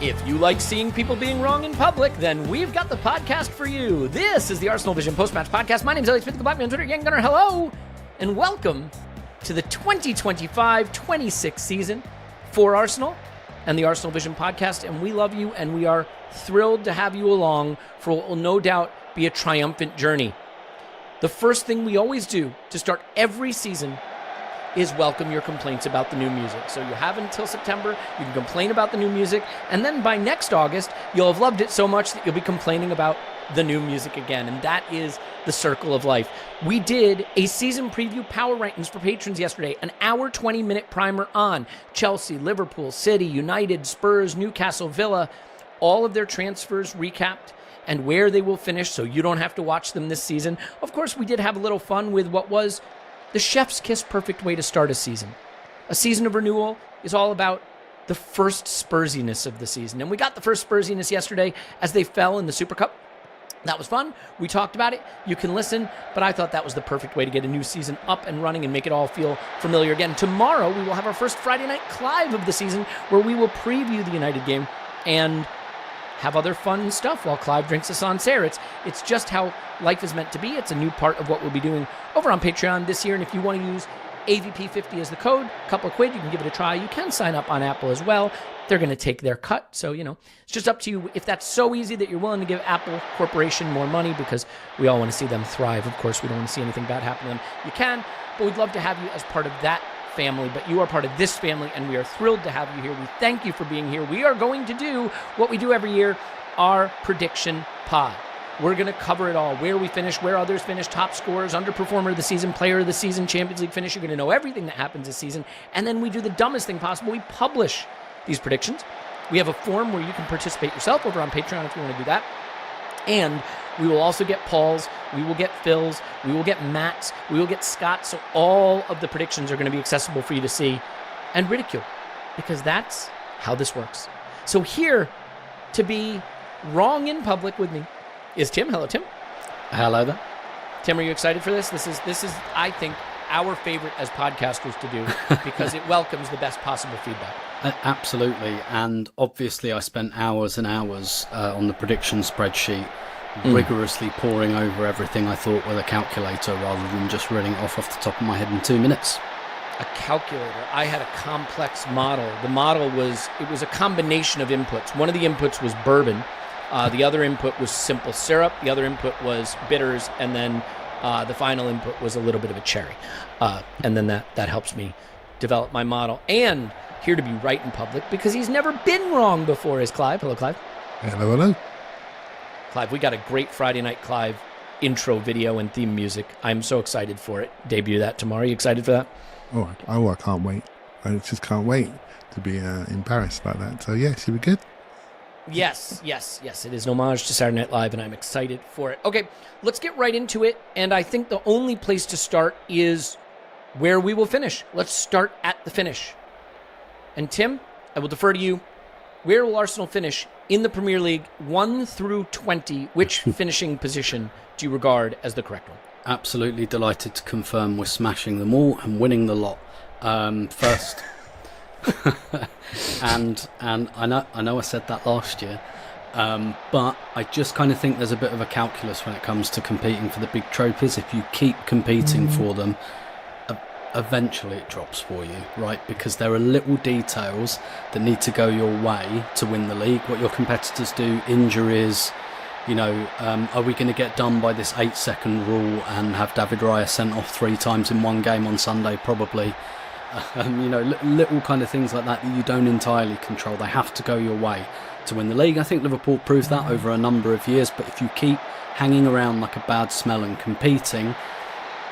If you like seeing people being wrong in public, then we've got the podcast for you. This is the Arsenal Vision Post-Match Podcast. My name is Elliot Smith, on Twitter, Yang Gunner. Hello, and welcome to the 2025-26 season for Arsenal and the Arsenal Vision Podcast. And we love you, and we are thrilled to have you along for what will no doubt be a triumphant journey. The first thing we always do to start every season is welcome your complaints about the new music. So you have until September, you can complain about the new music, and then by next August, you'll have loved it so much that you'll be complaining about the new music again, and that is the circle of life. We did a season preview power rankings for patrons yesterday, an hour 20-minute primer on Chelsea, Liverpool, City, United, Spurs, Newcastle, Villa, all of their transfers recapped and where they will finish so you don't have to watch them this season. Of course, we did have a little fun with what was the chef's kiss perfect way to start a season. A season of renewal is all about the first Spursiness of the season, and we got the first Spursiness yesterday as they fell in the Super Cup. That was fun. We talked about it. You can listen, but I thought that was the perfect way to get a new season up and running and make it all feel familiar again. Tomorrow, we will have our first Friday Night Clive of the season where we will preview the United game and have other fun stuff while Clive drinks a Sancerre. It's just how life is meant to be. It's a new part of what we'll be doing over on Patreon this year. And if you want to use AVP50 is the code, a couple of quid, you can give it a try. You can sign up on Apple as well. They're going to take their cut. So, it's just up to you. If that's so easy that you're willing to give Apple Corporation more money, because we all want to see them thrive. Of course, we don't want to see anything bad happen to them. You can, but we'd love to have you as part of that family. But you are part of this family, and we are thrilled to have you here. We thank you for being here. We are going to do what we do every year, our prediction pod. We're going to cover it all, where we finish, where others finish, top scorers, underperformer of the season, player of the season, Champions League finish. You're going to know everything that happens this season. And then we do the dumbest thing possible. We publish these predictions. We have a form where you can participate yourself over on Patreon if you want to do that. And we will also get Paul's, we will get Phil's, we will get Matt's, we will get Scott's. So all of the predictions are going to be accessible for you to see and ridicule, because that's how this works. So here to be wrong in public with me is Tim. Hello, Tim. Hello there. Tim, are you excited for this? This is, I think, our favorite as podcasters to do, because it welcomes the best possible feedback. Absolutely. And obviously I spent hours and hours on the prediction spreadsheet, rigorously poring over everything I thought with a calculator rather than just reading it off the top of my head in 2 minutes. A calculator. I had a complex model. The model was a combination of inputs. One of the inputs was bourbon. The other input was simple syrup. The other input was bitters. And then the final input was a little bit of a cherry. And then that helps me develop my model. And here to be right in public, because he's never been wrong before, is Clive. Hello, Clive. Hello. Clive, we got a great Friday Night Clive intro video and theme music. I'm so excited for it. Debut that tomorrow. You excited for that? Oh, I can't wait. I just can't wait to be embarrassed like that. So, yeah, should be good. Yes. It is an homage to Saturday Night Live, and I'm excited for it. Okay, let's get right into it. And I think the only place to start is where we will finish. Let's start at the finish. And Tim, I will defer to you. Where will Arsenal finish in the Premier League 1 through 20? Which finishing position do you regard as the correct one? Absolutely delighted to confirm we're smashing them all and winning the lot. First, and I know I said that last year, but I just kind of think there's a bit of a calculus when it comes to competing for the big trophies. If you keep competing for them, eventually it drops for you, right? Because there are little details that need to go your way to win the league. What your competitors do, injuries, are we going to get done by this 8-second rule and have David Raya sent off 3 times in one game on Sunday? Probably. Little kind of things like that you don't entirely control. They have to go your way to win the league. I think Liverpool proved that over a number of years, but if you keep hanging around like a bad smell and competing,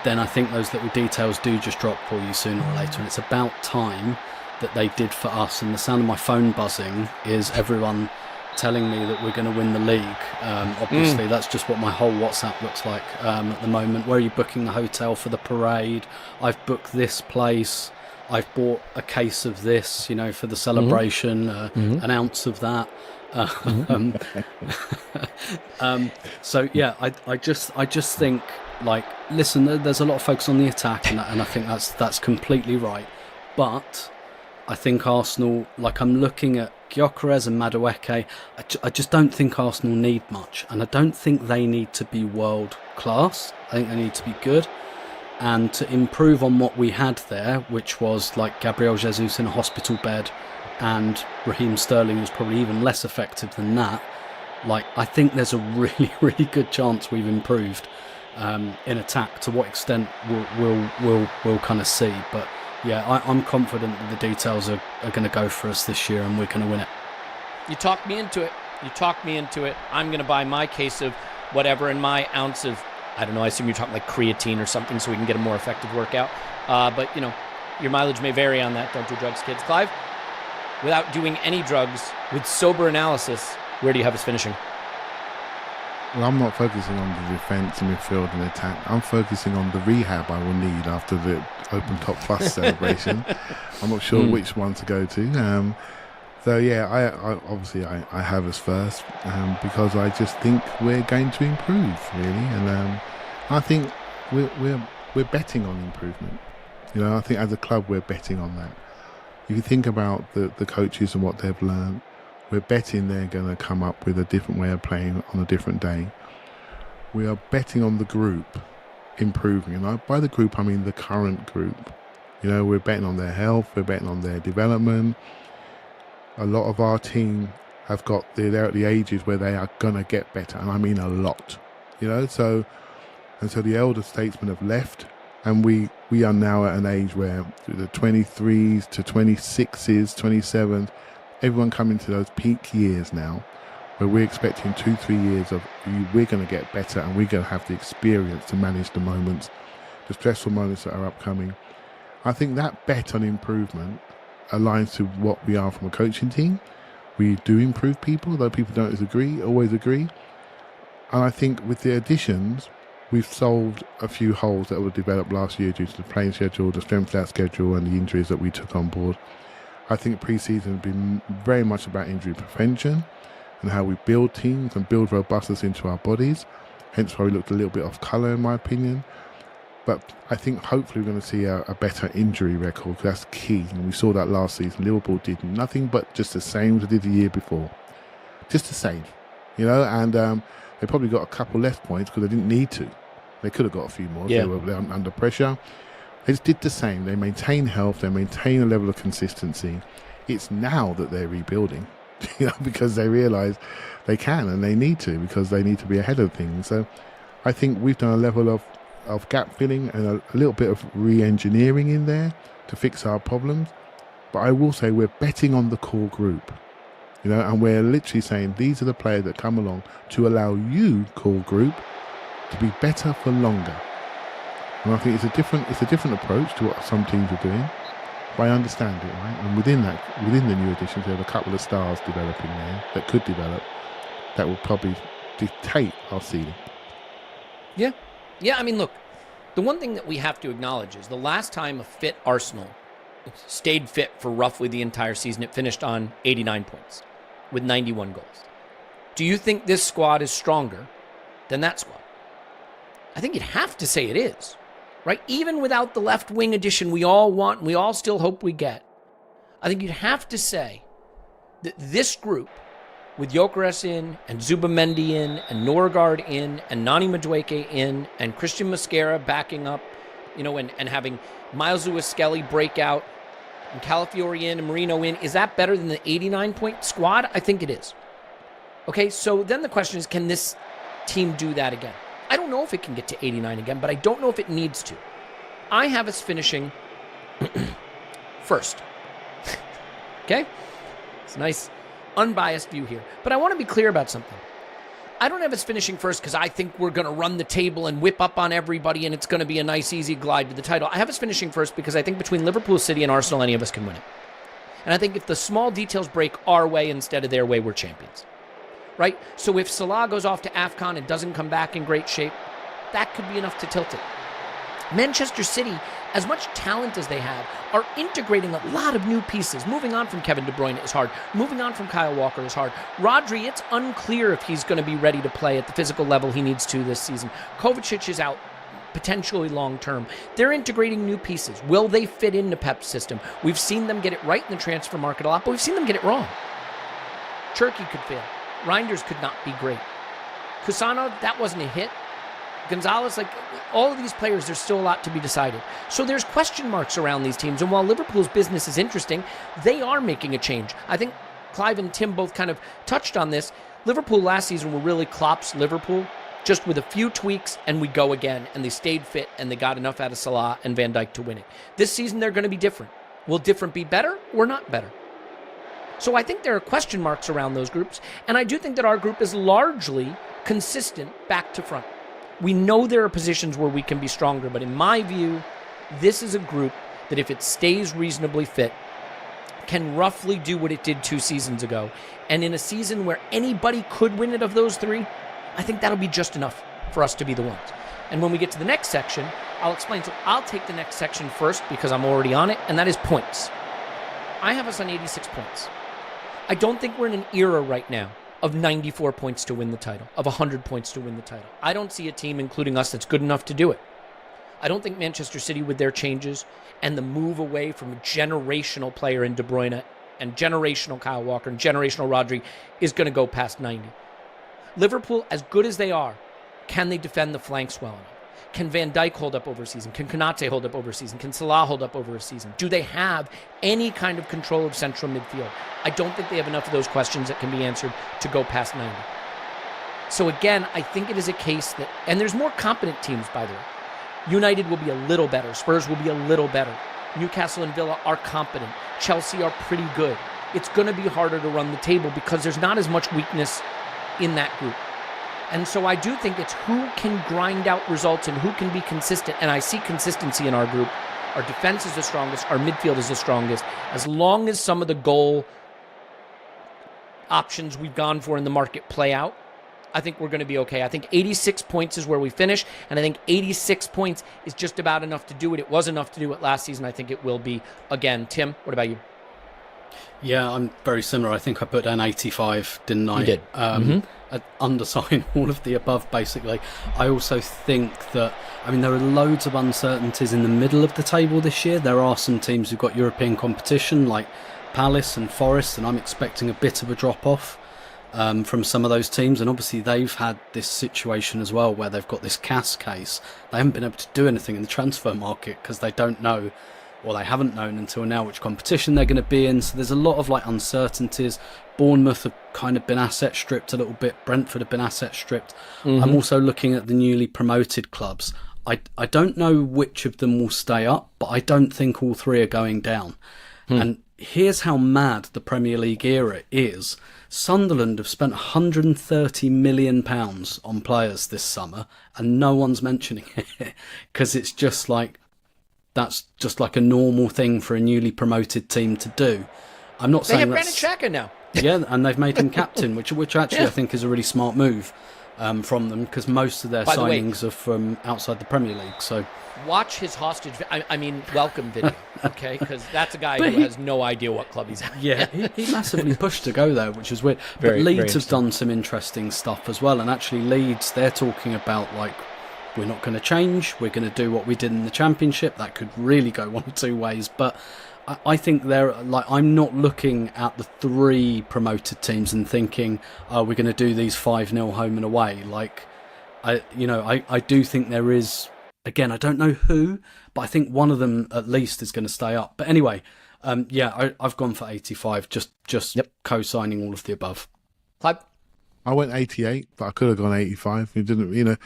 then I think those little details do just drop for you sooner or later. And it's about time that they did for us. And the sound of my phone buzzing is everyone telling me that we're going to win the league. Obviously, that's just what my whole WhatsApp looks like at the moment. Where are you booking the hotel for the parade? I've booked this place. I've bought a case of this, for the celebration, an ounce of that. So yeah, I just think, like, listen, there's a lot of focus on the attack, and I think that's completely right. But I think Arsenal, like, I'm looking at Gyökeres and Madueke, I just don't think Arsenal need much, and I don't think they need to be world class. I think they need to be good, and to improve on what we had there, which was like Gabriel Jesus in a hospital bed and Raheem Sterling, who's probably even less effective than that. Like, I think there's a really, really good chance we've improved in attack. To what extent we'll kind of see, but yeah, I'm confident that the details are going to go for us this year, and we're going to win it. You talked me into it. I'm going to buy my case of whatever and my ounce of, I don't know, I assume you're talking like creatine or something so we can get a more effective workout. But, your mileage may vary on that. Don't do drugs, kids. Clive, without doing any drugs, with sober analysis, where do you have us finishing? Well, I'm not focusing on the defence and midfield and attack. I'm focusing on the rehab I will need after the Open Top Plus celebration. I'm not sure which one to go to. So yeah, I obviously have us first because I just think we're going to improve, really, and I think we're betting on improvement. I think as a club we're betting on that. If you think about the coaches and what they've learned, we're betting they're going to come up with a different way of playing on a different day. We are betting on the group improving, and by the group I mean the current group You know, we're betting on their health, we're betting on their development. A lot of our team have they're at the ages where they are going to get better, and I mean a lot. You know, so the elder statesmen have left, and we are now at an age where the 23s to 26s, 27s, everyone coming to those peak years now, where we're expecting 2-3 years of we're going to get better, and we're going to have the experience to manage the moments, the stressful moments that are upcoming. I think that bet on improvement aligns to what we are from a coaching team. We do improve people, though people don't always agree. And I think with the additions, we've solved a few holes that were developed last year due to the playing schedule, the strength of that schedule, and the injuries that we took on board. I think pre-season has been very much about injury prevention and how we build teams and build robustness into our bodies. Hence why we looked a little bit off colour, in my opinion. But I think hopefully we're going to see a better injury record. That's key. And we saw that last season. Liverpool did nothing but just the same as they did the year before. Just the same, you know. And they probably got a couple less points because they didn't need to. They could have got a few more. Yeah. They were under pressure. They just did the same. They maintain health. They maintain a level of consistency. It's now that they're rebuilding, you know, because they realise they can and they need to, because they need to be ahead of things. So I think we've done a level of gap filling and a little bit of re-engineering in there to fix our problems. But I will say we're betting on the core group, you know, and we're literally saying these are the players that come along to allow you, core group, to be better for longer. And I think it's a different approach to what some teams are doing, but I understand it, right? And within the new additions, we have a couple of stars developing there that could develop, that will probably dictate our ceiling. Yeah. Yeah, I mean, look, the one thing that we have to acknowledge is the last time a fit Arsenal stayed fit for roughly the entire season, it finished on 89 points with 91 goals. Do you think this squad is stronger than that squad? I think you'd have to say it is, right? Even without the left wing addition we all want and we all still hope we get, I think you'd have to say that this group, with Gyökeres in, and Zubamendi in, and Norgard in, and Nani Madueke in, and Christian Mosquera backing up, you know, and having Miles Lewis-Skelly break out, and Calafiori in, and Marino in, is that better than the 89-point squad? I think it is. Okay, so then the question is, can this team do that again? I don't know if it can get to 89 again, but I don't know if it needs to. I have us finishing first. Okay? It's a nice unbiased view here. But I want to be clear about something. I don't have us finishing first because I think we're going to run the table and whip up on everybody and it's going to be a nice, easy glide to the title. I have us finishing first because I think between Liverpool, City, and Arsenal, any of us can win it. And I think if the small details break our way instead of their way, we're champions. Right? So if Salah goes off to AFCON and doesn't come back in great shape, that could be enough to tilt it. Manchester City, as much talent as they have, are integrating a lot of new pieces. Moving on from Kevin De Bruyne is hard. Moving on from Kyle Walker is hard. Rodri, it's unclear if he's going to be ready to play at the physical level he needs to this season. Kovacic is out potentially long term. They're integrating new pieces. Will they fit into Pep's system? We've seen them get it right in the transfer market a lot, but we've seen them get it wrong. Cherki could fail. Reinders could not be great. Kusano, that wasn't a hit. Gonzalez, like all of these players, there's still a lot to be decided. So there's question marks around these teams. And while Liverpool's business is interesting, they are making a change. I think Clive and Tim both kind of touched on this. Liverpool last season were really Klopp's Liverpool, just with a few tweaks and we go again. And they stayed fit and they got enough out of Salah and Van Dijk to win it. This season, they're going to be different. Will different be better or not better? So I think there are question marks around those groups. And I do think that our group is largely consistent back to front. We know there are positions where we can be stronger, but in my view, this is a group that if it stays reasonably fit, can roughly do what it did 2 seasons ago. And in a season where anybody could win it of those 3, I think that'll be just enough for us to be the ones. And when we get to the next section, I'll explain. So I'll take the next section first because I'm already on it, and that is points. I have us on 86 points. I don't think we're in an era right now of 94 points to win the title, of 100 points to win the title. I don't see a team, including us, that's good enough to do it. I don't think Manchester City, with their changes and the move away from a generational player in De Bruyne and generational Kyle Walker and generational Rodri, is going to go past 90. Liverpool, as good as they are, can they defend the flanks well enough? Can Van Dijk hold up over a season? Can Konate hold up over a season? Can Salah hold up over a season? Do they have any kind of control of central midfield? I don't think they have enough of those questions that can be answered to go past 90. So again, I think it is a case that, and there's more competent teams, by the way. United will be a little better. Spurs will be a little better. Newcastle and Villa are competent. Chelsea are pretty good. It's going to be harder to run the table because there's not as much weakness in that group. And so I do think it's who can grind out results and who can be consistent. And I see consistency in our group. Our defense is the strongest. Our midfield is the strongest. As long as some of the goal options we've gone for in the market play out, I think we're going to be okay. I think 86 points is where we finish, and I think 86 points is just about enough to do it. It was enough to do it last season. I think it will be again. Tim, what about you? Yeah, I'm very similar. I think I put down 85, didn't I? You did. I'd undersign all of the above, basically. I also think that, I mean, there are loads of uncertainties in the middle of the table this year. There are some teams who've got European competition, like Palace and Forest, and I'm expecting a bit of a drop-off from some of those teams. And obviously they've had this situation as well where they've got this CAS case. They haven't been able to do anything in the transfer market because they don't know, or they haven't known until now, which competition they're going to be in. So there's a lot of like uncertainties. Bournemouth have kind of been asset stripped a little bit. Brentford have been asset stripped. I'm also looking at the newly promoted clubs. I don't know which of them will stay up, but I don't think all three are going down. And here's how mad the Premier League era is. Sunderland have spent £130 million on players this summer, and no one's mentioning it because it's just like, that's just like a normal thing for a newly promoted team to do. I'm not saying they have Granit Xhaka now. Yeah, and they've made him captain, which actually I think is a really smart move from them because most of their signings are from outside the Premier League. So watch his hostage. I mean, welcome video, okay? Because that's a guy who has no idea what club he's at. Yeah, he massively pushed to go there, which is weird. But Leeds have done some interesting stuff as well, and actually Leeds, they're talking about like, we're not going to change, we're going to do what we did in the Championship. That could really go one or two ways, but I think they're like, I'm not looking at the three promoted teams and thinking, oh, we're going to do these 5-0 home and away. Like, I do think there is, again, I don't know who, but I think one of them at least is going to stay up. But anyway, I've gone for 85, just co-signing all of the above. Clive? I went 88, but I could have gone 85. It didn't,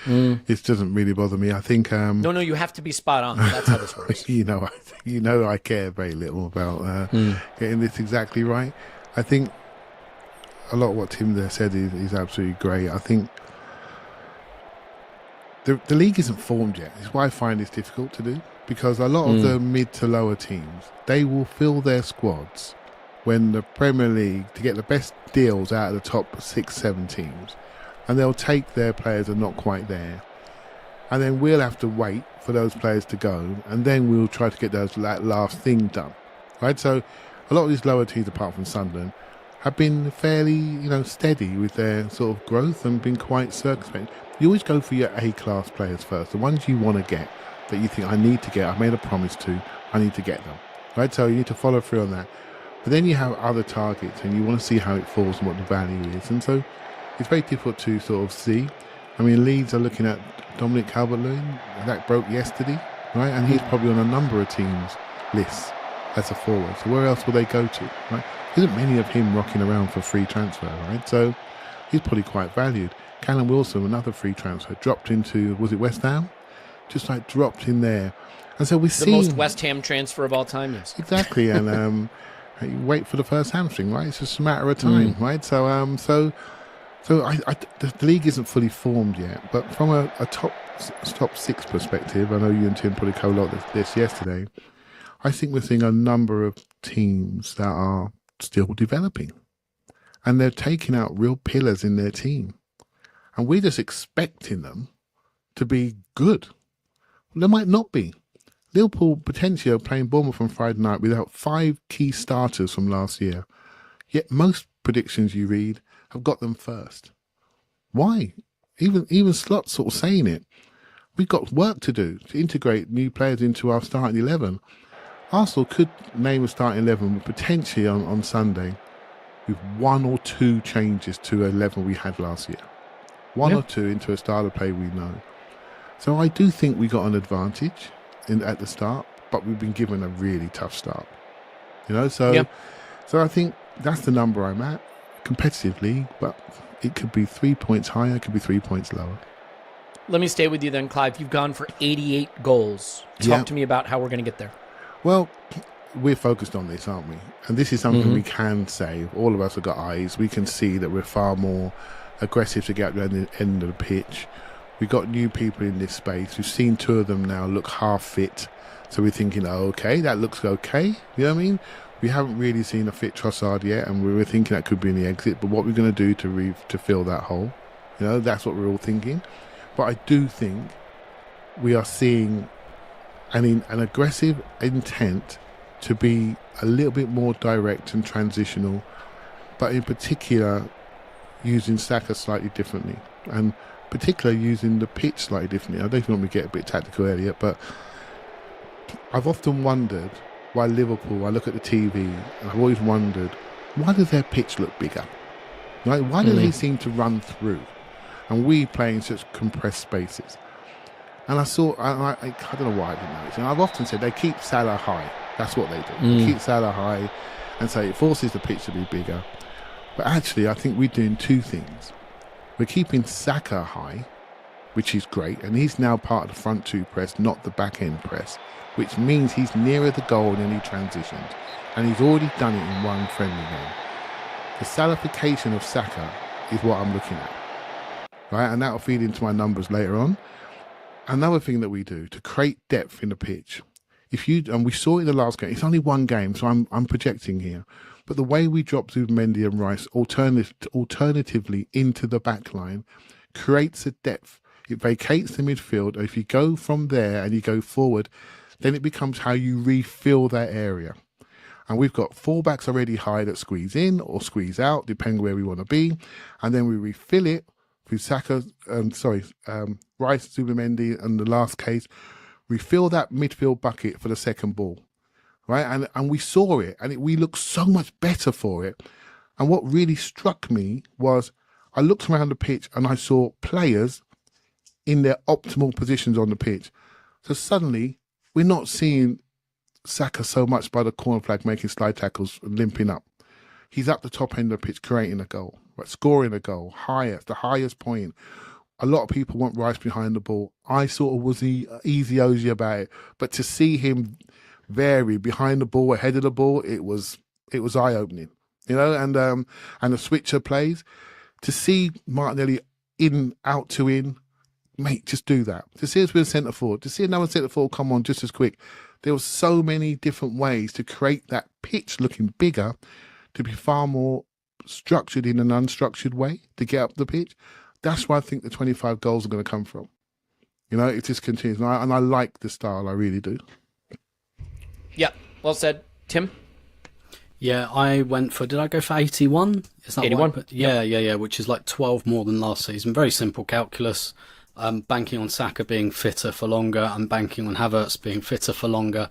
it doesn't really bother me. I think. No, you have to be spot on. That's how this works. I care very little about getting this exactly right. I think a lot of what Tim there said is absolutely great. I think the league isn't formed yet. It's why I find it's difficult to do, because a lot of the mid to lower teams, they will fill their squads when the Premier League, to get the best deals out of the top 6-7 teams, and they'll take their players that are not quite there, and then we'll have to wait for those players to go, and then we'll try to get that last thing done, right? So a lot of these lower teams, apart from Sunderland, have been fairly steady with their sort of growth and been quite circumspect. You always go for your A-class players first, the ones you want to get, that you think, I need to get, I've made a promise to, I need to get them, right? So you need to follow through on that. But then you have other targets and you want to see how it falls and what the value is. And so it's very difficult to sort of see. I mean, Leeds are looking at Dominic Calvert-Lewin. That broke yesterday, right? And he's probably on a number of teams' lists as a forward. So where else will they go to, right? There isn't many of him rocking around for free transfer, right? So he's probably quite valued. Callum Wilson, another free transfer, dropped into, was it West Ham? Just like dropped in there. And so we see the most West Ham transfer of all time, yes. Exactly. And you wait for the first hamstring, right? It's just a matter of time, right? So, the league isn't fully formed yet. But from a top six perspective, I know you and Tim probably covered a lot of this yesterday. I think we're seeing a number of teams that are still developing, and they're taking out real pillars in their team, and we're just expecting them to be good. They might not be. Liverpool potentially are playing Bournemouth on Friday night without 5 key starters from last year. Yet most predictions you read have got them first. Why? Even Slot's sort of saying it. We've got work to do to integrate new players into our starting 11. Arsenal could name a starting 11 potentially on Sunday with 1 or 2 changes to 11 we had last year. One or two into a style of play we know. So I do think we got an advantage at the start, but we've been given a really tough start. So I think that's the number I'm at, competitively, but it could be 3 points higher, it could be 3 points lower. Let me stay with you then, Clive. You've gone for 88 goals. Talk to me about how we're going to get there. Well, we're focused on this, aren't we? And this is something we can say. All of us have got eyes. We can see that we're far more aggressive to get to the end of the pitch. We've got new people in this space. We've seen 2 of them now look half fit. So we're thinking, okay, that looks okay. You know what I mean? We haven't really seen a fit Trossard yet, and we were thinking that could be in the exit. But what we're going to do to fill that hole, that's what we're all thinking. But I do think we are seeing an aggressive intent to be a little bit more direct and transitional, but in particular using Saka slightly differently, and particularly using the pitch slightly differently. I don't know if you want me to get a bit tactical earlier, but I've often wondered why Liverpool, I look at the TV, and I've always wondered, why does their pitch look bigger? Right? Why do they seem to run through? And we play in such compressed spaces. And I don't know why I didn't know it. And I've often said they keep Salah high. That's what they do. They keep Salah high, and so it forces the pitch to be bigger. But actually, I think we're doing 2 things. We're keeping Saka high, which is great, and he's now part of the front 2 press, not the back end press, which means he's nearer the goal than he transitions. And he's already done it in one friendly game. The Salification of Saka is what I'm looking at. Right, and that'll feed into my numbers later on. Another thing that we do to create depth in the pitch, and we saw it in the last game. It's only one game, so I'm projecting here. But the way we drop Zubimendi and Rice alternatively into the back line creates a depth. It vacates the midfield. And if you go from there and you go forward, then it becomes how you refill that area. And we've got fullbacks already high that squeeze in or squeeze out, depending where we want to be. And then we refill it through Rice, Zubimendi, and the last case, refill that midfield bucket for the second ball, right? And we saw it, and we looked so much better for it. And what really struck me was I looked around the pitch and I saw players in their optimal positions on the pitch. So suddenly, we're not seeing Saka so much by the corner flag making slide tackles and limping up. He's up the top end of the pitch creating a goal, right? Scoring a goal, the highest point. A lot of people want Rice behind the ball. I sort of was easy about it, but to see him vary behind the ball, ahead of the ball, it was eye-opening, and the switcher plays. To see Martinelli out to in, mate, just do that. To see us with a centre forward, to see another centre forward come on just as quick. There were so many different ways to create that pitch looking bigger, to be far more structured in an unstructured way to get up the pitch. That's where I think the 25 goals are going to come from. It just continues. And I like the style, I really do. Yeah, well said. Tim? Yeah, I went for, did I go for 81? Is that 81? Right? Yeah, which is like 12 more than last season. Very simple calculus. I'm banking on Saka being fitter for longer. I'm banking on Havertz being fitter for longer.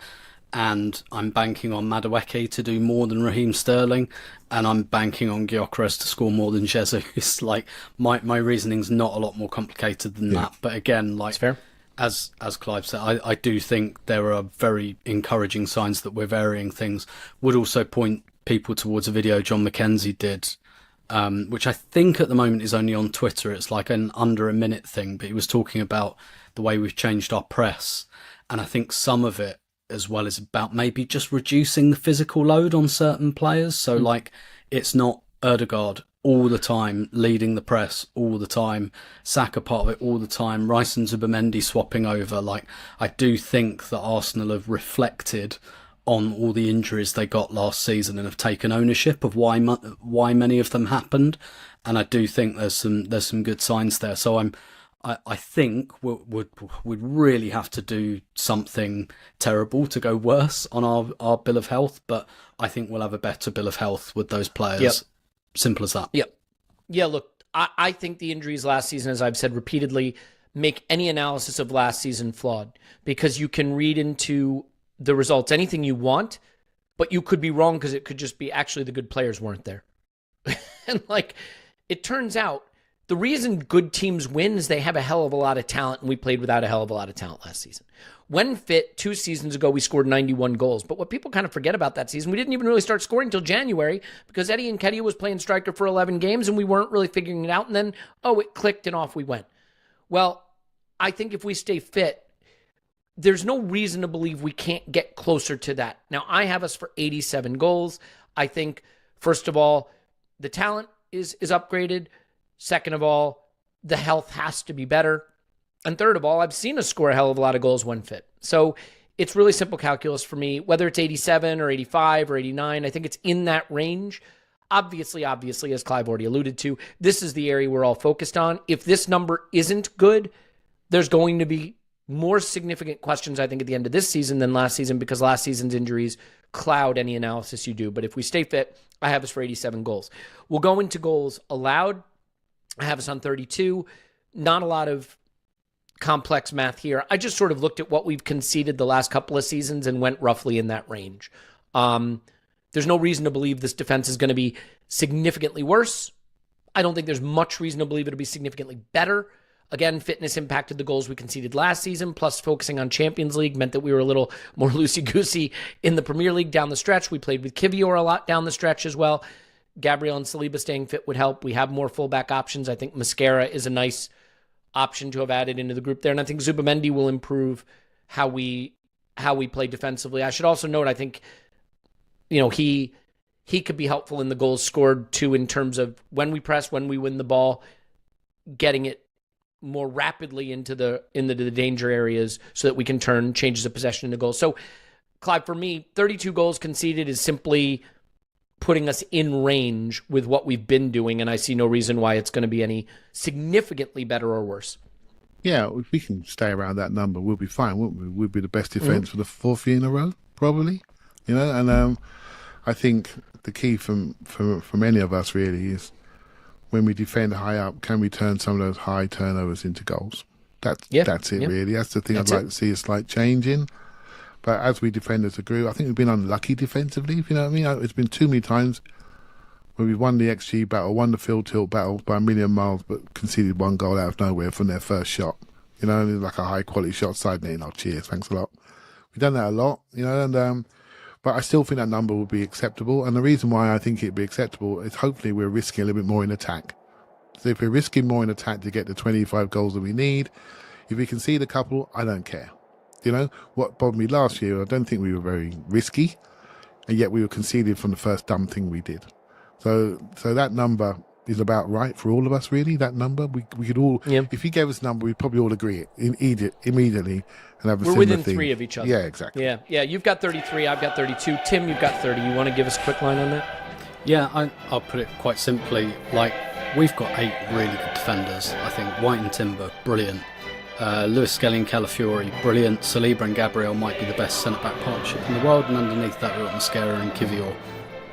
And I'm banking on Madueke to do more than Raheem Sterling. And I'm banking on Gyökeres to score more than Jesus. Like, my reasoning's not a lot more complicated than that. But again, like, fair. As Clive said, I do think there are very encouraging signs that we're varying things. Would also point people towards a video John McKenzie did, which I think at the moment is only on Twitter. It's like an under a minute thing, but he was talking about the way we've changed our press. And I think some of it as well is about maybe just reducing the physical load on certain players. So like, it's not Ødegaard all the time leading the press all the time, Saka part of it all the time, Rice and Zubimendi swapping over. Like, I do think that Arsenal have reflected on all the injuries they got last season and have taken ownership of why many of them happened. And I do think there's some good signs there. So I think we'd really have to do something terrible to go worse on our bill of health, but I think we'll have a better bill of health with those players. Yep. Simple as that. Yep. Yeah, look, I think the injuries last season, as I've said repeatedly, make any analysis of last season flawed, because you can read into the results anything you want, but you could be wrong because it could just be actually the good players weren't there. And like, it turns out the reason good teams win is they have a hell of a lot of talent, and we played without a hell of a lot of talent last season. When fit, 2 seasons ago, we scored 91 goals. But what people kind of forget about that season, we didn't even really start scoring until January because Eddie Nketiah was playing striker for 11 games, and we weren't really figuring it out. And then, it clicked, and off we went. Well, I think if we stay fit, there's no reason to believe we can't get closer to that. Now, I have us for 87 goals. I think, first of all, the talent is upgraded. Second of all, the health has to be better. And third of all, I've seen us score a hell of a lot of goals when fit. So it's really simple calculus for me. Whether it's 87 or 85 or 89, I think it's in that range. Obviously, as Clive already alluded to, this is the area we're all focused on. If this number isn't good, there's going to be more significant questions, I think, at the end of this season than last season, because last season's injuries cloud any analysis you do. But if we stay fit, I have us for 87 goals. We'll go into goals allowed. I have us on 32. Not a lot of complex math here. I just sort of looked at what we've conceded the last couple of seasons and went roughly in that range. There's no reason to believe this defense is going to be significantly worse. I don't think there's much reason to believe it'll be significantly better. Again, fitness impacted the goals we conceded last season, plus focusing on Champions League meant that we were a little more loosey-goosey in the Premier League down the stretch. We played with Kivior a lot down the stretch as well. Gabriel and Saliba staying fit would help. We have more fullback options. I think Mascara is a nice option to have added into the group there. And I think Zubimendi will improve how we play defensively. I should also note, I think, he could be helpful in the goals scored too, in terms of when we press, when we win the ball, getting it more rapidly into the danger areas so that we can turn changes of possession into goals. So, Clive, for me, 32 goals conceded is simply putting us in range with what we've been doing, and I see no reason why it's going to be any significantly better or worse. Yeah, if we can stay around that number, we'll be fine, won't we? We'll be the best defence for the 4th year in a row, probably. And I think the key from any of us really is when we defend high up, can we turn some of those high turnovers into goals? That's it, really. That's the thing I'd like to see a slight change in. But as we defend as a group, I think we've been unlucky defensively, if you know what I mean. It's been too many times where we've won the XG battle, won the field tilt battle by a million miles, but conceded 1 goal out of nowhere from their first shot. Like a high-quality shot side netting. Cheers, thanks a lot. We've done that a lot, but I still think that number would be acceptable. And the reason why I think it'd be acceptable is hopefully we're risking a little bit more in attack. So if we're risking more in attack to get the 25 goals that we need, if we concede a couple, I don't care. What bothered me last year, I don't think we were very risky, and yet we were conceded from the first dumb thing we did. So that number is about right for all of us, really. That number, we could all, if you gave us a number, we'd probably all agree it immediately and have a similar thing. We're within 3 of each other. Yeah, exactly. Yeah. You've got 33, I've got 32. Tim, you've got 30. You want to give us a quick line on that? Yeah, I'll put it quite simply. We've got 8 really good defenders. I think White and Timber, brilliant. Lewis Skelly and Calafiori, brilliant. Saliba and Gabriel might be the best centre-back partnership in the world, and underneath that we've got Mascara and Kivior.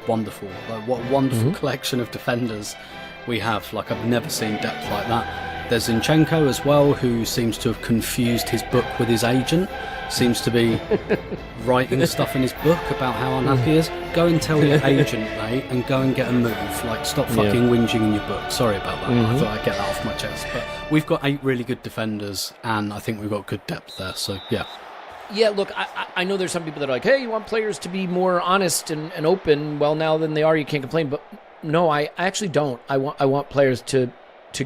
Wonderful. What a wonderful collection of defenders we have. I've never seen depth like that. There's Zinchenko as well, who seems to have confused his book with his agent. Seems to be writing stuff in his book about how unhappy he is. Go and tell your agent, mate, and go and get a move. Stop fucking whinging in your book. Sorry about that. I thought I'd get that off my chest. But we've got 8 really good defenders, and I think we've got good depth there. So, yeah. Yeah, look, I know there's some people that are like, hey, you want players to be more honest and open. Well, now than they are, you can't complain. But no, I actually don't. I want players to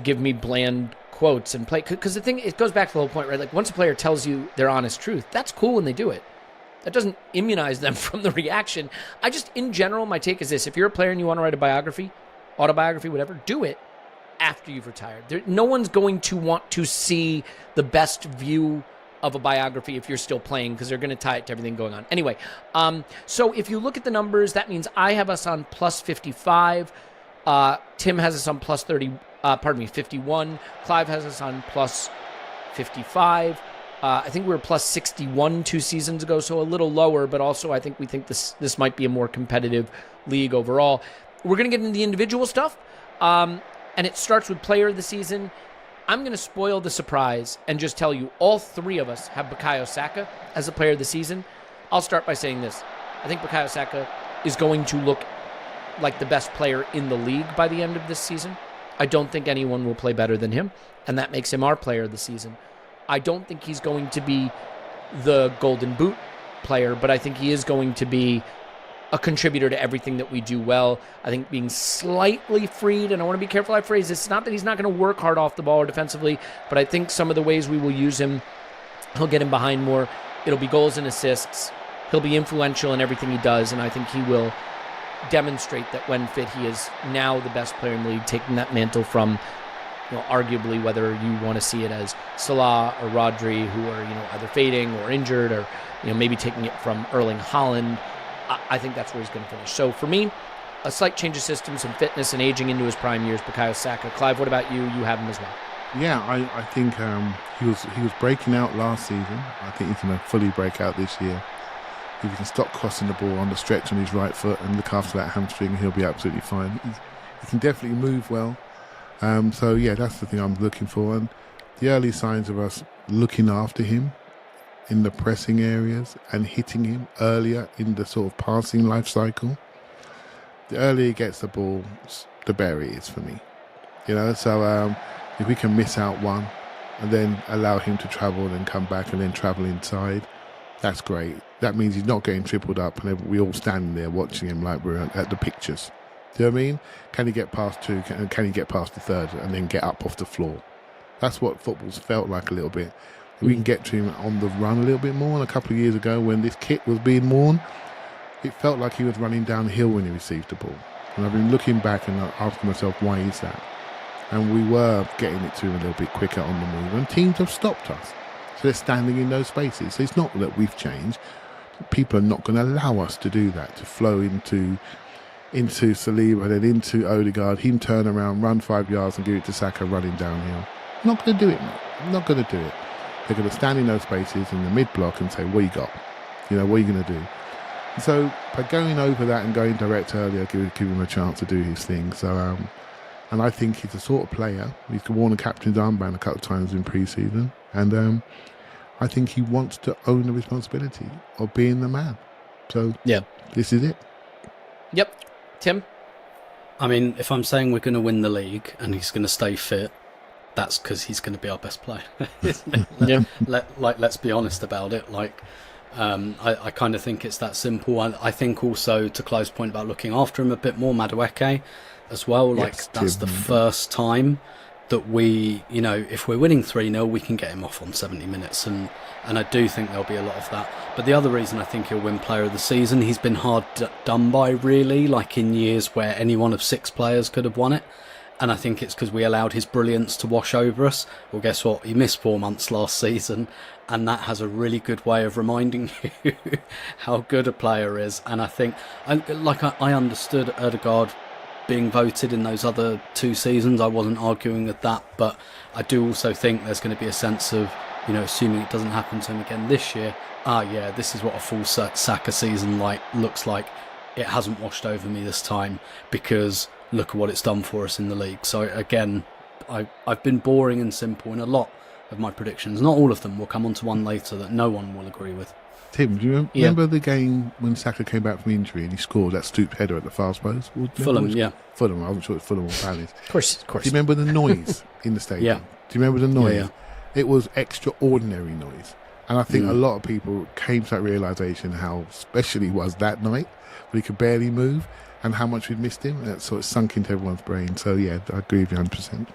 give me bland quotes and play, because the thing, it goes back to the whole point, right? Once a player tells you their honest truth, that's cool when they do it. That doesn't immunize them from the reaction. In general, my take is this: if you're a player and you want to write a biography, autobiography, whatever, do it after you've retired. No one's going to want to see the best view of a biography if you're still playing, because they're going to tie it to everything going on. Anyway, so if you look at the numbers, that means I have us on plus 55. Tim has us on plus 51. Clive has us on plus 55. I think we were plus 61 2 seasons ago, so a little lower, but also I think we think this might be a more competitive league overall. We're going to get into the individual stuff, and it starts with player of the season. I'm going to spoil the surprise and just tell you all 3 of us have Bukayo Saka as the player of the season. I'll start by saying this. I think Bukayo Saka is going to look like the best player in the league by the end of this season. I don't think anyone will play better than him, and that makes him our player of the season. I don't think he's going to be the Golden Boot player, but I think he is going to be a contributor to everything that we do well. I think being slightly freed, and I want to be careful how I phrase this, it's not that he's not going to work hard off the ball or defensively, but I think some of the ways we will use him, he'll get him behind more. It'll be goals and assists. He'll be influential in everything he does, and I think he will demonstrate that when fit, he is now the best player in the league, taking that mantle from, arguably, whether you want to see it as Salah or Rodri, who are, either fading or injured, or, maybe taking it from Erling Haaland. I think that's where he's going to finish. So for me, a slight change of system, some fitness, and aging into his prime years, Bukayo Saka. Clive, what about you? You have him as well. Yeah, I think he was breaking out last season. I think he's going to fully break out this year. If he can stop crossing the ball on the stretch on his right foot and look after that hamstring, he'll be absolutely fine. He can definitely move well. So yeah, that's the thing I'm looking for. And the early signs of us looking after him in the pressing areas and hitting him earlier in the sort of passing life cycle. The earlier he gets the ball, the better it is for me. So if we can miss out one and then allow him to travel and then come back and then travel inside, that's great. That means he's not getting tripled up and we all standing there watching him like we're at the pictures. Do you know what I mean? Can he get past two? Can he get past the third and then get up off the floor? That's what football's felt like a little bit. We can get to him on the run a little bit more. And a couple of years ago when this kit was being worn, it felt like he was running downhill when he received the ball. And I've been looking back and asking myself, why is that? And we were getting it to him a little bit quicker on the move. And teams have stopped us. So they're standing in those spaces. So it's not that we've changed. People are not going to allow us to do that, to flow into Saliba, then into Odegaard, him turn around, run 5 yards and give it to Saka running downhill. I'm not going to do it, mate. I'm not going to do it. They're going to stand in those spaces in the mid-block and say, what you got? What are you going to do? And so by going over that and going direct earlier, give him a chance to do his thing. So, and I think he's the sort of player, he's worn a captain's armband a couple of times in pre-season, and I think he wants to own the responsibility of being the man. So yeah, this is it. Yep. Tim? I mean, if I'm saying we're going to win the league and he's going to stay fit, that's because he's going to be our best player. Let's be honest about it. I kind of think it's that simple. I think also, to Clive's point about looking after him a bit more, Madueke as well. That's the first time that we, if we're winning 3-0, we can get him off on 70 minutes. And I do think there'll be a lot of that. But the other reason I think he'll win Player of the Season, he's been hard done by, really, like in years where any one of 6 players could have won it. And I think it's because we allowed his brilliance to wash over us. Well, guess what? He missed 4 months last season, and that has a really good way of reminding you how good a player is. And I think, I understood Odegaard being voted in those other 2 seasons. I wasn't arguing with that, but I do also think there's going to be a sense of, assuming it doesn't happen to him again this year, this is what a full Saka season looks like. It hasn't washed over me this time because look at what it's done for us in the league. So again, I've been boring and simple in a lot of my predictions. Not all of them. We'll come on to one later that no one will agree with. Tim, do you remember the game when Saka came back from injury and he scored that stooped header at the fast post? Fulham, yeah. Fulham, I wasn't sure it's Fulham or Palace. Of course. Do you remember the noise in the stadium? Yeah. Do you remember the noise? Yeah. It was extraordinary noise. And I think a lot of people came to that realisation how special he was that night, when he could barely move, and how much we'd missed him. And that sort of sunk into everyone's brain. So yeah, I agree with you 100%.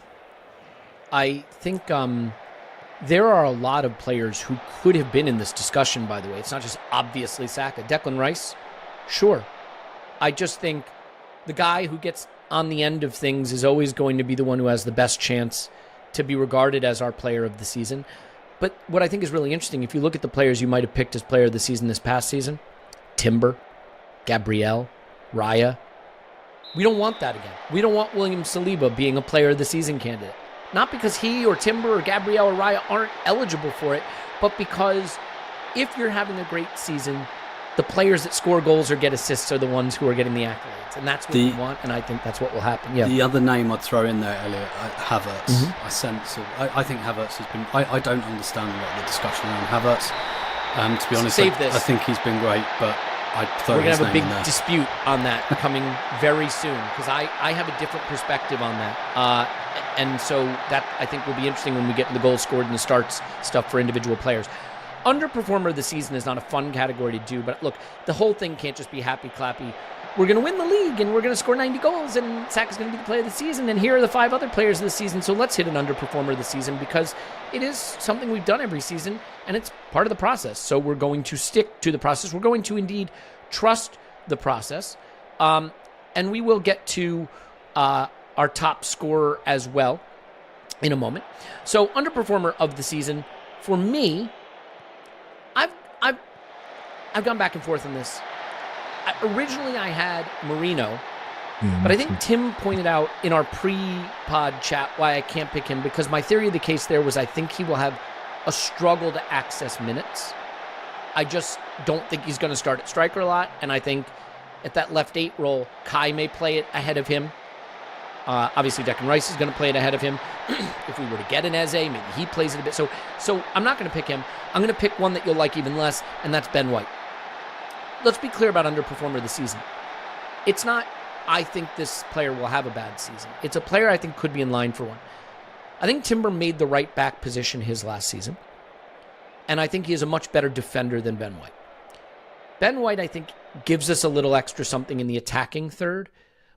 I think there are a lot of players who could have been in this discussion, by the way. It's not just obviously Saka. Declan Rice, sure. I just think the guy who gets on the end of things is always going to be the one who has the best chance to be regarded as our player of the season. But what I think is really interesting, if you look at the players you might have picked as player of the season this past season, Timber, Gabriel, Raya, we don't want that again. We don't want William Saliba being a player of the season candidate. Not because he or Timber or Gabriel or Raya aren't eligible for it, but because if you're having a great season, the players that score goals or get assists are the ones who are getting the accolades. And that's what we want, and I think that's what will happen. Yeah. The other name I'd throw in there, Elliot, Havertz. I think Havertz has been... I don't understand a lot of the discussion around Havertz. To be honest, I think he's been great, but I'd throw We're going his to have a name big in there. dispute on that coming very soon because I have a different perspective on that. And so that, I think, will be interesting when we get to the goals scored and the starts stuff for individual players. Underperformer of the season is not a fun category to do, but look, the whole thing can't just be happy, clappy. We're going to win the league, and we're going to score 90 goals, and Saka's going to be the player of the season, and here are the 5 other players of the season, so let's hit an underperformer of the season because it is something we've done every season, and it's part of the process. So we're going to stick to the process. We're going to indeed trust the process, and we will get to our top scorer as well in a moment. So underperformer of the season, for me, I've gone back and forth on this. Originally, I had Marino, but I think Tim pointed out in our pre-pod chat why I can't pick him because my theory of the case there was I think he will have a struggle to access minutes. I just don't think he's going to start at striker a lot, and I think at that left 8 role, Kai may play it ahead of him. Obviously, Declan Rice is going to play it ahead of him. If we were to get an Eze, maybe he plays it a bit. So I'm not going to pick him. I'm going to pick one that you'll like even less, and that's Ben White. Let's be clear about underperformer of the season. It's not, I think this player will have a bad season. It's a player I think could be in line for one. I think Timber made the right back position his last season, and I think he is a much better defender than Ben White. Ben White, I think, gives us a little extra something in the attacking third,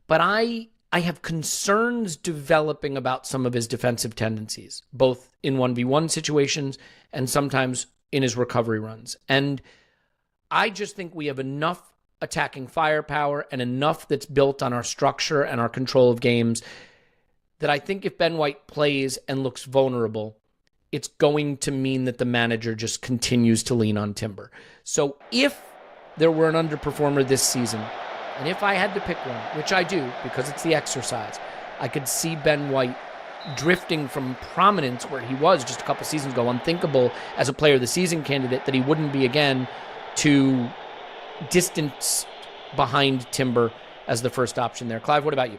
but I have concerns developing about some of his defensive tendencies, both in 1v1 situations and sometimes in his recovery runs. And I just think we have enough attacking firepower and enough that's built on our structure and our control of games that I think if Ben White plays and looks vulnerable, it's going to mean that the manager just continues to lean on Timber. So if there were an underperformer this season, and if I had to pick one, which I do because it's the exercise, I could see Ben White drifting from prominence where he was just a couple seasons ago, unthinkable as a player of the season candidate, that he wouldn't be again, to distance behind Timber as the first option there. Clive, what about you?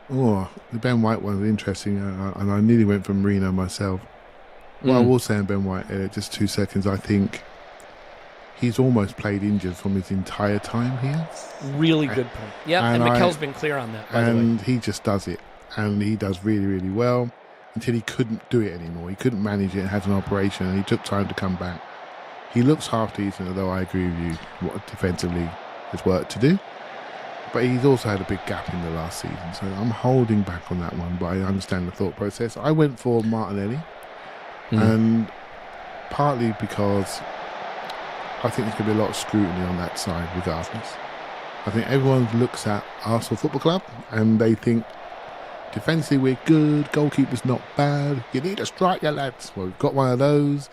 Oh, the Ben White one was interesting, and I nearly went for Marino myself. What I will say on Ben White, just 2 seconds, I think he's almost played injured from his entire time here. Really good point. Yeah, and Mikel's been clear on that, by the way. And he just does it, and he does really, really well until he couldn't do it anymore. He couldn't manage it and had an operation, and he took time to come back. He looks half decent, although I agree with you, what defensively there's work to do. But he's also had a big gap in the last season, so I'm holding back on that one, but I understand the thought process. I went for Martinelli, and partly because I think there's going to be a lot of scrutiny on that side regardless. I think everyone looks at Arsenal Football Club and they think defensively we're good, goalkeeper's not bad, you need a striker, lads. Well, we've got one of those.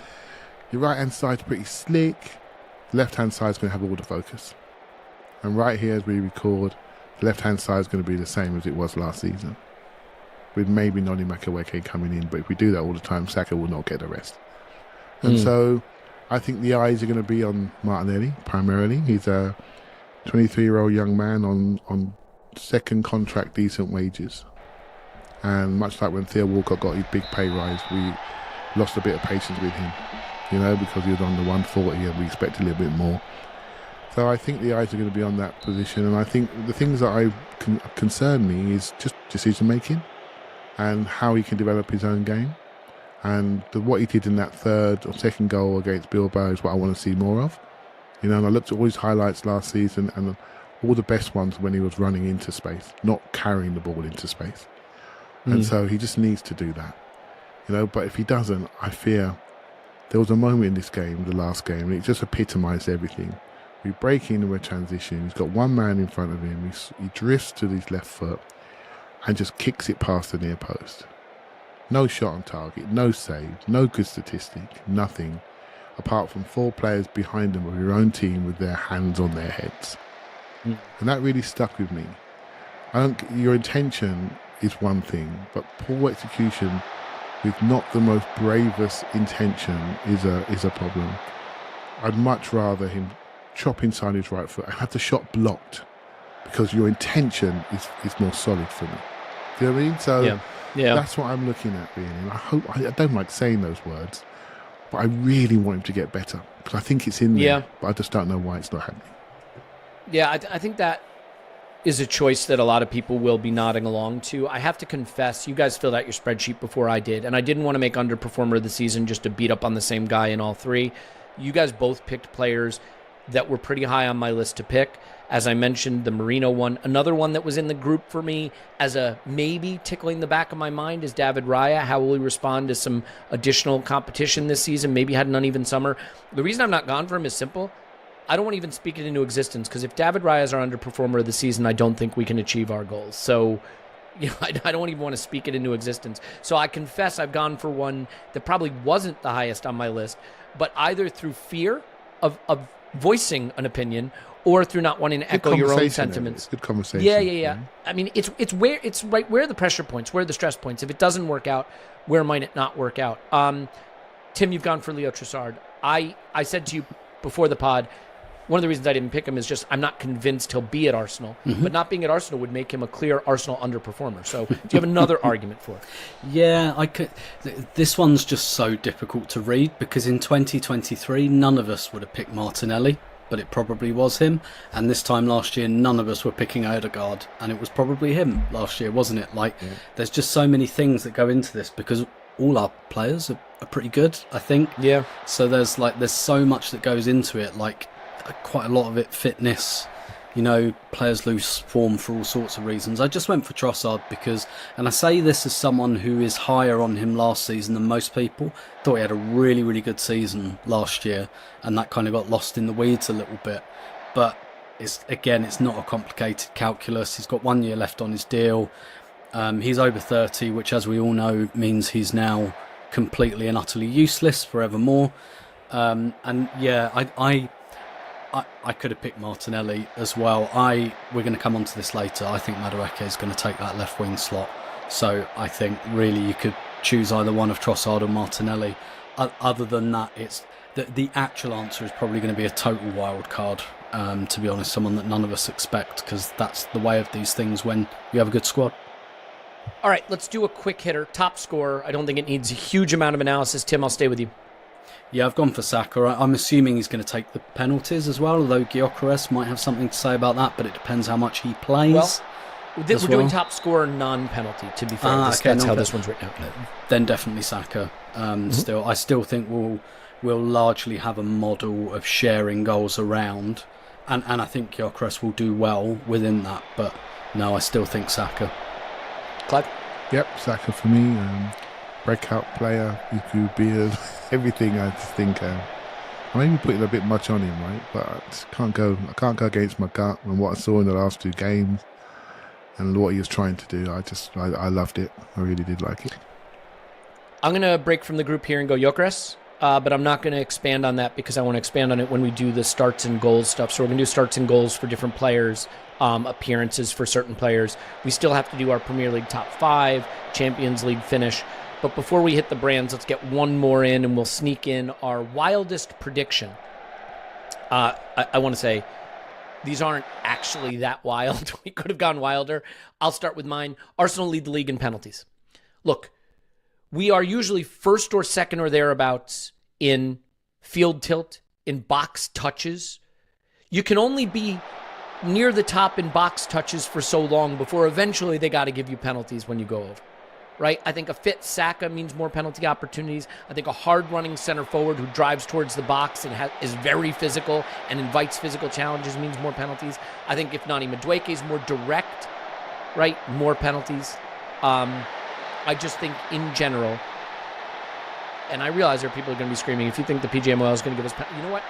Your right-hand side's pretty slick. Left-hand side's going to have all the focus. And right here, as we record, the left-hand side's going to be the same as it was last season. With maybe Noni Madueke coming in, but if we do that all the time, Saka will not get the rest. And so I think the eyes are going to be on Martinelli, primarily. He's a 23-year-old young man on second contract, decent wages. And much like when Theo Walcott got his big pay rise, we lost a bit of patience with him. Because he was on the 140 and we expect a little bit more. So I think the eyes are going to be on that position, and I think the things that concern me is just decision making and how he can develop his own game. And what he did in that third or second goal against Bilbao is what I want to see more of. And I looked at all his highlights last season, and all the best ones when he was running into space, not carrying the ball into space. And so he just needs to do that. But if he doesn't, I fear. There was a moment in this game, the last game, and it just epitomised everything. We break into a transition. He's got one man in front of him. He drifts to his left foot and just kicks it past the near post. No shot on target, no save, no good statistic, nothing, apart from 4 players behind him of your own team with their hands on their heads. And that really stuck with me. Your intention is one thing, but poor execution with not the most bravest intention is a problem. I'd much rather him chop inside his right foot and have the shot blocked because your intention is more solid for me. Do you know what I mean? So that's what I'm looking at, really. And I don't like saying those words, but I really want him to get better because I think it's in there, but I just don't know why it's not happening. Yeah, I think that is a choice that a lot of people will be nodding along to. I have to confess, you guys filled out your spreadsheet before I did, and I didn't want to make underperformer of the season just to beat up on the same guy in all three. You guys both picked players that were pretty high on my list to pick. As I mentioned, the Marino one. Another one that was in the group for me as a maybe tickling the back of my mind is David Raya. How will he respond to some additional competition this season? Maybe had an uneven summer. The reason I'm not gone for him is simple. I don't want to even speak it into existence, because if David Raya is our underperformer of the season, I don't think we can achieve our goals. So, I don't even want to speak it into existence. So I confess I've gone for one that probably wasn't the highest on my list, but either through fear of voicing an opinion or through not wanting to echo your own sentiments. Good conversation. Yeah. I mean, it's right where are the pressure points, where are the stress points? If it doesn't work out, where might it not work out? Tim, you've gone for Leo Trossard. I said to you before the pod, one of the reasons I didn't pick him is just I'm not convinced he'll be at Arsenal. Mm-hmm. But not being at Arsenal would make him a clear Arsenal underperformer. So do you have another argument for it? Yeah, I could. This one's just so difficult to read because in 2023, none of us would have picked Martinelli, but it probably was him. And this time last year, none of us were picking Odegaard, and it was probably him last year, wasn't it? There's just so many things that go into this because all our players are pretty good, I think. Yeah. So there's so much that goes into it, quite a lot of it fitness, players lose form for all sorts of reasons. I just went for Trossard because, and I say this as someone who is higher on him last season than most people, thought he had a really, really good season last year, and that kind of got lost in the weeds a little bit. But it's not a complicated calculus. He's got 1 year left on his deal. He's over 30, which, as we all know, means he's now completely and utterly useless forevermore. I could have picked Martinelli as well. We're going to come on to this later. I think Madueke is going to take that left wing slot. So I think really you could choose either one of Trossard or Martinelli. Other than that, it's the actual answer is probably going to be a total wild card, to be honest, someone that none of us expect, because that's the way of these things when you have a good squad. All right, let's do a quick hitter. Top scorer. I don't think it needs a huge amount of analysis. Tim, I'll stay with you. Yeah, I've gone for Saka. I'm assuming he's going to take the penalties as well, although Gyökeres might have something to say about that, but it depends how much he plays. We're doing top scorer non-penalty, to be fair. That's how this one's written out. Then definitely Saka. I still think we'll largely have a model of sharing goals around, and I think Gyökeres will do well within that, but no, I still think Saka. Clive? Yep, Saka for me. Breakout player, EQ beard, everything. I just think I may be putting a bit much on him, right? But I can't go against my gut and what I saw in the last two games and what he was trying to do. I loved it. I really did like it. I'm going to break from the group here and go Gyökeres, but I'm not going to expand on that because I want to expand on it when we do the starts and goals stuff. So we're going to do starts and goals for different players, appearances for certain players. We still have to do our Premier League top 5, Champions League finish. But before we hit the brands, let's get one more in and we'll sneak in our wildest prediction. I want to say these aren't actually that wild. We could have gone wilder. I'll start with mine. Arsenal lead the league in penalties. Look, we are usually first or second or thereabouts in field tilt, in box touches. You can only be near the top in box touches for so long before eventually they got to give you penalties when you go over. Right? I think a fit Saka means more penalty opportunities. I think a hard-running center forward who drives towards the box and is very physical and invites physical challenges means more penalties. I think if Nani Madueke is more direct, right, more penalties. I just think in general, and I realize there are people who are going to be screaming, if you think the PGMOL is going to give us you know what?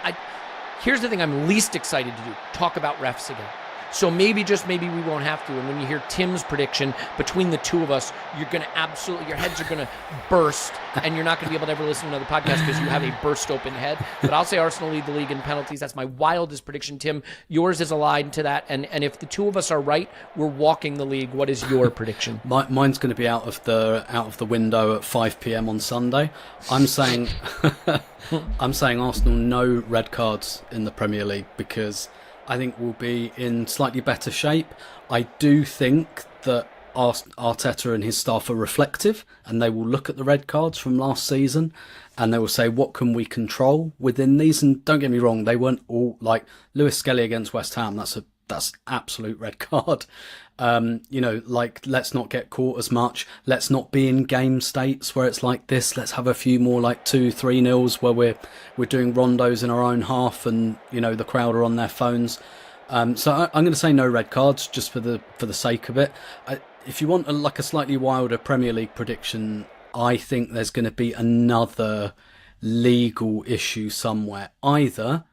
Here's the thing I'm least excited to do. Talk about refs again. So maybe, just maybe, we won't have to. And when you hear Tim's prediction, between the two of us, you're going to absolutely, your heads are going to burst, and you're not going to be able to ever listen to another podcast because you have a burst open head. But I'll say Arsenal lead the league in penalties. That's my wildest prediction. Tim, yours is aligned to that. And if the two of us are right, we're walking the league. What is your prediction? Mine's going to be out of the window at 5 p.m. on Sunday. I'm saying Arsenal no red cards in the Premier League because I think we'll be in slightly better shape. I do think that Arteta and his staff are reflective, and they will look at the red cards from last season, and they will say, what can we control within these? And don't get me wrong, they weren't all like Lewis Skelly against West Ham. That's absolute red card. Like, let's not get caught as much. Let's not be in game states where it's like this. Let's have a few more like 2-3-0s where we're doing rondos in our own half, and the crowd are on their phones. So I'm going to say no red cards just for the sake of it. If you want a slightly wilder Premier League prediction, I think there's going to be another legal issue somewhere. Either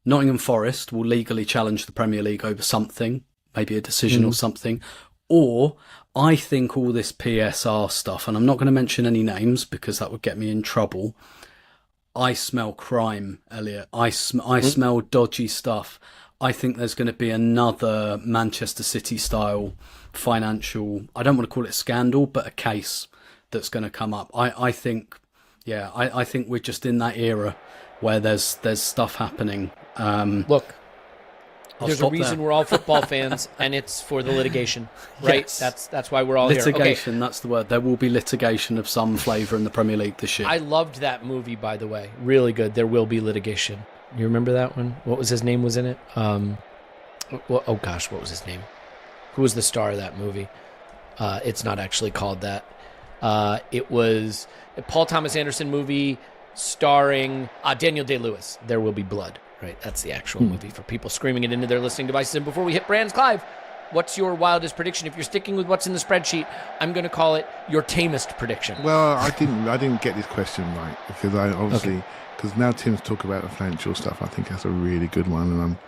Nottingham Forest will legally challenge the Premier League over something, maybe a decision or something, or I think all this PSR stuff, and I'm not going to mention any names because that would get me in trouble. I smell crime, Elliot. I smell dodgy stuff. I think there's going to be another Manchester City style financial, I don't want to call it scandal, but a case that's going to come up. I think we're just in that era where there's stuff happening. Look, there's a reason we're all football fans, and it's for the litigation, right? Yes. That's why we're all litigation, here. Litigation, that's the word. There will be litigation of some flavour in the Premier League this year. I loved that movie, by the way. Really good. There will be litigation. You remember that one? What was his name was in it? What was his name? Who was the star of that movie? It's not actually called that. It was a Paul Thomas Anderson movie starring Daniel Day-Lewis. There Will Be Blood. Right, that's the actual movie for people screaming it into their listening devices. And before we hit brands, Clive, what's your wildest prediction? If you're sticking with what's in the spreadsheet, I'm going to call it your tamest prediction. Well, I didn't get this question right because I obviously because now Tim's talk about the financial stuff. I think that's a really good one,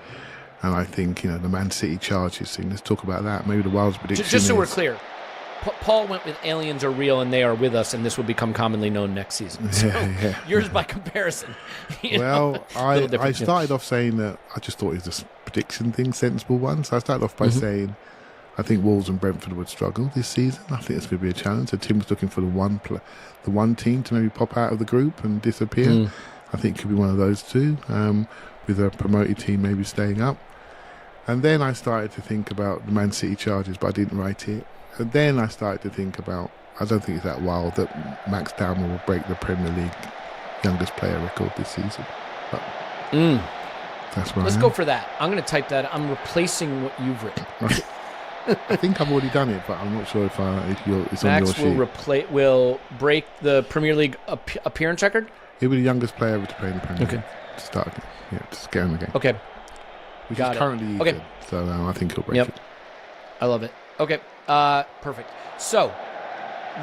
and I think the Man City charges thing. Let's talk about that. Maybe the wildest prediction. Just so we're clear. Paul went with aliens are real and they are with us, and this will become commonly known next season. So yours by comparison. I started off saying that I just thought it was a prediction thing, sensible one. So I started off by saying I think Wolves and Brentford would struggle this season. I think it's going to be a challenge. So Tim was looking for the one team to maybe pop out of the group and disappear. I think it could be one of those two, with a promoted team maybe staying up. And then I started to think about the Man City charges, but I didn't write it. And then I started to think about, I don't think it's that wild that Max Dowman will break the Premier League youngest player record this season. But that's where Let's go for that. I'm going to type that. I'm replacing what you've written. I think I've already done it, but I'm not sure if it's on your sheet. Max will break the Premier League appearance record? He'll be the youngest player ever to play in the Premier League. To start, to get in the game. Okay. Which is currently Ethan, so I think he'll break it. I love it. Okay. Perfect. So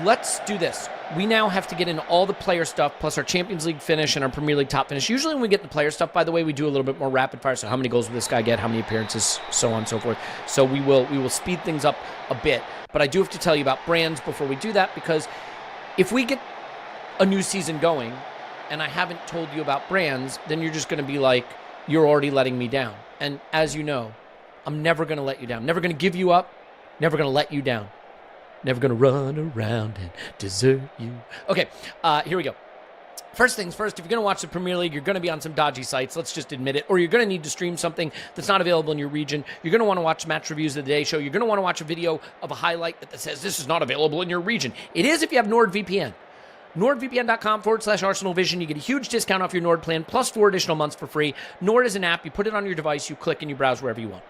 let's do this. We now have to get in all the player stuff plus our Champions League finish and our Premier League top finish. Usually when we get the player stuff, by the way, we do a little bit more rapid fire. So how many goals will this guy get? How many appearances? So on and so forth. So we will speed things up a bit. But I do have to tell you about brands before we do that, because if we get a new season going and I haven't told you about brands, then you're just going to be like, you're already letting me down. And as you know, I'm never going to let you down. Never going to give you up. Never going to let you down. Never going to run around and desert you. Okay, here we go. First things first, if you're going to watch the Premier League, you're going to be on some dodgy sites, let's just admit it, or you're going to need to stream something that's not available in your region. You're going to want to watch match reviews of the Day Show. You're going to want to watch a video of a highlight that says this is not available in your region. It is if you have NordVPN. NordVPN.com/ArsenalVision. You get a huge discount off your Nord plan, plus 4 additional months for free. Nord is an app. You put it on your device, you click, and you browse wherever you want.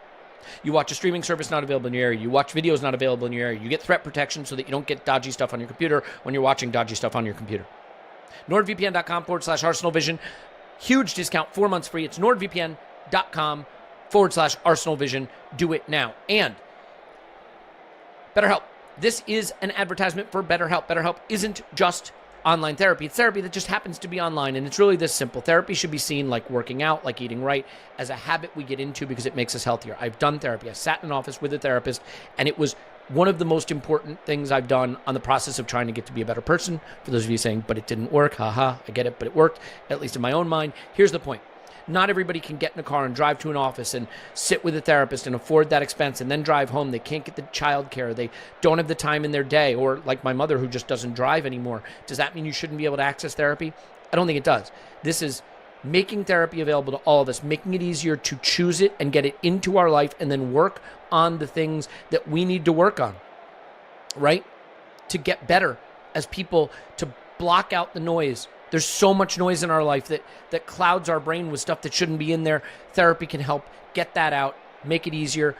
You watch a streaming service not available in your area. You watch videos not available in your area. You get threat protection so that you don't get dodgy stuff on your computer when you're watching dodgy stuff on your computer. NordVPN.com/ArsenalVision. Huge discount, 4 months free. It's NordVPN.com/ArsenalVision. Do it now. And BetterHelp. This is an advertisement for BetterHelp. BetterHelp isn't just online therapy. It's therapy that just happens to be online, and it's really this simple. Therapy should be seen like working out, like eating right, as a habit we get into because it makes us healthier. I've done therapy. I sat in an office with a therapist, and it was one of the most important things I've done on the process of trying to get to be a better person. For those of you saying, but it didn't work, haha, I get it, but it worked, at least in my own mind. Here's the point. Not everybody can get in a car and drive to an office and sit with a therapist and afford that expense and then drive home. They can't get the child care. They don't have the time in their day. Or like my mother who just doesn't drive anymore. Does that mean you shouldn't be able to access therapy? I don't think it does. This is making therapy available to all of us, making it easier to choose it and get it into our life and then work on the things that we need to work on. right? To get better as people, to block out the noise. There's so much noise in our life that clouds our brain with stuff that shouldn't be in there. Therapy can help get that out, make it easier.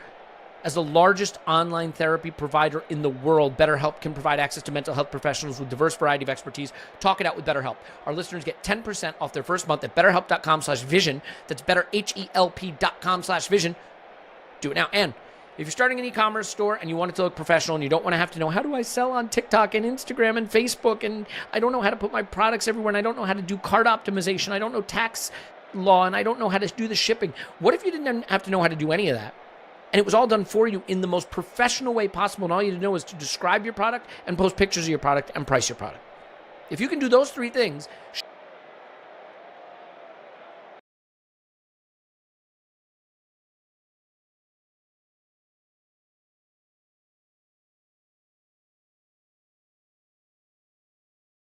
As the largest online therapy provider in the world, BetterHelp can provide access to mental health professionals with a diverse variety of expertise. Talk it out with BetterHelp. Our listeners get 10% off their first month at betterhelp.com/vision. That's betterhelp.com/vision. Do it now. And if you're starting an e-commerce store and you want it to look professional and you don't want to have to know, how do I sell on TikTok and Instagram and Facebook, and I don't know how to put my products everywhere, and I don't know how to do cart optimization, I don't know tax law, and I don't know how to do the shipping. What if you didn't have to know how to do any of that? And it was all done for you in the most professional way possible, and all you had to know is to describe your product and post pictures of your product and price your product. If you can do those three things,